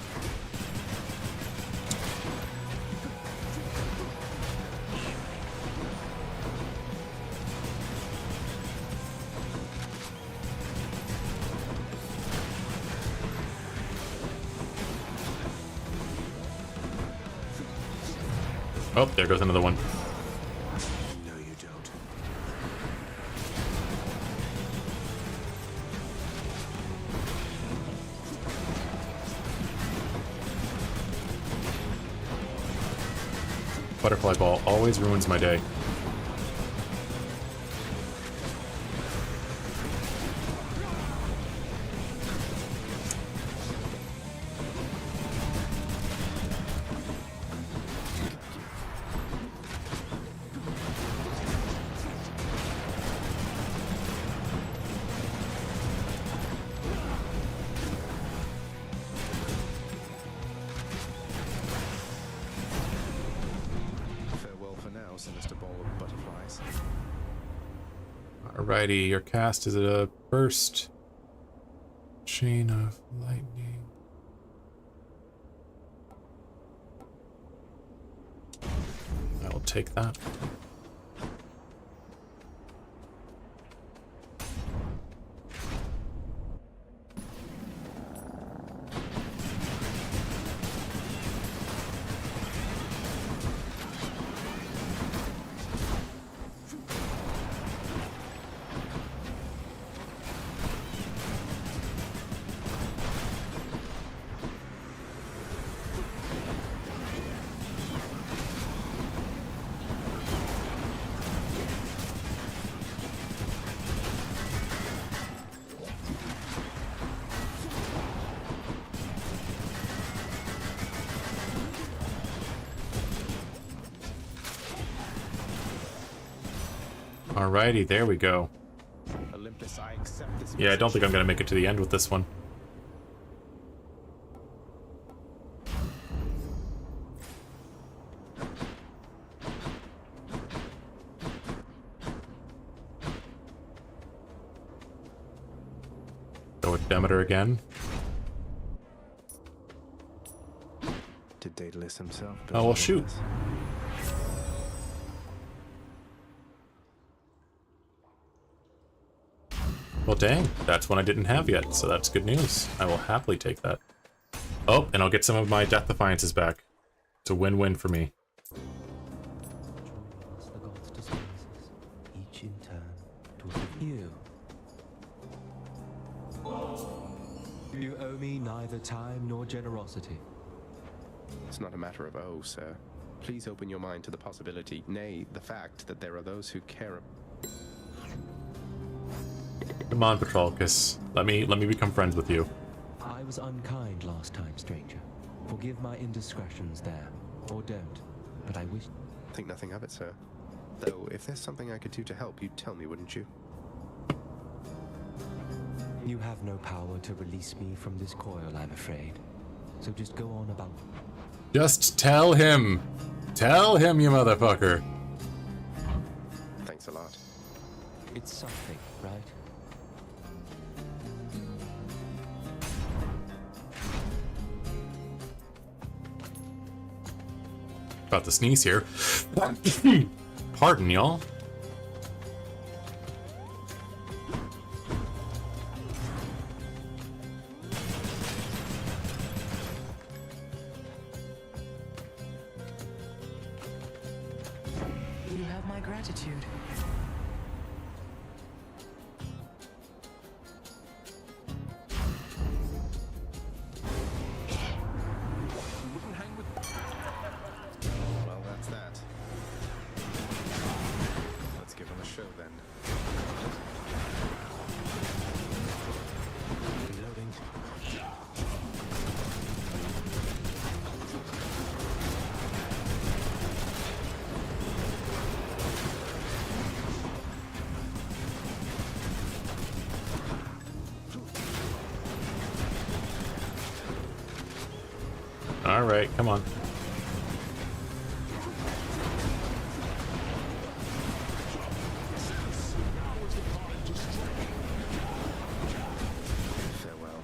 Oh, there goes another one. No, you don't. Butterfly ball always ruins my day. Farewell for now, sinister ball of butterflies. Alrighty, your cast is a burst chain of lightning. I will take that. Alrighty, there we go. Olympus, I accept this. Yeah, I don't think I'm gonna make it to the end with this one. Go with Demeter again. Did Daedalus himself? Oh, well, shoot. Well, dang, that's one I didn't have yet, so that's good news. I will happily take that. Oh, and I'll get some of my Death Defiances back. It's a win-win for me. The gods' disguises, each in turn to you. You owe me neither time nor generosity. It's not a matter of oh, sir. Please open your mind to the possibility, nay, the fact that there are those who care. Come on, Patrolcus. Let me become friends with you. I was unkind last time, stranger. Forgive my indiscretions there, or don't. But I wish. Think nothing of it, sir. Though, if there's something I could do to help, you'd tell me, wouldn't you? You have no power to release me from this coil, I'm afraid. So just go on about. Just tell him! Tell him, you motherfucker! Thanks a lot. It's something, right? About to sneeze here. Pardon, y'all. You have my gratitude. Well, that's that. Let's give him a show then. Reloading. All right, come on. Farewell.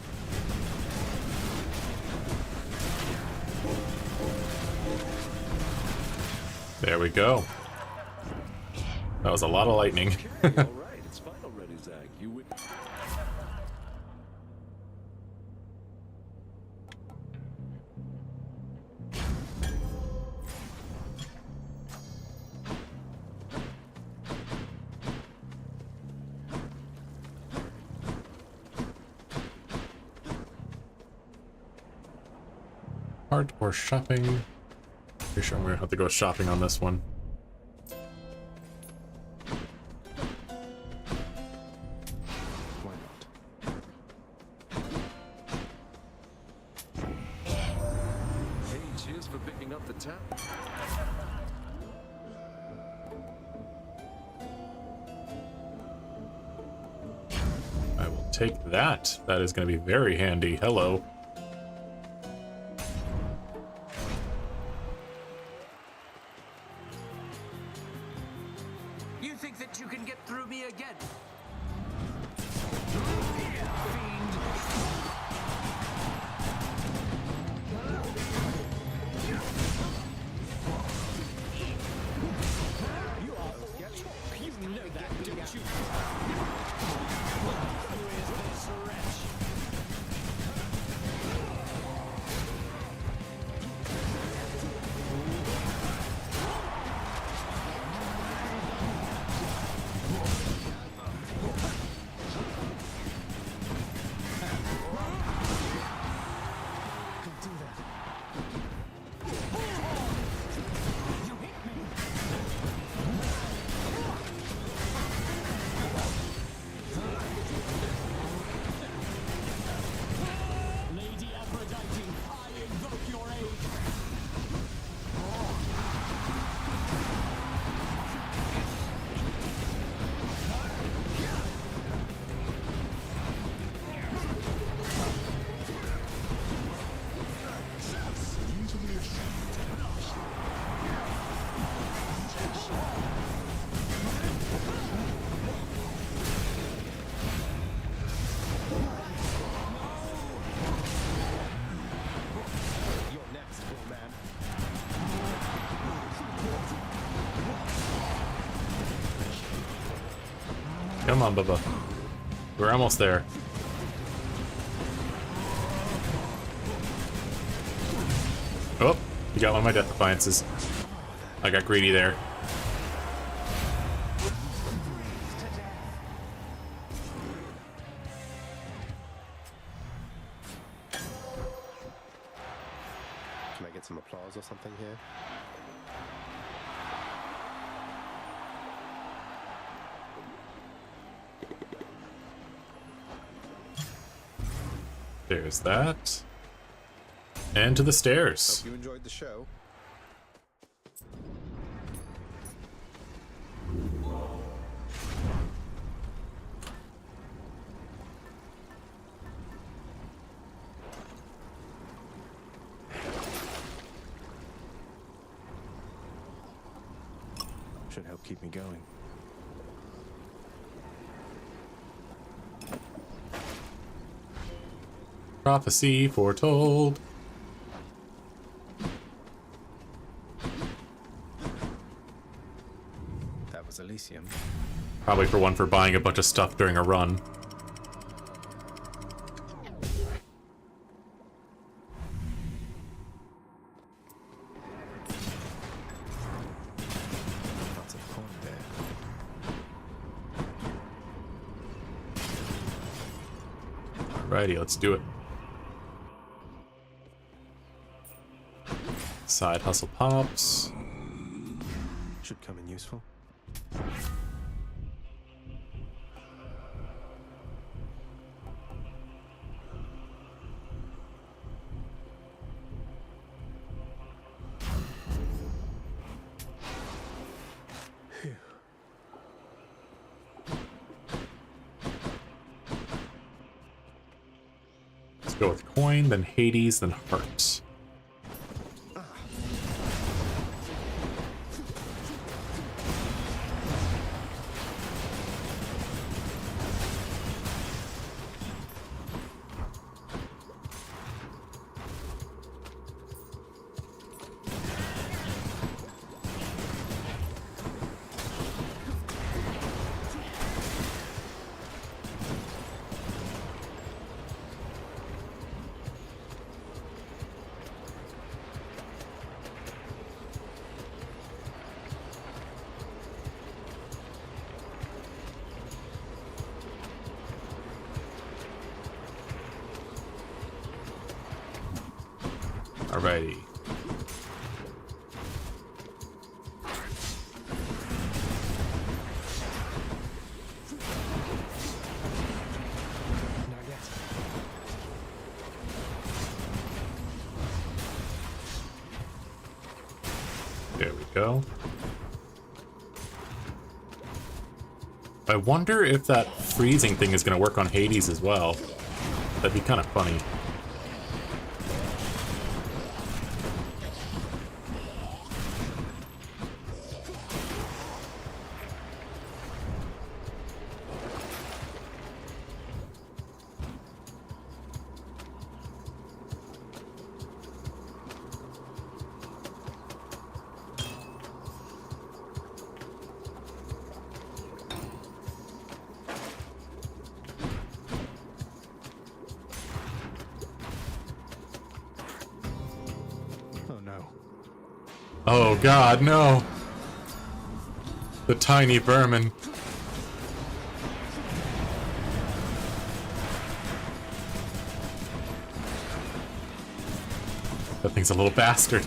There we go. That was a lot of lightning. All right, it's fine already, Zach. You would. cart or shopping? Pretty sure I'm gonna have to go shopping on this one. Why not? Hey, cheers for picking up the tab. I will take that. That is going to be very handy. Hello. You think that you can get through me again? You are talk. You know that, don't you? Who is this wretch? Lady Aphrodite, I invoke your aid. You're next, poor man. Come on, Bubba. We're almost there. Oh, you got one of my death defiances. I got greedy there. Can I get some applause or something here? There's that. And to the stairs. Hope you enjoyed the show. Should help keep me going. Prophecy foretold. That was Elysium. Probably for one for buying a bunch of stuff during a run. Lots of coin there. Alrighty, let's do it. Side hustle pops. Should come in useful. Let's go with coin, then Hades, then heart. Alrighty. There we go. I wonder if that freezing thing is going to work on Hades as well. That'd be kind of funny. Oh god, no! The tiny vermin. That thing's a little bastard.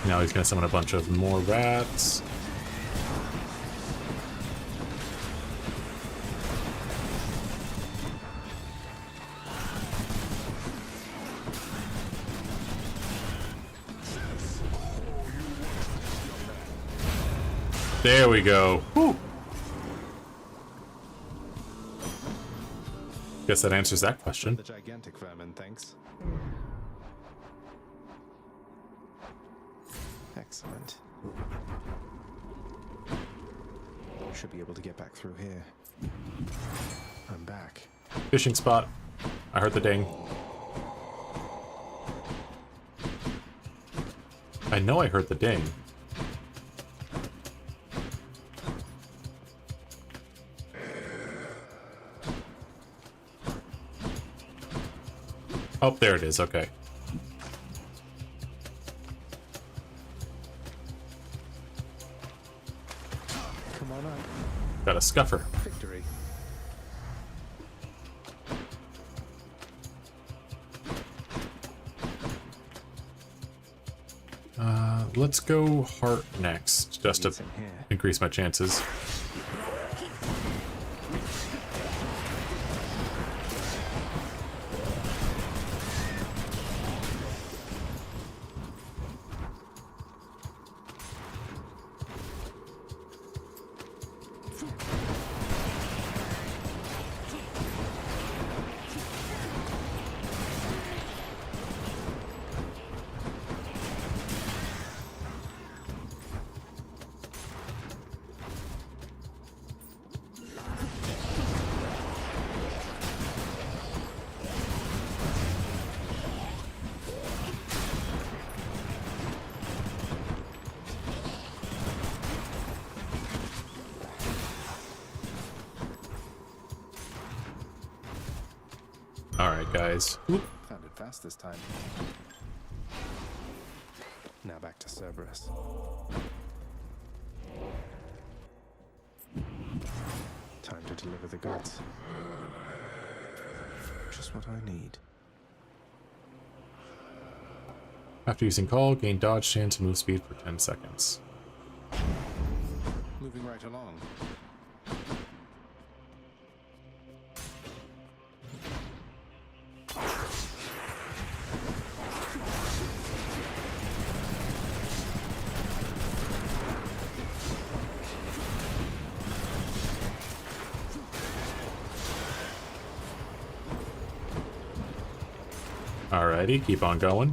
Now he's gonna summon a bunch of more rats. There we go. Whew. Guess that answers that question. The gigantic vermin, thanks. Excellent. Should be able to get back through here. I'm back. Fishing spot. I heard the ding. I know I heard the ding. Oh, there it is. Okay. Come on up. Got a scuffer. Victory. Let's go heart next, just to increase my chances. Alright, guys. Oop. Found it fast this time. Now back to Cerberus. Time to deliver the goods. Just what I need. After using call, gain dodge chance and move speed for 10 seconds. Moving right along. Alrighty, keep on going.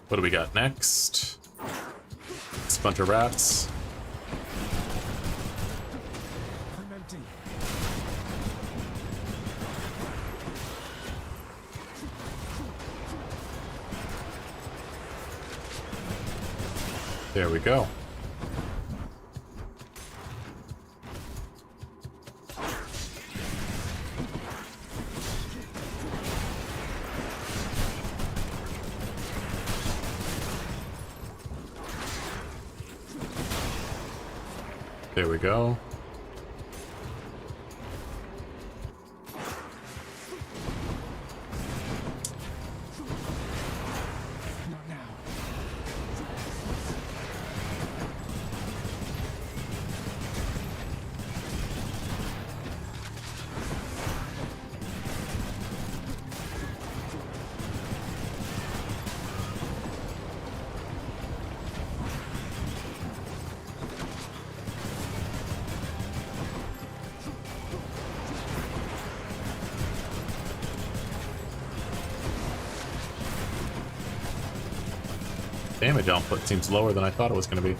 What do we got next? It's a bunch of rats. I'm empty. There we go. There we go. Not now. Damage output seems lower than I thought it was going to be.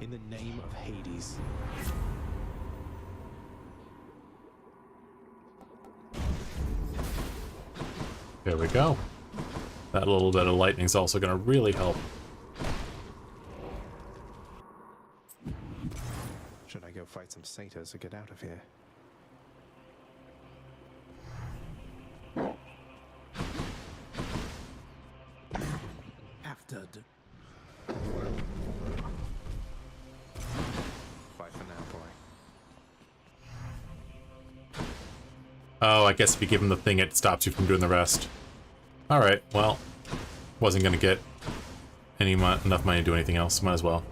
In the name of Hades. There we go. That little bit of lightning's also going to really help. Should I go fight some satyrs or get out of here? After Bye for now, boy. Oh, I guess if you give him the thing, it stops you from doing the rest. Alright, well, wasn't going to get enough money to do anything else. Might as well.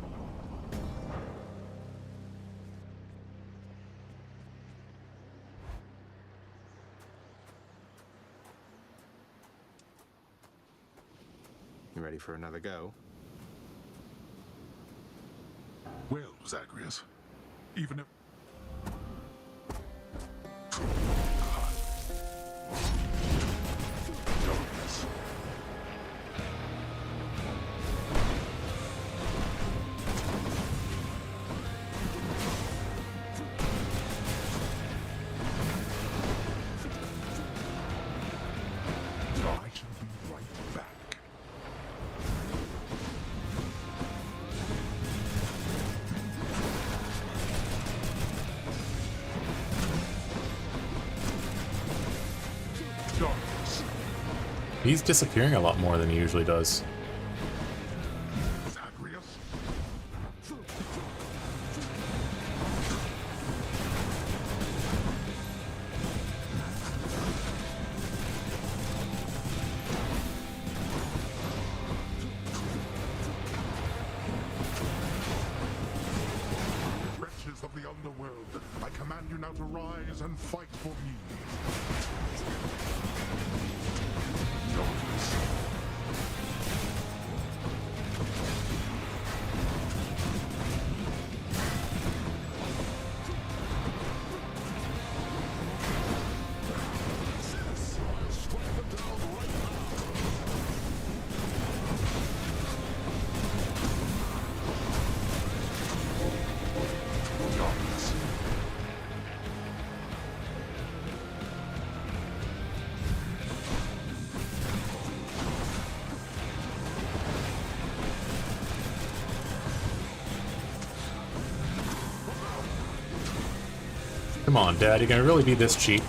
You ready for another go? Well, Zagreus, even if... I shall be right back. He's disappearing a lot more than he usually does. Wretches of the underworld, I command you now to rise and fight for me. Come on, Dad, you gonna really be this cheap?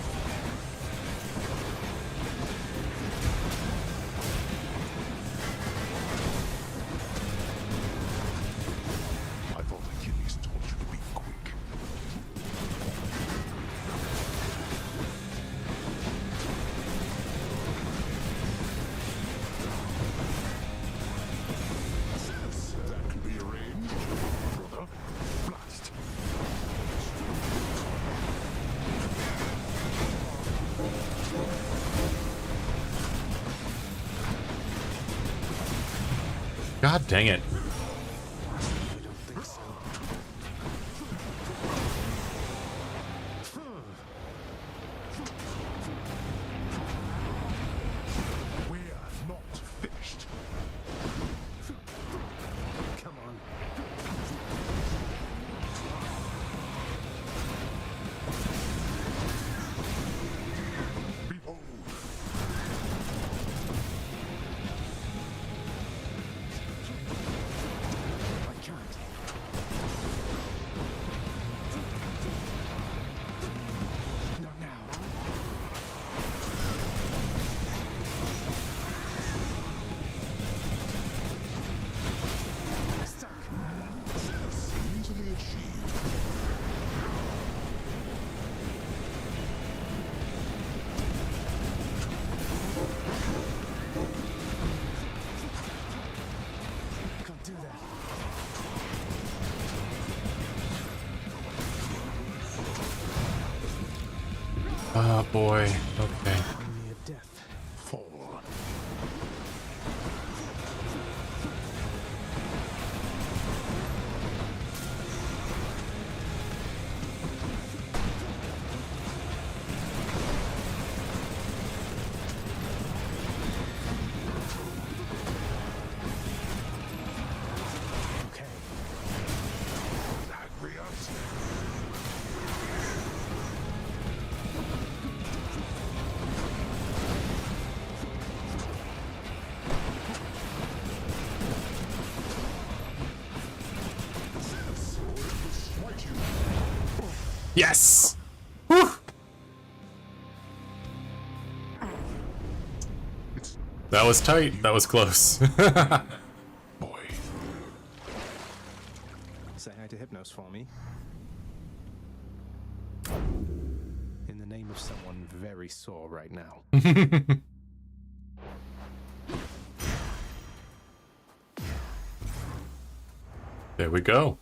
God dang it. Oh boy, okay. Yes! Whew! That was tight. That was close. Boy. Say hi to Hypnos for me. In the name of someone very sore right now. There we go.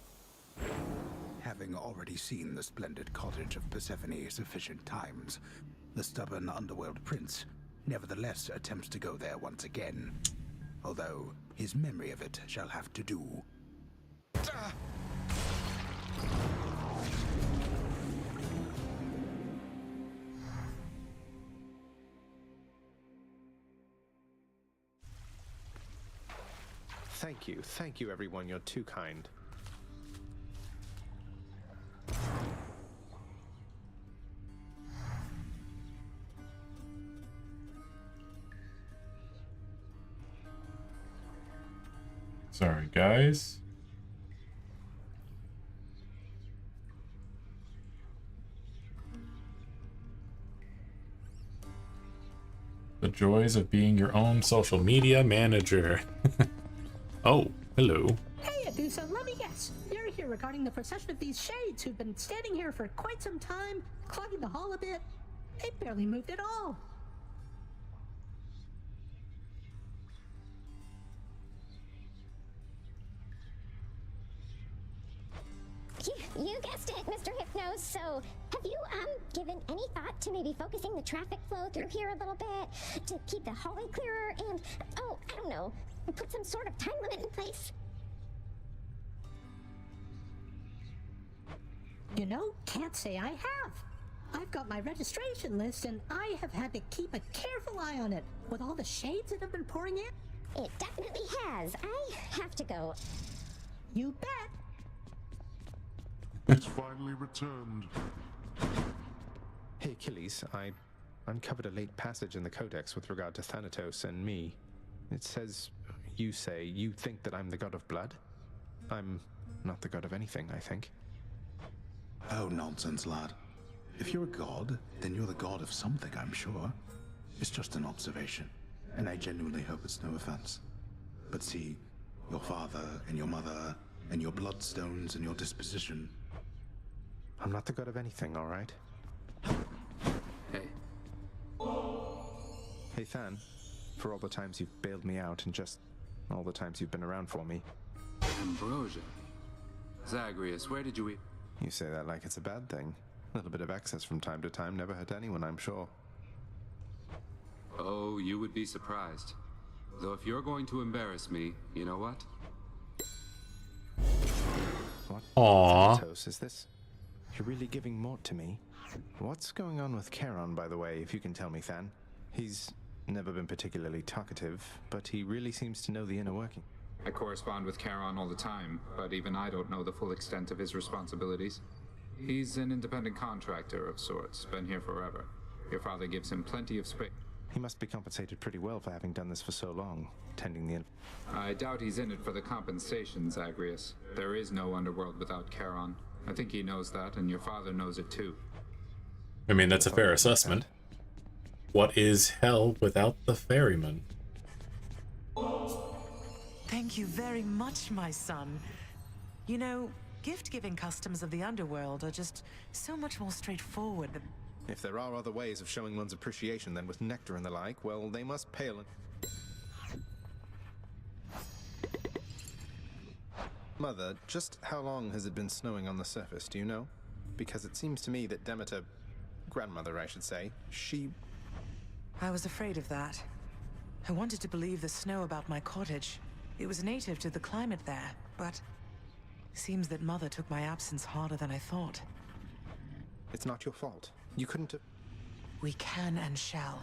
Having already seen the splendid cottage of Persephone sufficient times, the stubborn underworld prince nevertheless attempts to go there once again, although his memory of it shall have to do. Thank you everyone, you're too kind. Sorry, guys. The joys of being your own social media manager. Oh, hello. Hey, Adusa, let me guess. You're here regarding the procession of these shades who've been standing here for quite some time, clogging the hall a bit. They barely moved at all. You guessed it, Mr. Hypnos. So, have you, given any thought to maybe focusing the traffic flow through here a little bit to keep the hallway clearer and, oh, I don't know, put some sort of time limit in place? You know, can't say I have. I've got my registration list and I have had to keep a careful eye on it with all the shades that have been pouring in. It definitely has. I have to go. You bet. It's finally returned. Hey Achilles, I uncovered a late passage in the Codex with regard to Thanatos and me. It says, you say, you think that I'm the god of blood? I'm not the god of anything, I think. Oh, nonsense, lad. If you're a god, then you're the god of something, I'm sure. It's just an observation, and I genuinely hope it's no offense. But see, your father and your mother and your bloodstones and your disposition. I'm not the god of anything, all right? Hey. Hey, Than. For all the times you've bailed me out and just all the times you've been around for me. Ambrosia. Zagreus, where did you eat? You say that like it's a bad thing. A little bit of excess from time to time never hurt anyone, I'm sure. Oh, you would be surprised. Though if you're going to embarrass me, you know what? What? Aww. Thanatos, is this? You're really giving Mort to me? What's going on with Charon, by the way, if you can tell me, Than? He's never been particularly talkative, but he really seems to know the inner working. I correspond with Charon all the time, but even I don't know the full extent of his responsibilities. He's an independent contractor of sorts, been here forever. Your father gives him plenty of space. He must be compensated pretty well for having done this for so long, tending the... I doubt he's in it for the compensation, Zagreus. There is no underworld without Charon. I think he knows that, and your father knows it too. I mean, that's a fair assessment. What is hell without the ferryman? Thank you very much, my son. You know, gift-giving customs of the underworld are just so much more straightforward than... If there are other ways of showing one's appreciation than with nectar and the like, well, they must pale in... Mother, just how long has it been snowing on the surface, do you know? Because it seems to me that Demeter... grandmother, I should say, she... I was afraid of that. I wanted to believe the snow about my cottage. It was native to the climate there, but... seems that Mother took my absence harder than I thought. It's not your fault. You couldn't have... We can and shall.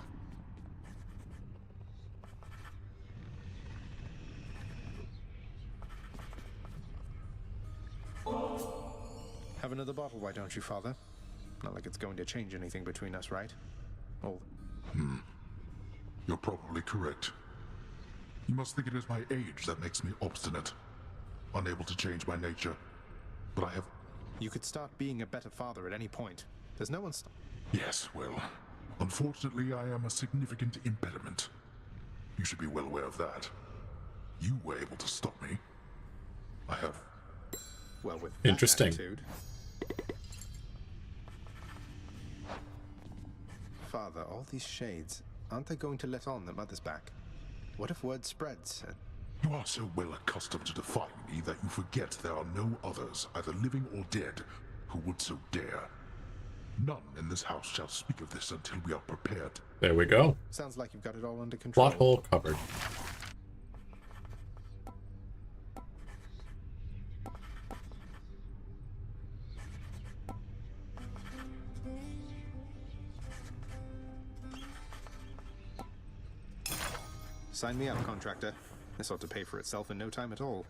Have another bottle, why don't you, Father? Not like it's going to change anything between us, right? Oh. You're probably correct. You must think it is my age that makes me obstinate. Unable to change my nature. But I have... You could start being a better father at any point. There's no one... Yes, well, unfortunately I am a significant impediment. You should be well aware of that. You were able to stop me. I have... Well, with interesting. Attitude... Father, all these shades, aren't they going to let on that Mother's back? What if word spreads? You are so well accustomed to defying me that you forget there are no others, either living or dead, who would so dare. None in this house shall speak of this until we are prepared. There we go. Sounds like you've got it all under control. Plot hole covered. Sign me up, contractor. This ought to pay for itself in no time at all.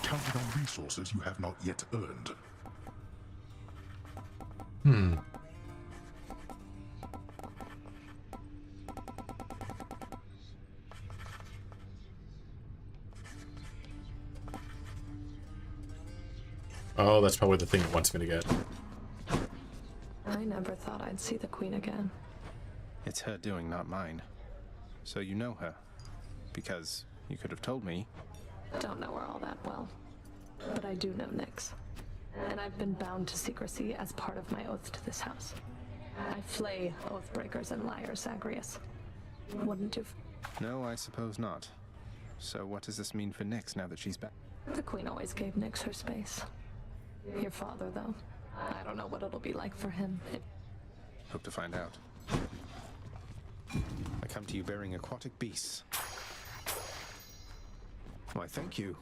Counting on resources you have not yet earned. Oh, that's probably the thing it wants me to get. I never thought I'd see the Queen again. It's her doing, not mine. So you know her. Because you could have told me. Don't know her all that well. But I do know Nyx. And I've been bound to secrecy as part of my oath to this house. I flay oathbreakers and liars, Zagreus. Wouldn't you? No, I suppose not. So what does this mean for Nyx now that she's back? The Queen always gave Nyx her space. Your father, though. I don't know what it'll be like for him. Hope to find out. I come to you bearing aquatic beasts. Why, thank you.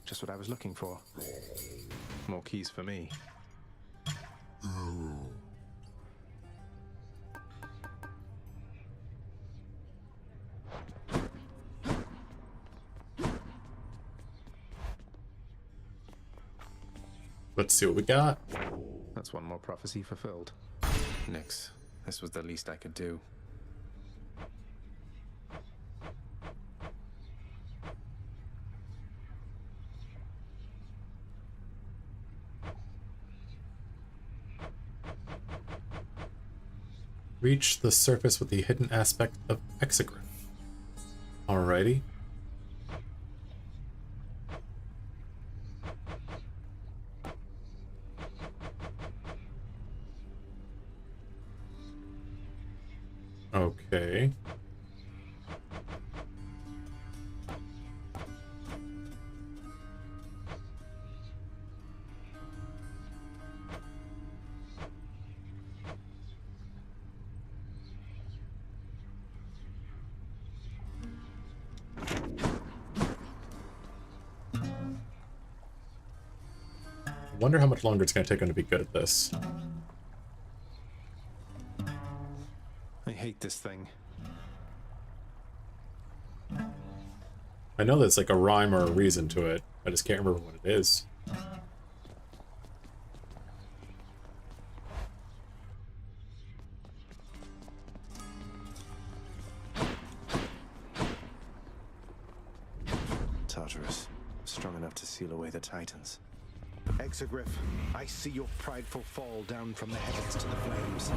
Just what I was looking for. More keys for me. Let's see what we got. That's one more prophecy fulfilled. Nyx, this was the least I could do. Reach the surface with the hidden aspect of Exegrin. Alrighty. Okay. I wonder how much longer it's going to take him to be good at this. I hate this thing. I know there's like a rhyme or a reason to it. I just can't remember what it is. Tartarus, strong enough to seal away the Titans. Exogryph, I see your prideful fall down from the heavens to the flames.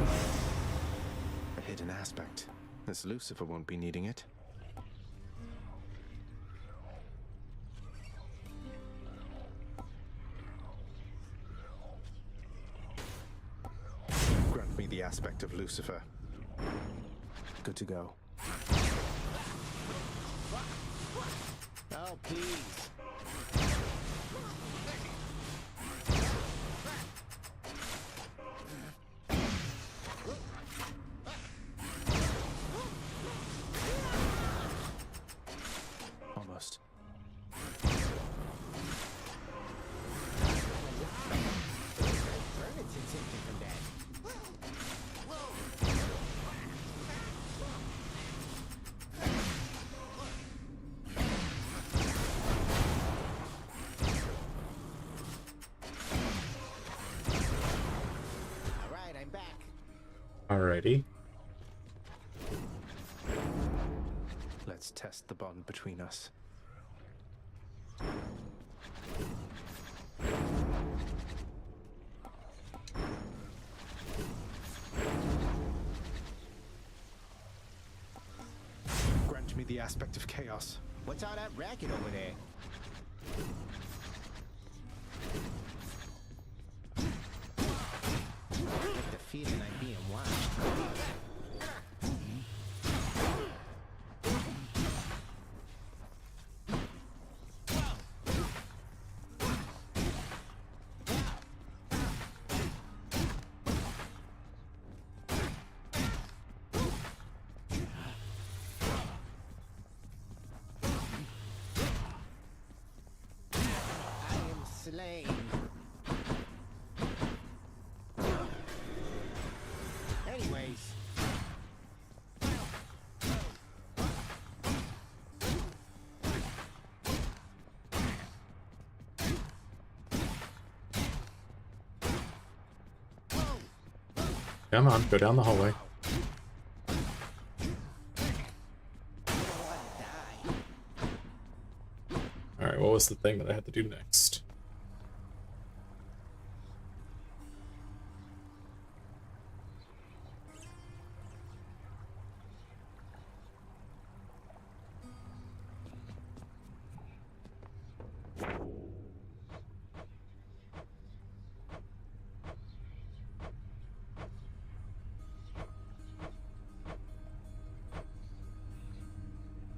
A hidden aspect. This Lucifer won't be needing it. Grant me the aspect of Lucifer. Good to go. Oh, please. Almost. Alrighty. Let's test the bond between us. Grant me the aspect of chaos. What's all that racket over there? I get the feeling I'm being watched. Slain. Anyways. Come on, go down the hallway. Alright, what was the thing that I had to do next?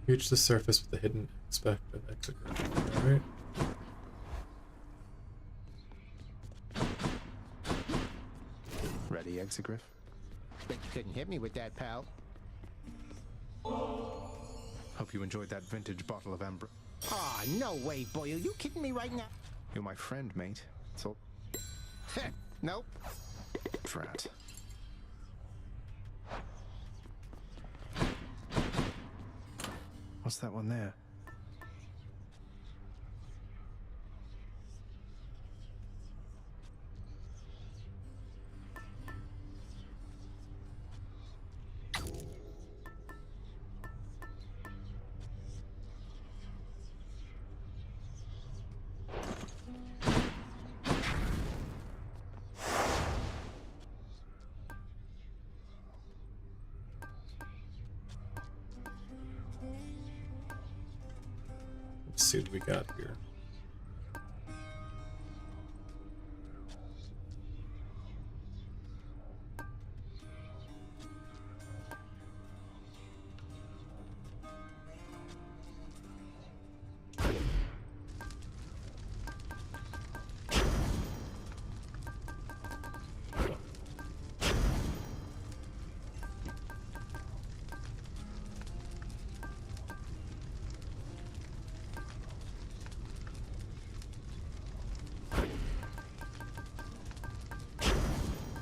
Reach the surface with the hidden aspect of Exogryph. Alright. Ready, Exogryph? Bet you couldn't hit me with that, pal. Hope you enjoyed that vintage bottle of amber. Aw, no way, boy. Are you kidding me right now? You're my friend, mate. It's all... Nope. Drat. What's that one there? Let's see what we got here.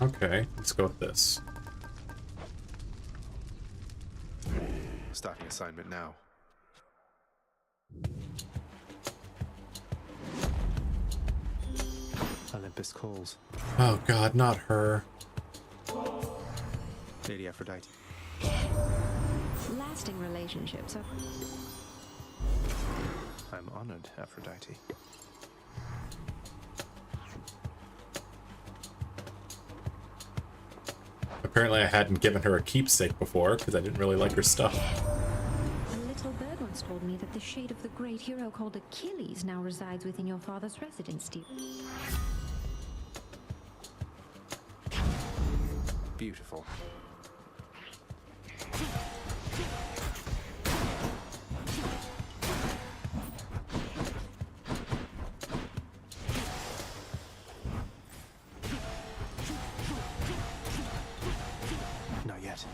Okay, let's go with this. Starting assignment now. Olympus calls. Oh god, not her. Lady Aphrodite. Lasting relationships are... I'm honored, Aphrodite. Apparently I hadn't given her a keepsake before, because I didn't really like her stuff. A little bird once told me that the shade of the great hero called Achilles now resides within your father's residence, dear. Beautiful. Not yet.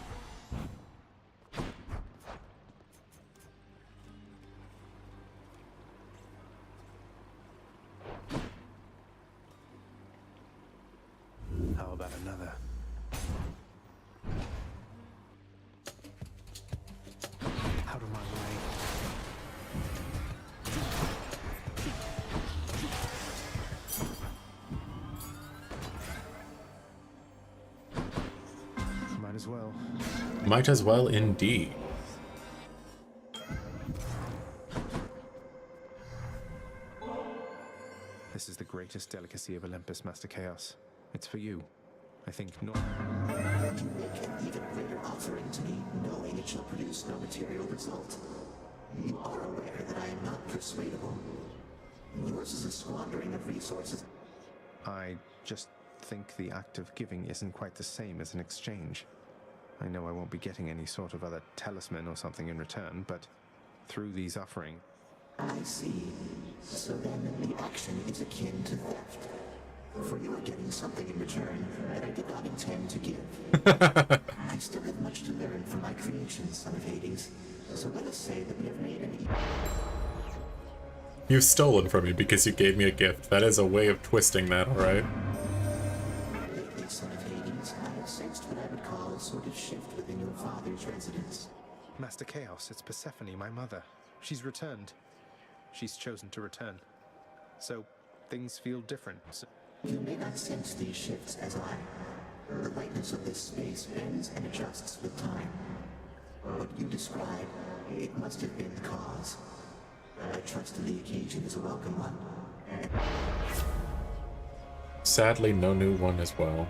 How about another? Out of my way. Might as well. Might as well indeed. This is the greatest delicacy of Olympus, Master Chaos. It's for you. I think not. You make an even greater offering to me, knowing it shall produce no material result. You are aware that I am not persuadable. Yours is a squandering of resources. I just think the act of giving isn't quite the same as an exchange. I know I won't be getting any sort of other talisman or something in return, but through these offerings... I see. So then the action is akin to theft. For you are getting something in return that I did not intend to give. I still have much to learn from my creations, son of Hades. So let us say that we have made an... You've stolen from me because you gave me a gift. That is a way of twisting that, alright? Lately, son of Hades, I have sensed what I would call a sort of shift within your father's residence. Master Chaos, it's Persephone, my mother. She's returned. She's chosen to return. So, things feel different. You may not sense these shifts as I. The lightness of this space bends and adjusts with time. What you describe, it must have been the cause. I trust the occasion is a welcome one. Sadly, no new one as well.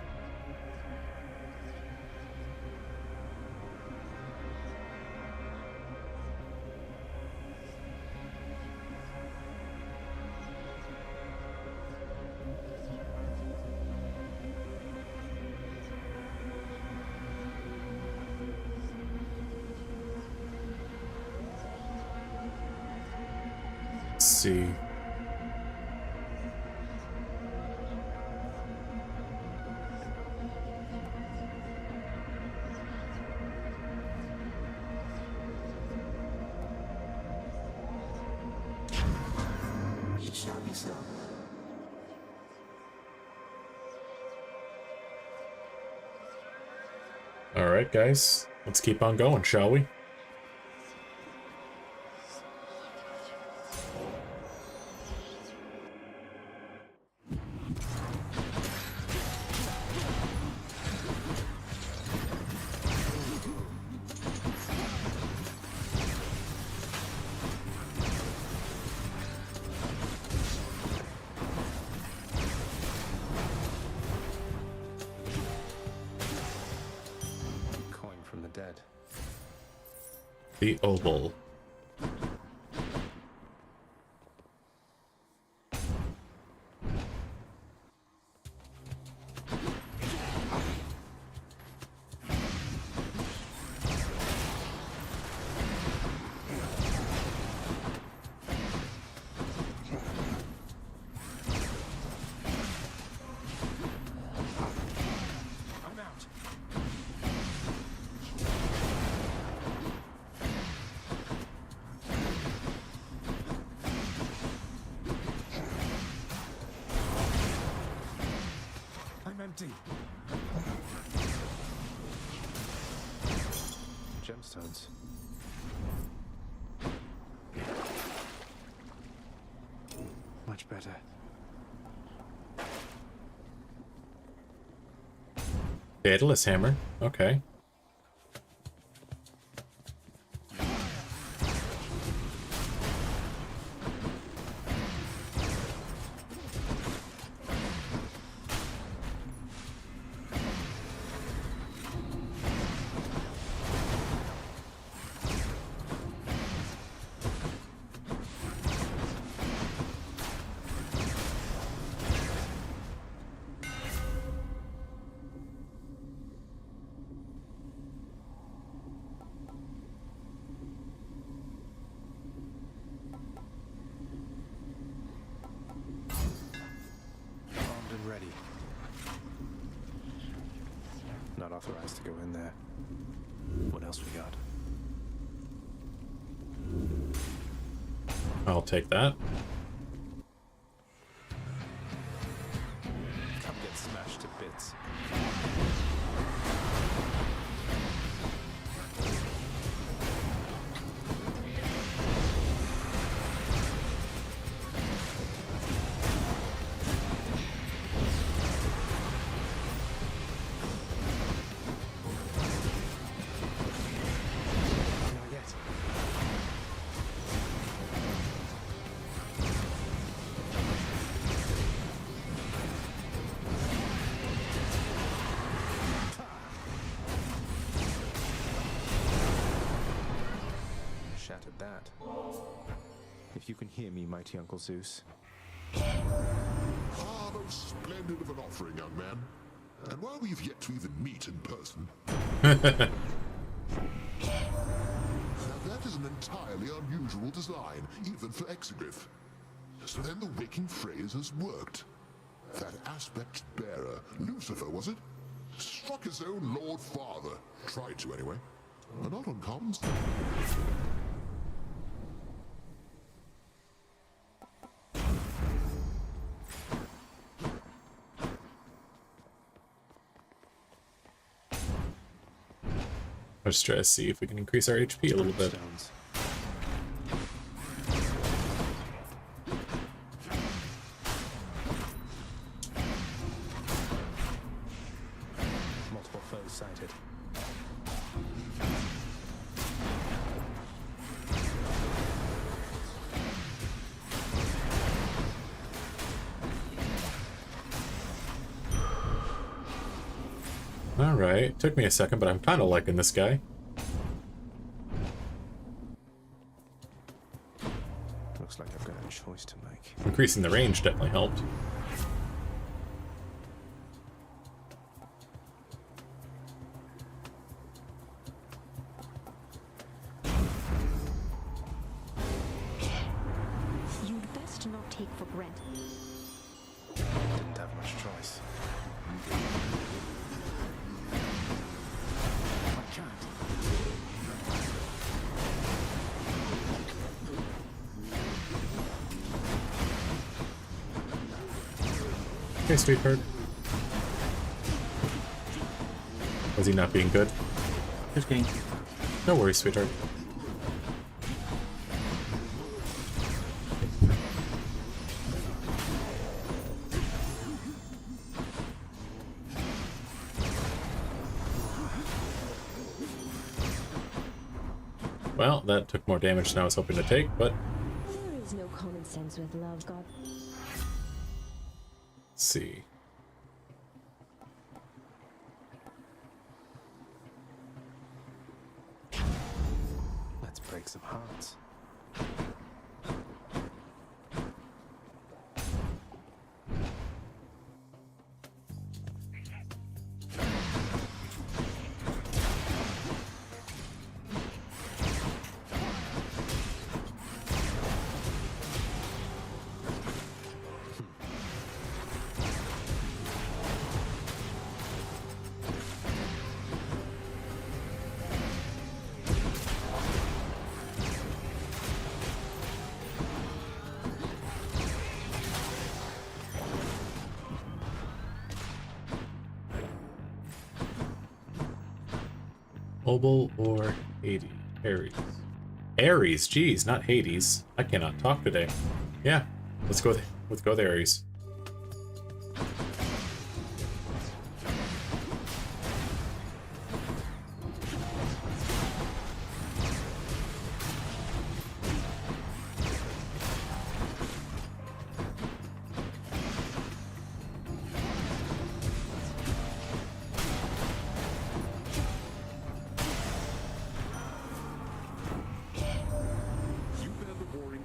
See. It shall be so. Alright, guys. Let's keep on going, shall we? Coin from the dead. The oval. I'm out. stones. Much better. Daedalus hammer. Okay. Ready. Not authorized to go in there. What else we got? I'll take that. Come get smashed to bits. Shattered that. If you can hear me, mighty Uncle Zeus. Ah, most splendid of an offering, young man. And while we've yet to even meet in person... Now that is an entirely unusual design, even for Exegryph. So then the waking phrase has worked. That aspect bearer, Lucifer, was it? Struck his own Lord Father. Tried to, anyway. A not uncommon... Let's try to see if we can increase our HP a little bit. Multiple foes sighted. Alright, took me a second, but I'm kind of liking this guy. Looks like I've got a choice to make. Increasing the range definitely helped. You'd best not take for granted. Didn't have much choice. Hey, sweetheart. Was he not being good? Just kidding. No worries, sweetheart. Well, that took more damage than I was hoping to take, but... There is no common sense with love, God. Let's see. Let's break some hearts. Mobile or Hades. Ares. Ares, jeez, not Hades. I cannot talk today. Yeah, let's go with Ares.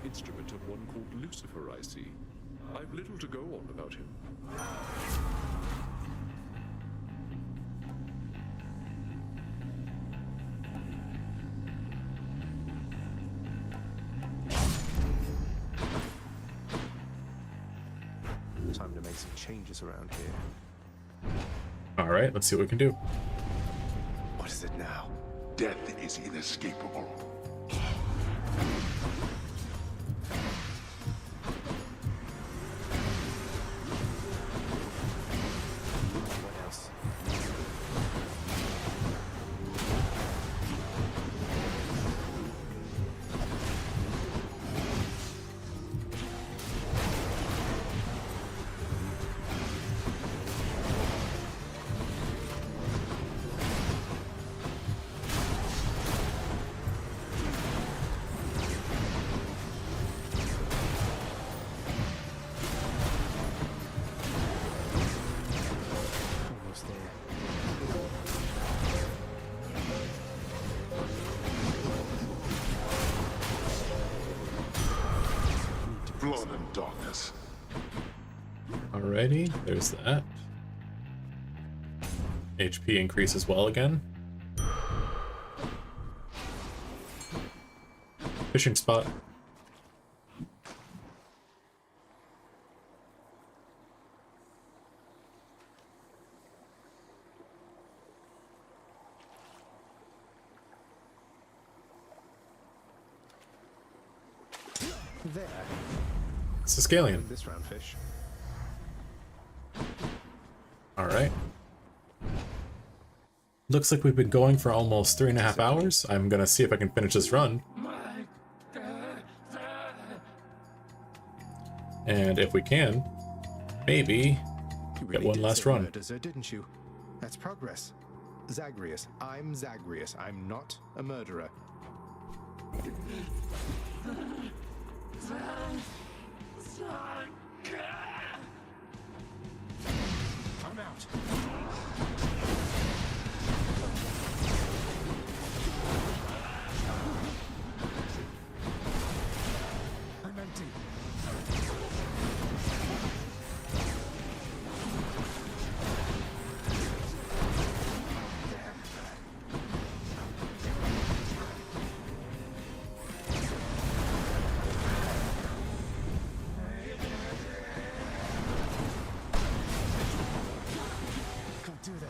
Instrument of one called Lucifer, I see. I've little to go on about him. Time to make some changes around here. Alright, let's see what we can do. What is it now? Death is inescapable. What else? Almost there. Blood and darkness. Alrighty, there's that. HP increase as well again. Fishing spot. There. It's a scallion. This round fish. Alright. Looks like we've been going for almost 3.5 hours. I'm gonna see if I can finish this run. And if we can, maybe You get really one did last say run. murder, sir, didn't you? That's progress. Zagreus. I'm Zagreus. I'm not a murderer. I'm out. I'm empty. Can't do that.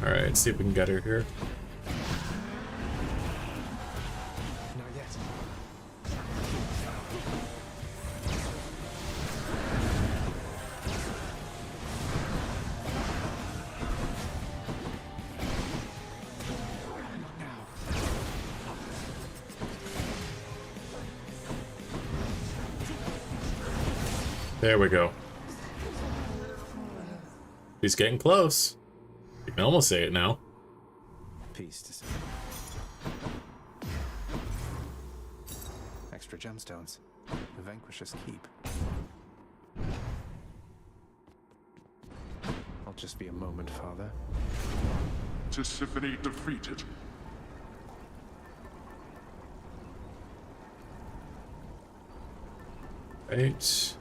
Alright, see if we can get her here. Not yet. There we go. He's getting close. You can almost say it now. Peace to say. Extra gemstones. The Vanquisher's keep. I'll just be a moment, Father. Tisiphone defeated. Right.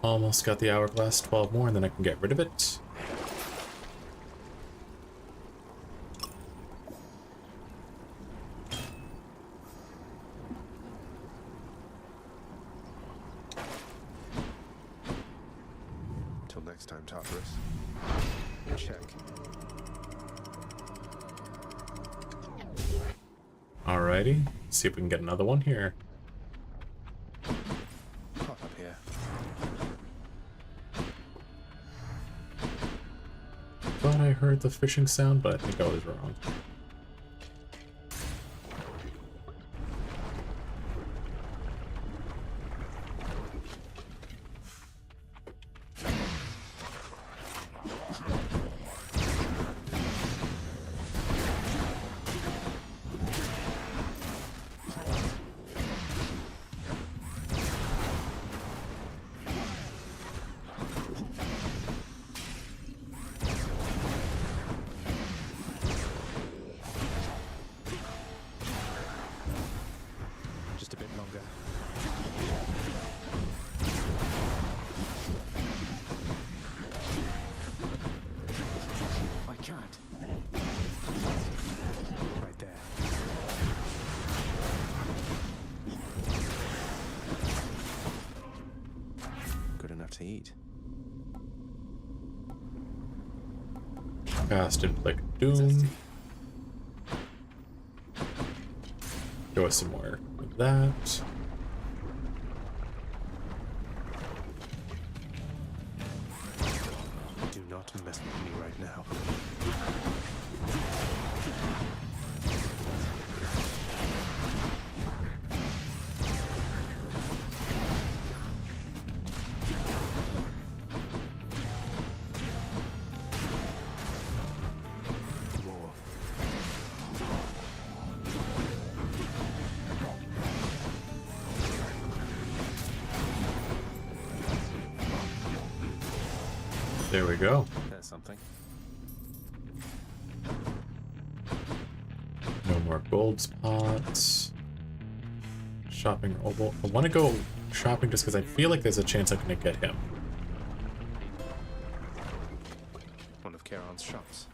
Almost got the hourglass. 12 more, and then I can get rid of it. Until next time, Tartarus. Check. Alrighty, see if we can get another one here. Pop up here. Thought I heard the fishing sound, but I think I was wrong. Just a bit longer. I can't. Right there. Good enough to eat. Cast Inflict Doom. Show us some more of that. Do not mess with me right now. More. There we go. There's something. No more gold spots. Shopping oval. I want to go shopping just because I feel like there's a chance I'm going to get him. One of Charon's shops.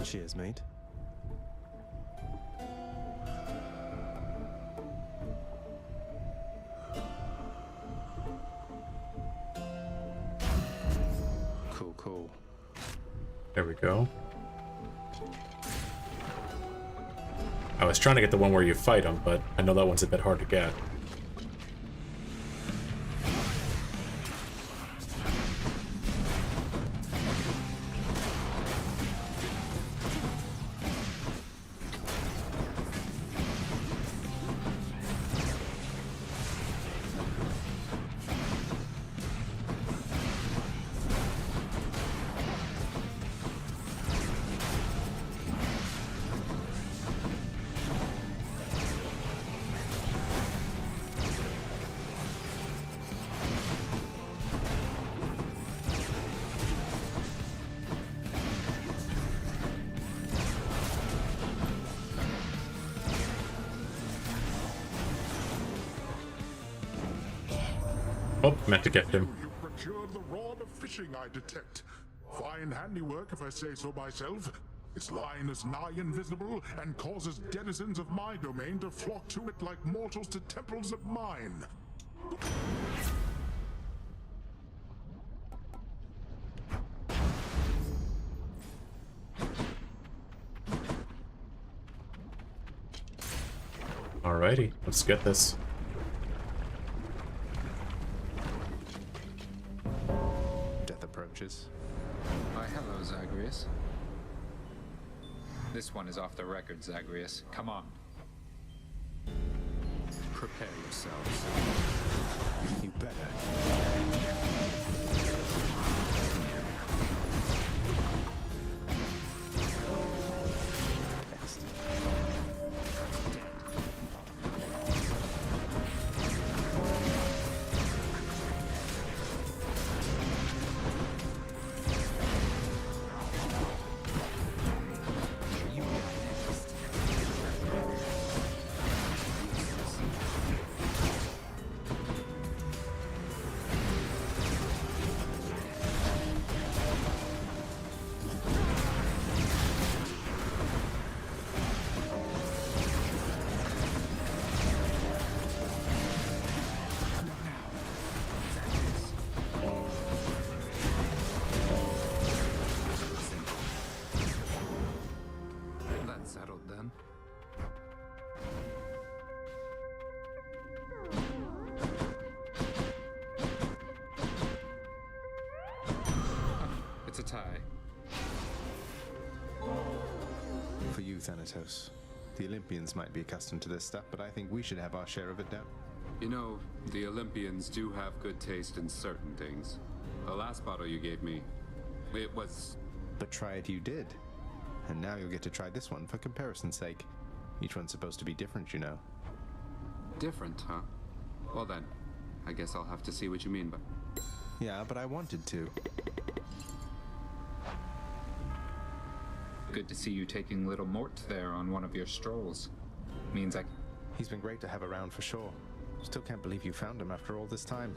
Cheers, mate. Cool. There we go. I was trying to get the one where you fight him, but I know that one's a bit hard to get. Oh, meant to get him. You procured the rod of fishing, I detect. Fine handiwork, if I say so myself. Its line is nigh invisible and causes denizens of my domain to flock to it like mortals to temples of mine. Alrighty, let's get this. Death approaches. Why, hello, Zagreus. This one is off the record, Zagreus. Come on. Prepare yourselves. You better. tie. For you, Thanatos. The Olympians might be accustomed to this stuff, but I think we should have our share of it down. You know, the Olympians do have good taste in certain things. The last bottle you gave me, it was... But try it you did. And now you'll get to try this one for comparison's sake. Each one's supposed to be different, you know. different, huh? Well then, I guess I'll have to see what you mean by... Yeah, but I wanted to. Good to see you taking little Mort there on one of your strolls. Means I... He's been great to have around for sure. Still can't believe you found him after all this time.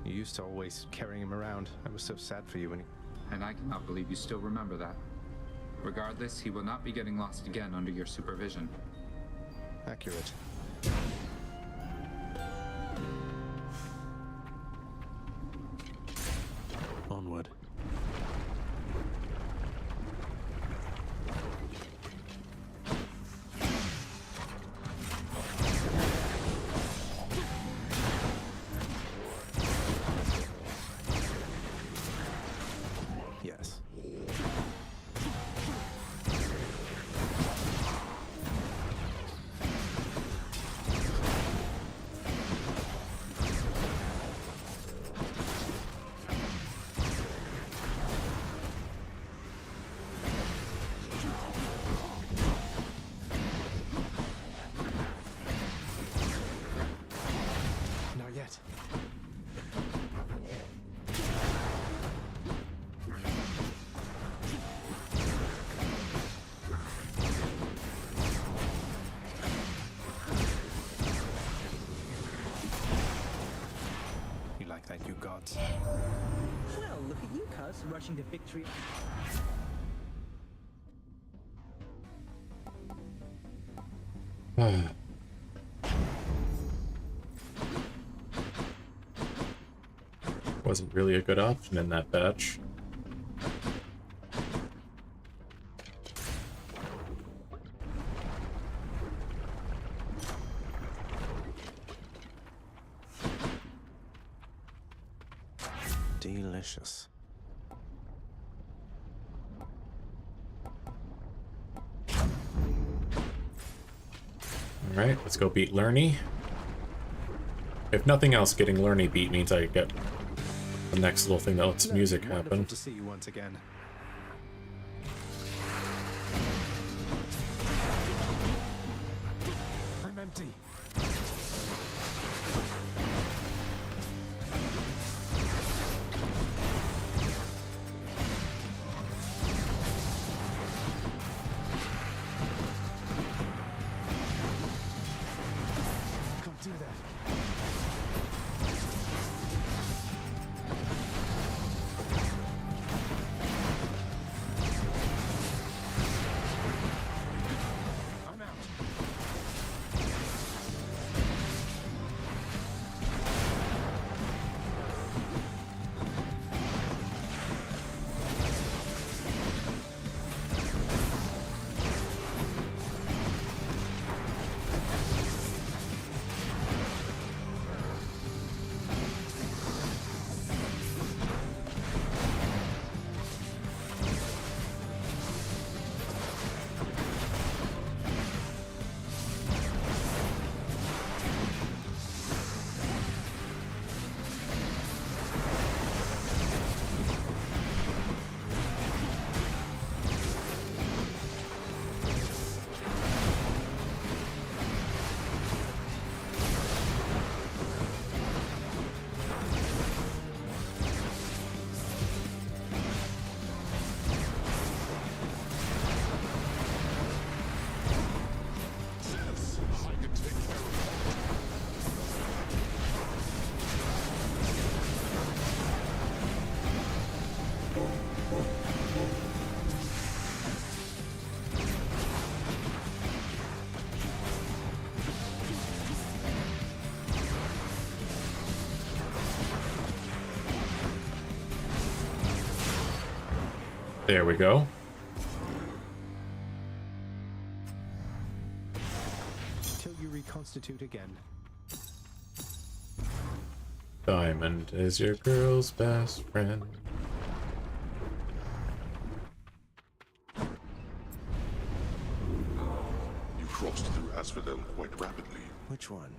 You used to always carrying him around. I was so sad for you when he... And I cannot believe you still remember that. Regardless, he will not be getting lost again under your supervision. Accurate. Onward. Yes. Not yet. You like that, you gods? Well, look at you, cuz, rushing to victory. Wasn't really a good option in that batch. Delicious. Alright, let's go beat Lerny. If nothing else, getting Lerny beat means I get the next little thing that lets music happen. Wonderful to see you once again. I'm empty. Can't do that. I'm out. There we go. Till you reconstitute again. Diamond is your girl's best friend. asphodel quite rapidly. Which one?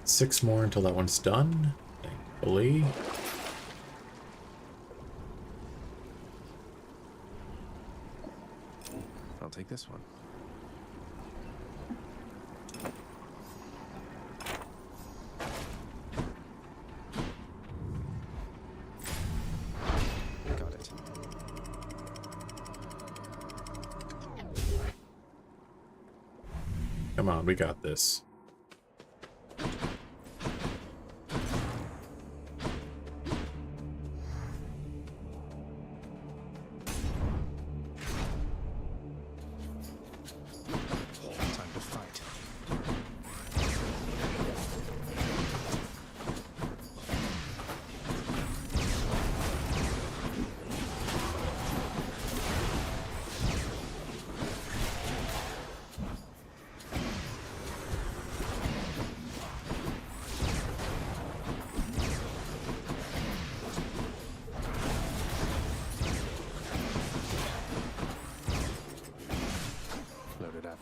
6 more until that one's done, thankfully. I'll take this one. Got it. Come on, we got this. Time to fight. Load it up.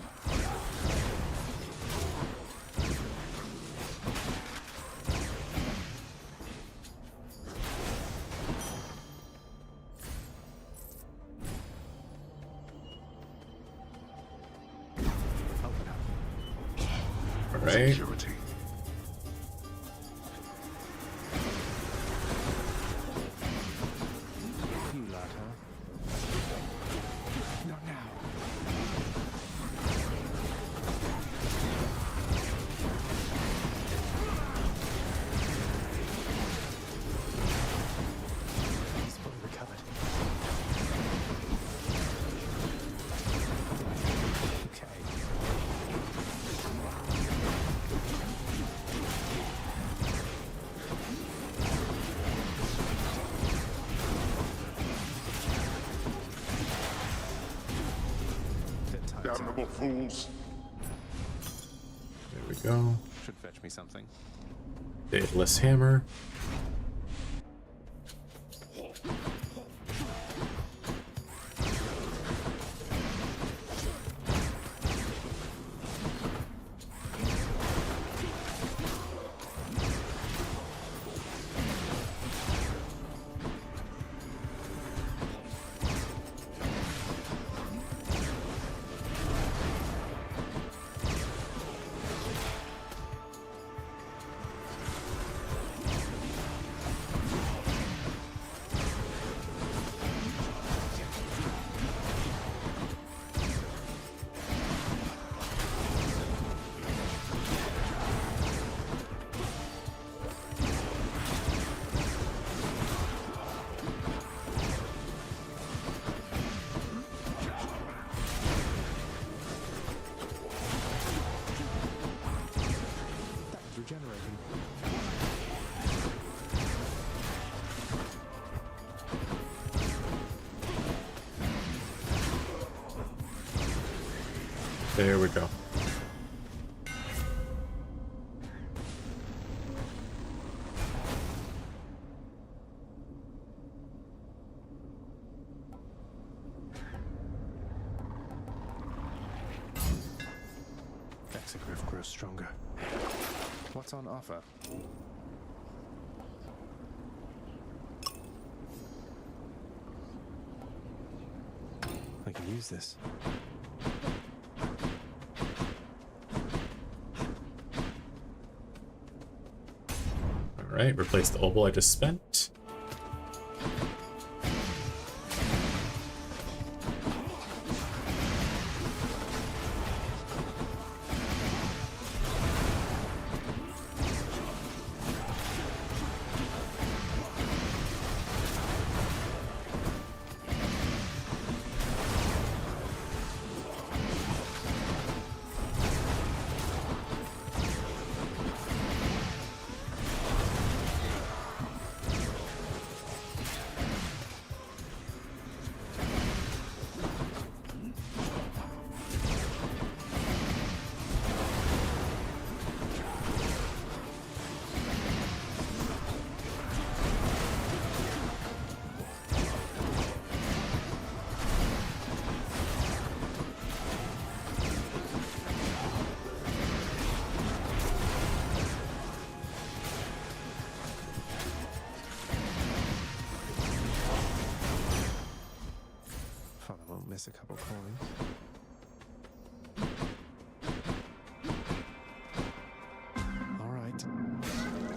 Open up. All right. Security. You lot, huh? Not now. He's fully recovered. Okay. Damnable fools. There we go. Should fetch me something. Daedalus hammer. That was regenerating. There we go. Exegriff grows stronger. What's on offer? I can use this. All right, replace the obol I just spent.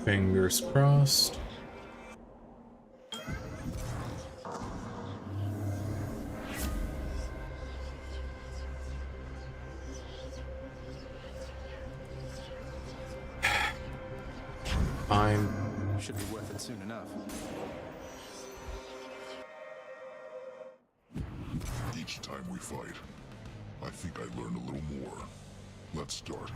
Fingers crossed. Fine. Should be worth it soon enough. Each time we fight, I think I learn a little more. Let's start.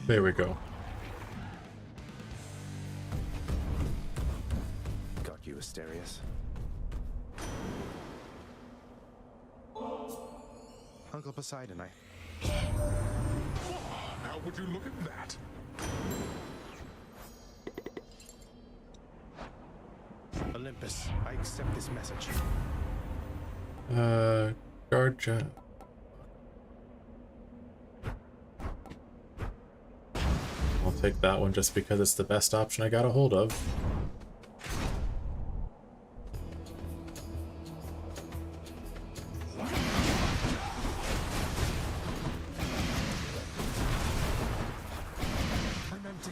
There we go. Got you, Asterius. Uncle Poseidon, Now would you look at that? Olympus, I accept this message. Guardia. I'll take that one just because it's the best option I got a hold of. I'm empty.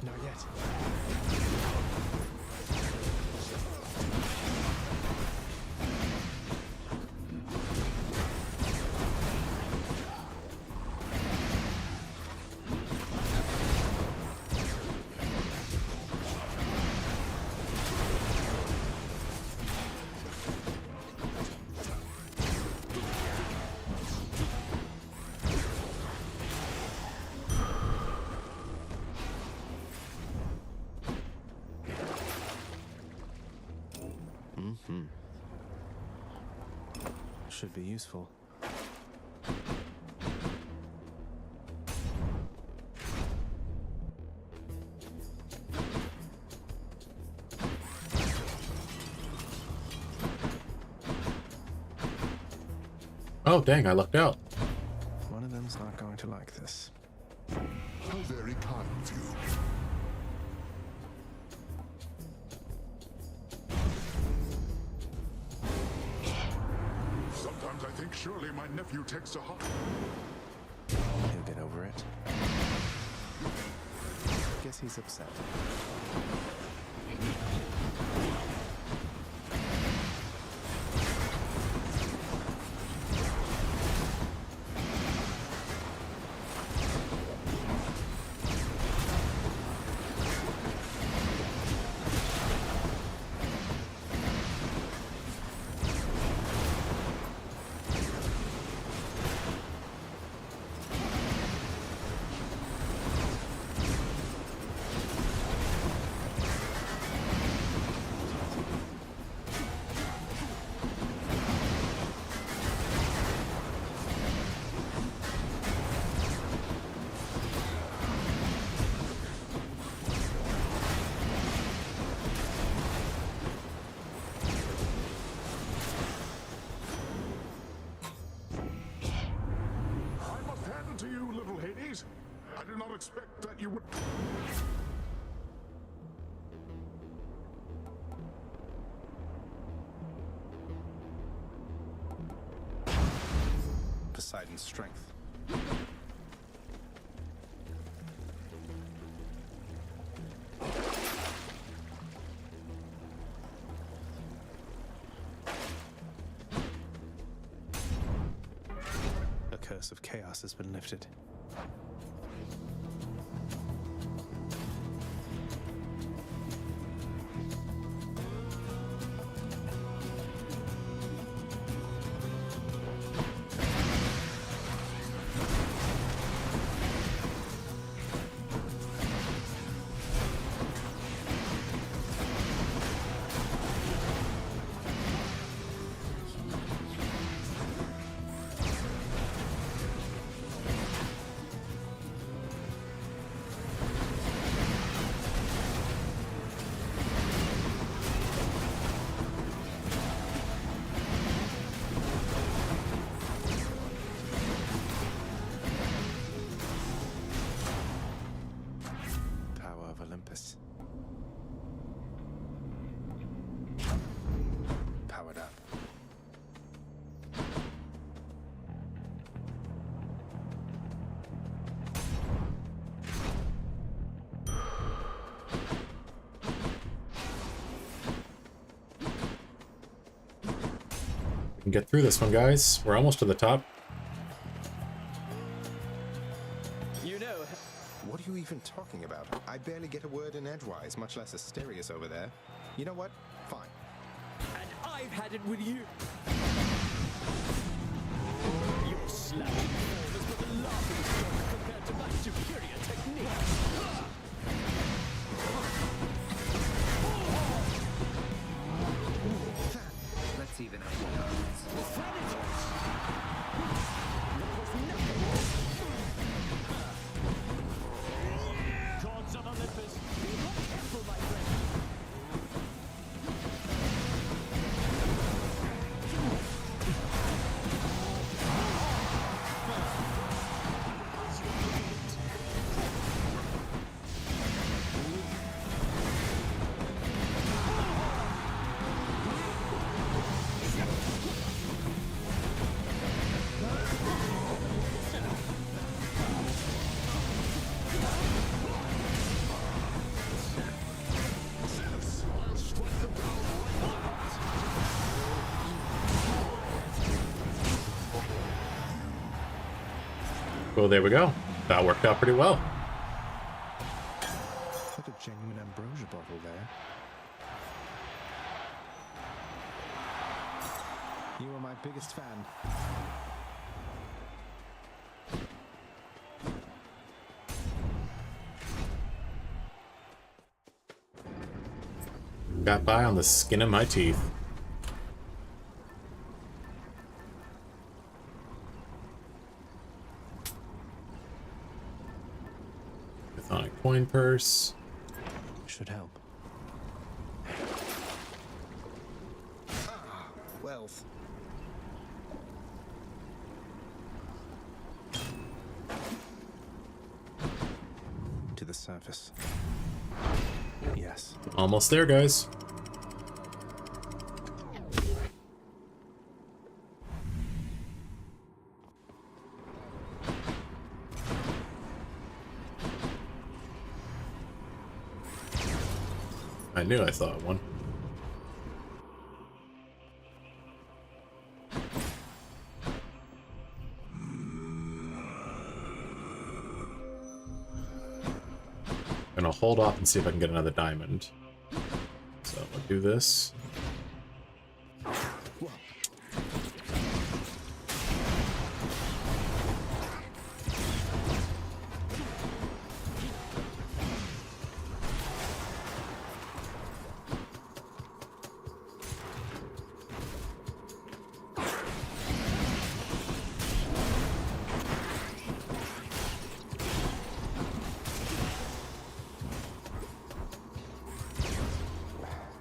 Not yet. Should be useful. Oh, dang, I lucked out. One of them's not going to like this. How very kind of you. Sometimes I think surely my nephew takes a hot. He'll get over it. Guess he's upset. expect that you would... Poseidon's strength. The curse of chaos has been lifted. Powered up. We can get through this one, guys. We're almost to the top. You know... What are you even talking about? I barely get a word in edgewise, much less Asterius over there. You know what? Fine. And I've had it with you. Your slouching form is but a laughing stock compared to my superior technique. Let's even out the odds. Gods of Olympus, be careful, my friend. Well, there we go. That worked out pretty well. What a genuine ambrosia bottle there. You are my biggest fan. Got by on the skin of my teeth. Chthonic coin purse. Should help. Wealth. To the surface. Yes. Almost there, guys. I knew I saw one. Gonna hold off and see if I can get another diamond. So I'll do this.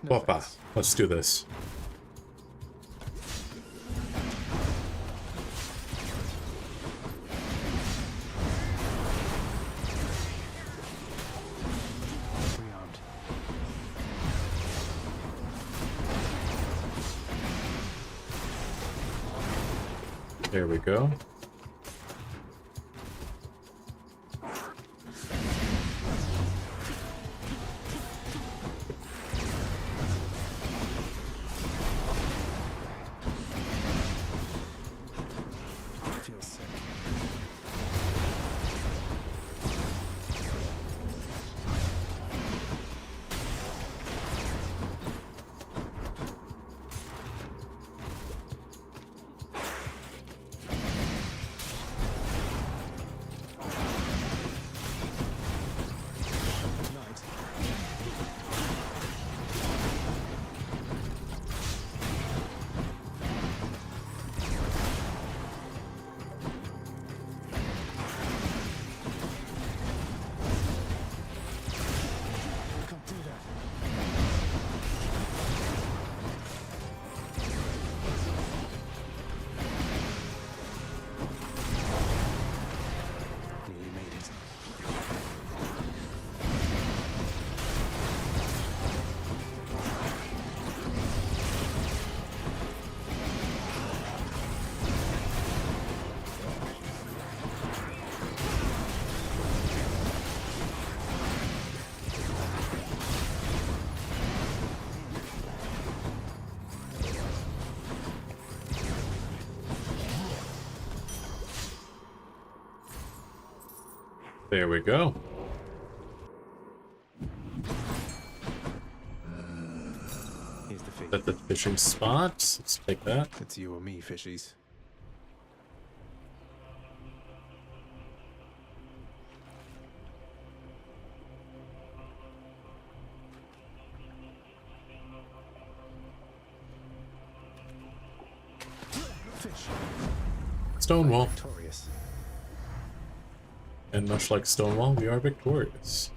Papa, let's do this. There we go. Feels sick. Can't do that. Nearly made it. There we go. Here's the fee. At the fishing spot. Let's take that. It's you or me, fishies. Fish. Stonewall. Victorious. And much like Stonewall, we are victorious.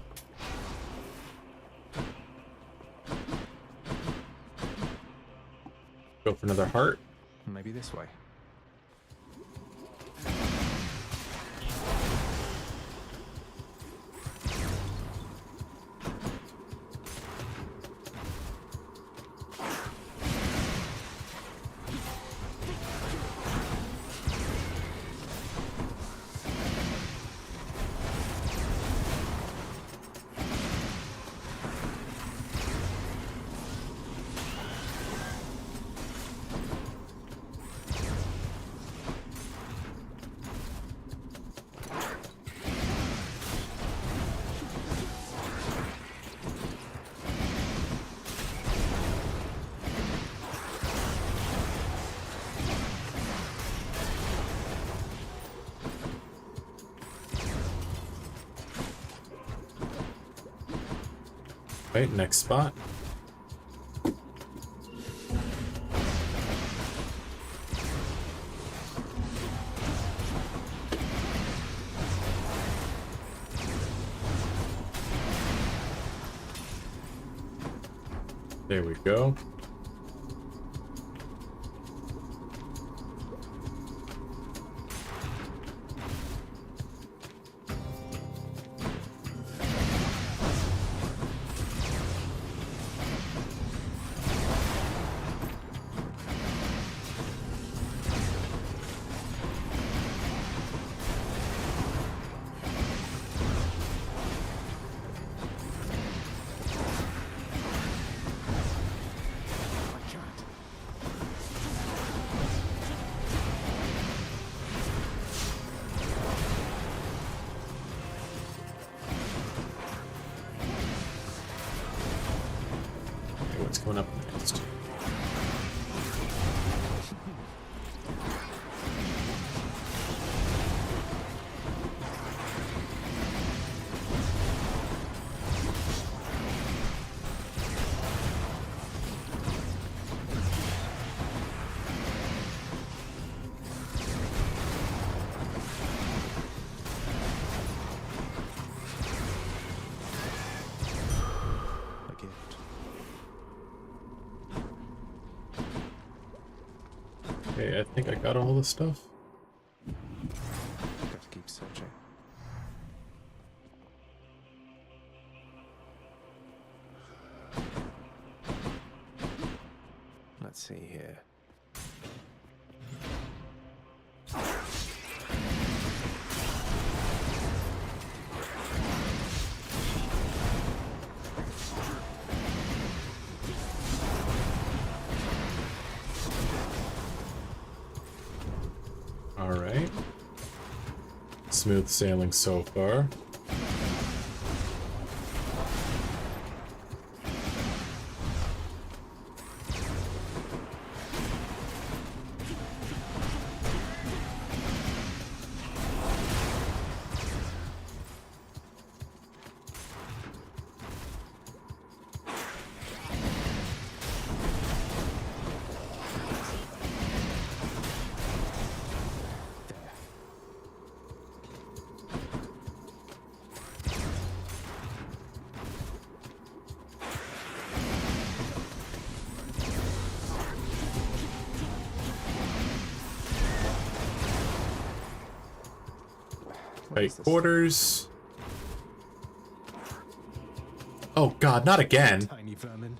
Go for another heart. Maybe this way. Right, next spot. There we go. What's going up next? A gift. Okay, I think I got all the stuff. Got to keep searching. Let's see here. Alright. Smooth sailing so far. Right, quarters. Oh god, not again. Tiny vermin.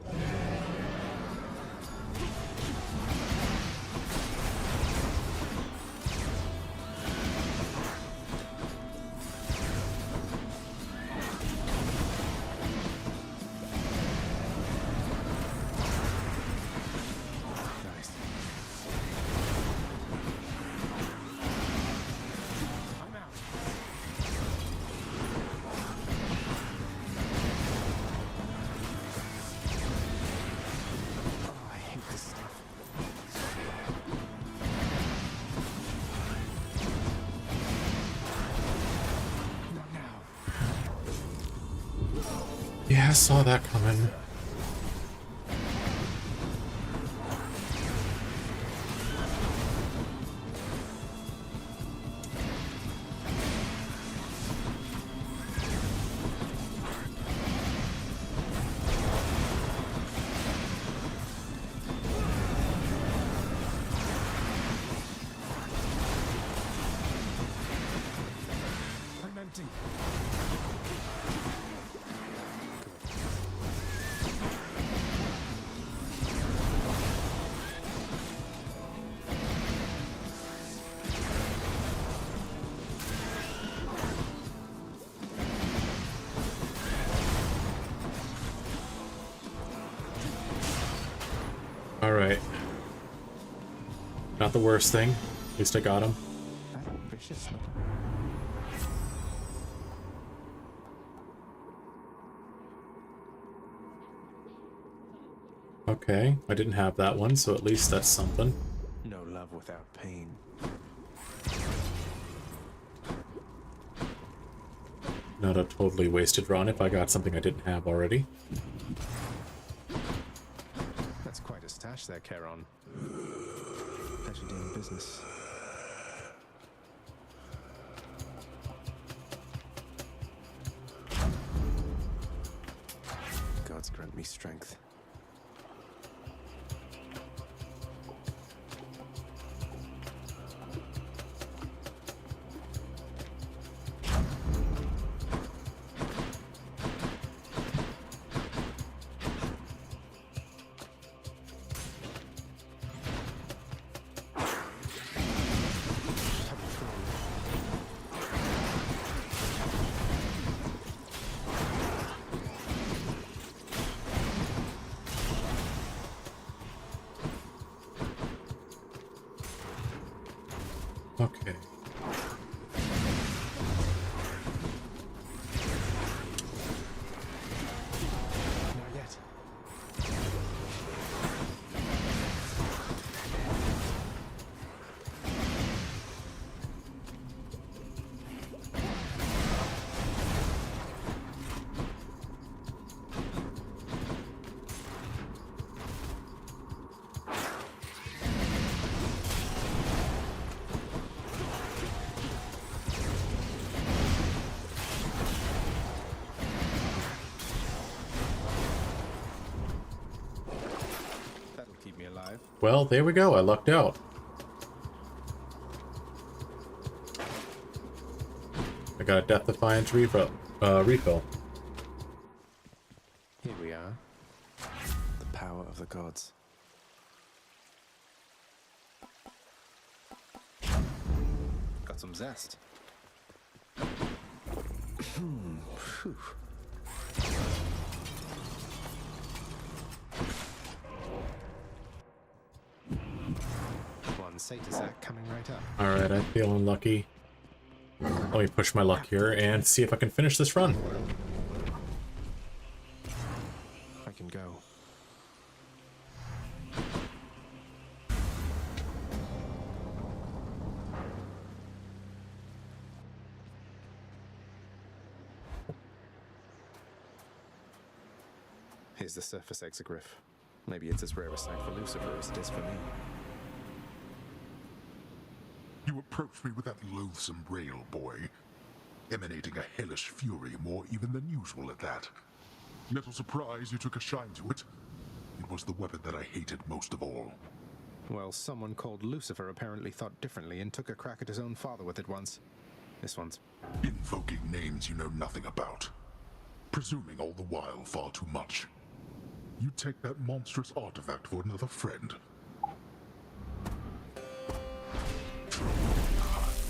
Yeah, I saw that coming. I'm empty. Alright. Not the worst thing. At least I got him. Vicious. Okay, I didn't have that one, so at least that's something. No love without pain. Not a totally wasted run if I got something I didn't have already. That's quite a stash there, Charon. Pleasure doing business. Gods grant me strength. Okay. Not yet. That'll keep me alive. Well, there we go. I lucked out. I got a Death Defiance refill. Here we are. The power of the gods. Got some zest. Phew. One say to Zach coming right up. Alright, I feel unlucky. Let me push my luck here and see if I can finish this run. I can go. Here's the surface exogryph. Maybe it's as rare a sight for Lucifer as it is for me. You approached me with that loathsome rail, boy, emanating a hellish fury more even than usual at that. Little surprise you took a shine to it. It was the weapon that I hated most of all. Well, someone called Lucifer apparently thought differently and took a crack at his own father with it once. This one's... Invoking names you know nothing about. Presuming all the while far too much. You take that monstrous artifact for another friend.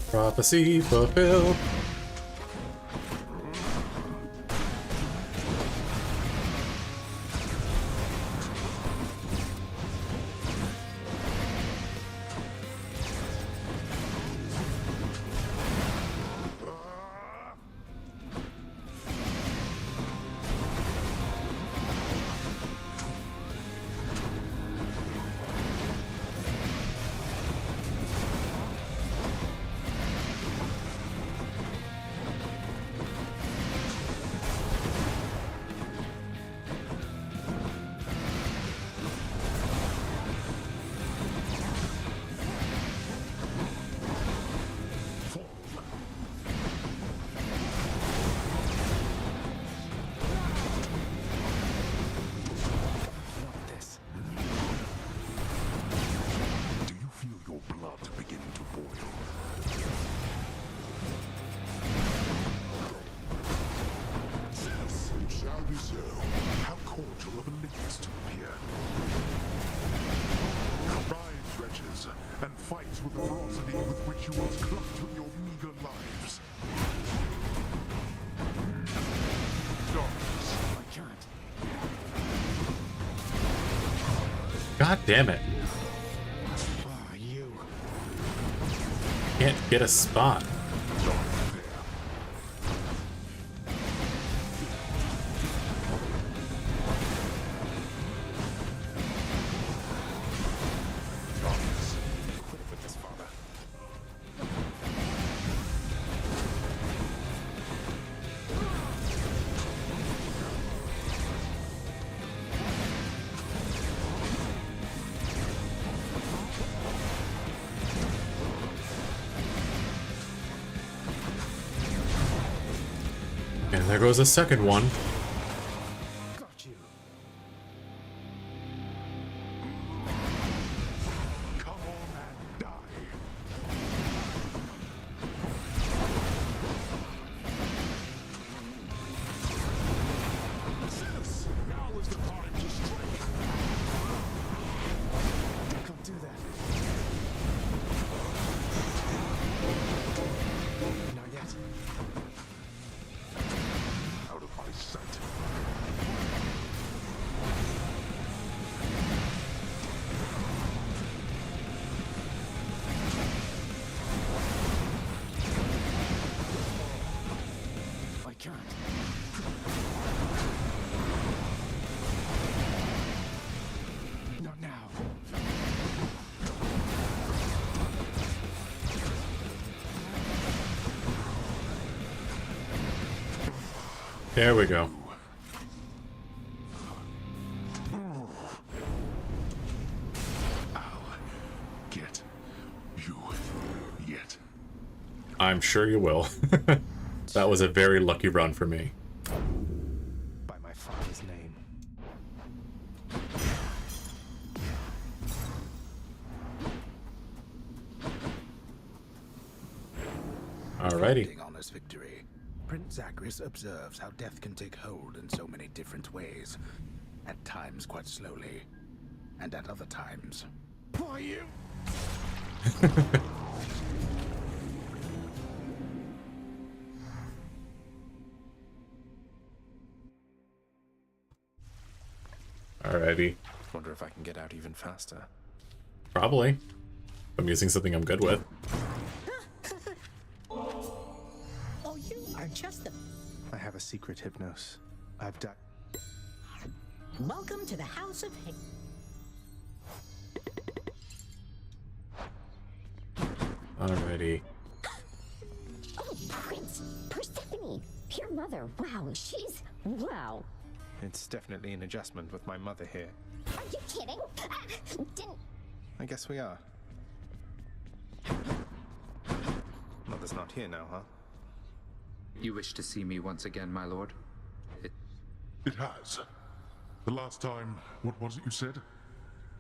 Prophecy fulfilled. God damn it. Ah, you. Can't get a spot. Quit it with this, father. And there goes a second one. Got you. Come on and die. Sis, now is the time to strike. Can't do that. Not yet. Out of my sight. I can't. Not now. There we go. I'll get you yet. I'm sure you will. That was a very lucky run for me. By my father's name. Alrighty. Reflecting on this victory, Prince Zagreus observes how death can take hold in so many different ways. At times quite slowly, and at other times... Why you? Alrighty. Wonder if I can get out even faster. Probably. I'm using something I'm good with. Oh, you are just the... I have a secret, Hypnos. I've done... Welcome to the House of Hate. Alrighty. Oh, Prince! Persephone! Your mother, wow, she's... wow. It's definitely an adjustment with my mother here. Are you kidding? Didn't... I guess we are. Mother's not here now, huh? You wish to see me once again, my lord? It has. The last time, what was it you said?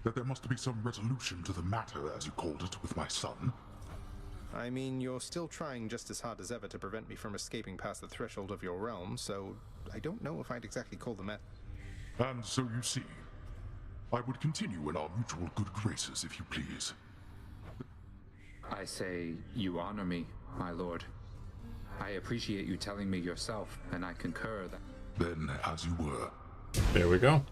That there must be some resolution to the matter, as you called it, with my son? I mean, you're still trying just as hard as ever to prevent me from escaping past the threshold of your realm, so I don't know if I'd exactly call the matter. And so you see, I would continue in our mutual good graces, if you please. I say you honor me, my lord. I appreciate you telling me yourself, and I concur that... Then, as you were. There we go.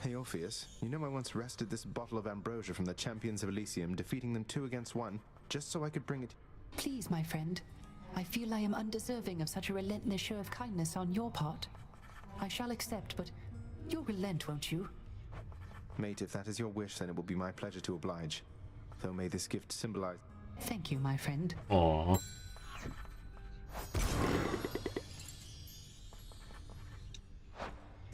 Hey, Orpheus, you know I once wrested this bottle of ambrosia from the champions of Elysium, defeating them 2 against 1, just so I could bring it... Please, my friend. I feel I am undeserving of such a relentless show of kindness on your part. I shall accept, but you'll relent, won't you? Mate, if that is your wish, then it will be my pleasure to oblige. Though may this gift symbolize... Thank you, my friend. Aww.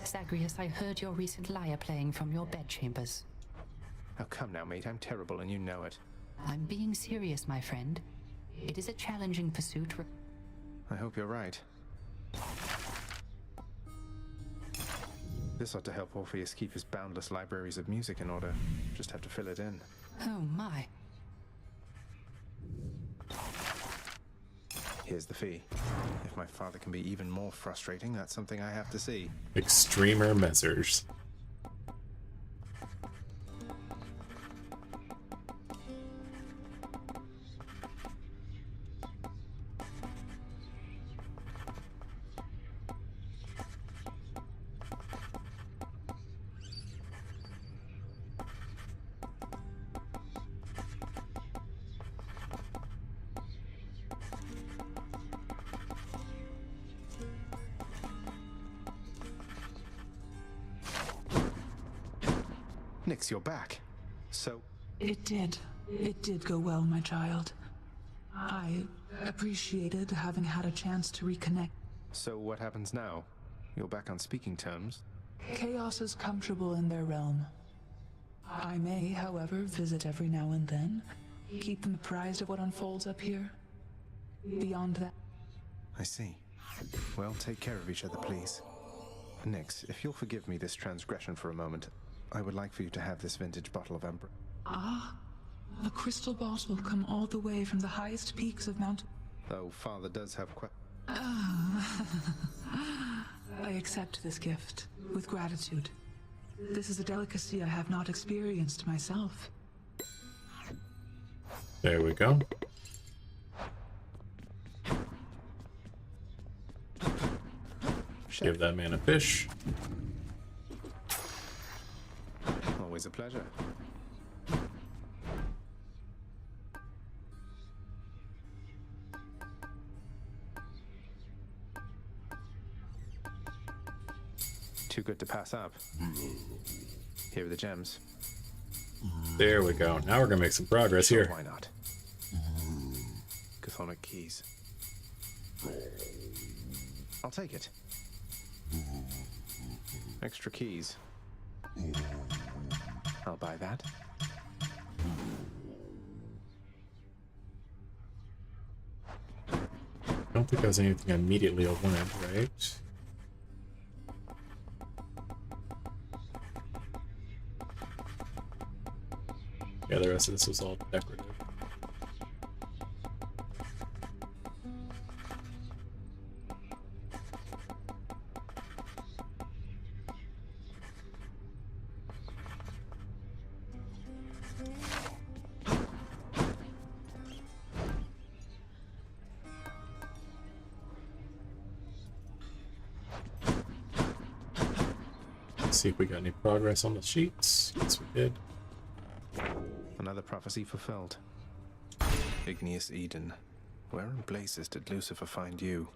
Zagreus, I heard your recent lyre playing from your bedchambers. Oh, come now, mate. I'm terrible, and you know it. I'm being serious, my friend. It is a challenging pursuit. I hope you're right. This ought to help Orpheus keep his boundless libraries of music in order. Just have to fill it in. Oh, my. Here's the fee. If my father can be even more frustrating, that's something I have to see. Extremer measures. Nix, you're back. So... It did. It did go well, my child. I appreciated having had a chance to reconnect. So what happens now? You're back on speaking terms? Chaos is comfortable in their realm. I may, however, visit every now and then, keep them apprised of what unfolds up here. Beyond that... I see. Well, take care of each other, please. Nix, if you'll forgive me this transgression for a moment, I would like for you to have this vintage bottle of amber. Ah, a crystal bottle come all the way from the highest peaks of Mount... Though father does have I accept this gift with gratitude. This is a delicacy I have not experienced myself. There we go. Give that man a fish. Always a pleasure. Too good to pass up. Here are the gems. There we go. Now we're gonna make some progress here. Why not? Chthonic keys. I'll take it. Extra keys. I'll buy that. I don't think there's anything immediately I wanted, right? Yeah, the rest of this was all decorative. Let's see if we got any progress on the sheets. Yes, we did. Another prophecy fulfilled. Igneous Eden. Where in blazes did Lucifer find you?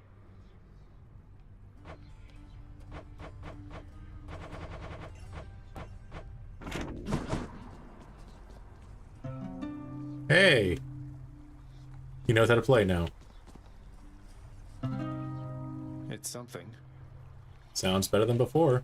Hey! He knows how to play now. It's something. Sounds better than before.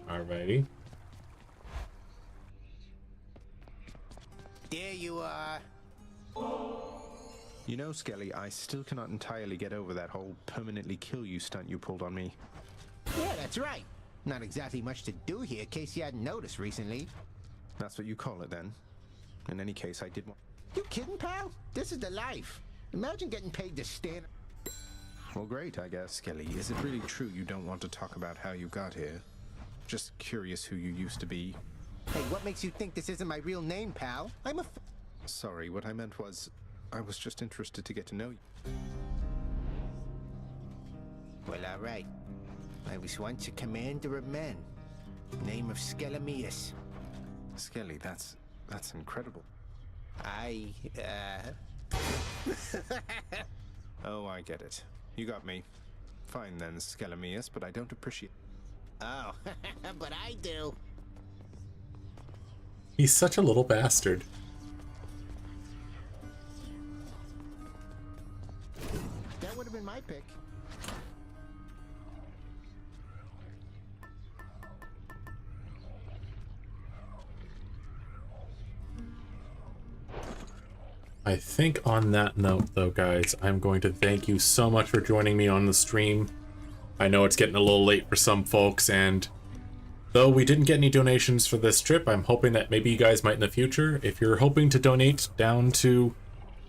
Alrighty. There you are. You know, Skelly, I still cannot entirely get over that whole permanently kill you stunt you pulled on me. Yeah, that's right. Not exactly much to do here, in case you hadn't noticed recently. That's what you call it, then? In any case, I did want... You kidding, pal? This is the life. Imagine getting paid to stand... Well, great, I guess, Skelly. Is it really true you don't want to talk about how you got here? Just curious who you used to be. Hey, what makes you think this isn't my real name, pal? I'm a... Sorry, what I meant was... I was just interested to get to know you. Well, all right. I was once a commander of men. Name of Skelemius. Skelly, that's incredible. Oh, I get it. You got me. Fine then, Skelemius, but I don't appreciate... Oh, but I do. He's such a little bastard. That would have been my pick. I think on that note, though, guys, I'm going to thank you so much for joining me on the stream. I know it's getting a little late for some folks, and though we didn't get any donations for this trip, I'm hoping that maybe you guys might in the future. If you're hoping to donate down to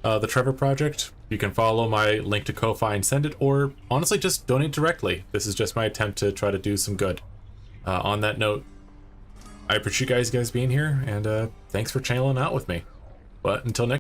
the Trevor Project, you can follow my link to Ko-Fi and send it, or honestly just donate directly. This is just my attempt to try to do some good. On that note, I appreciate you guys being here, and thanks for channeling out with me. But until next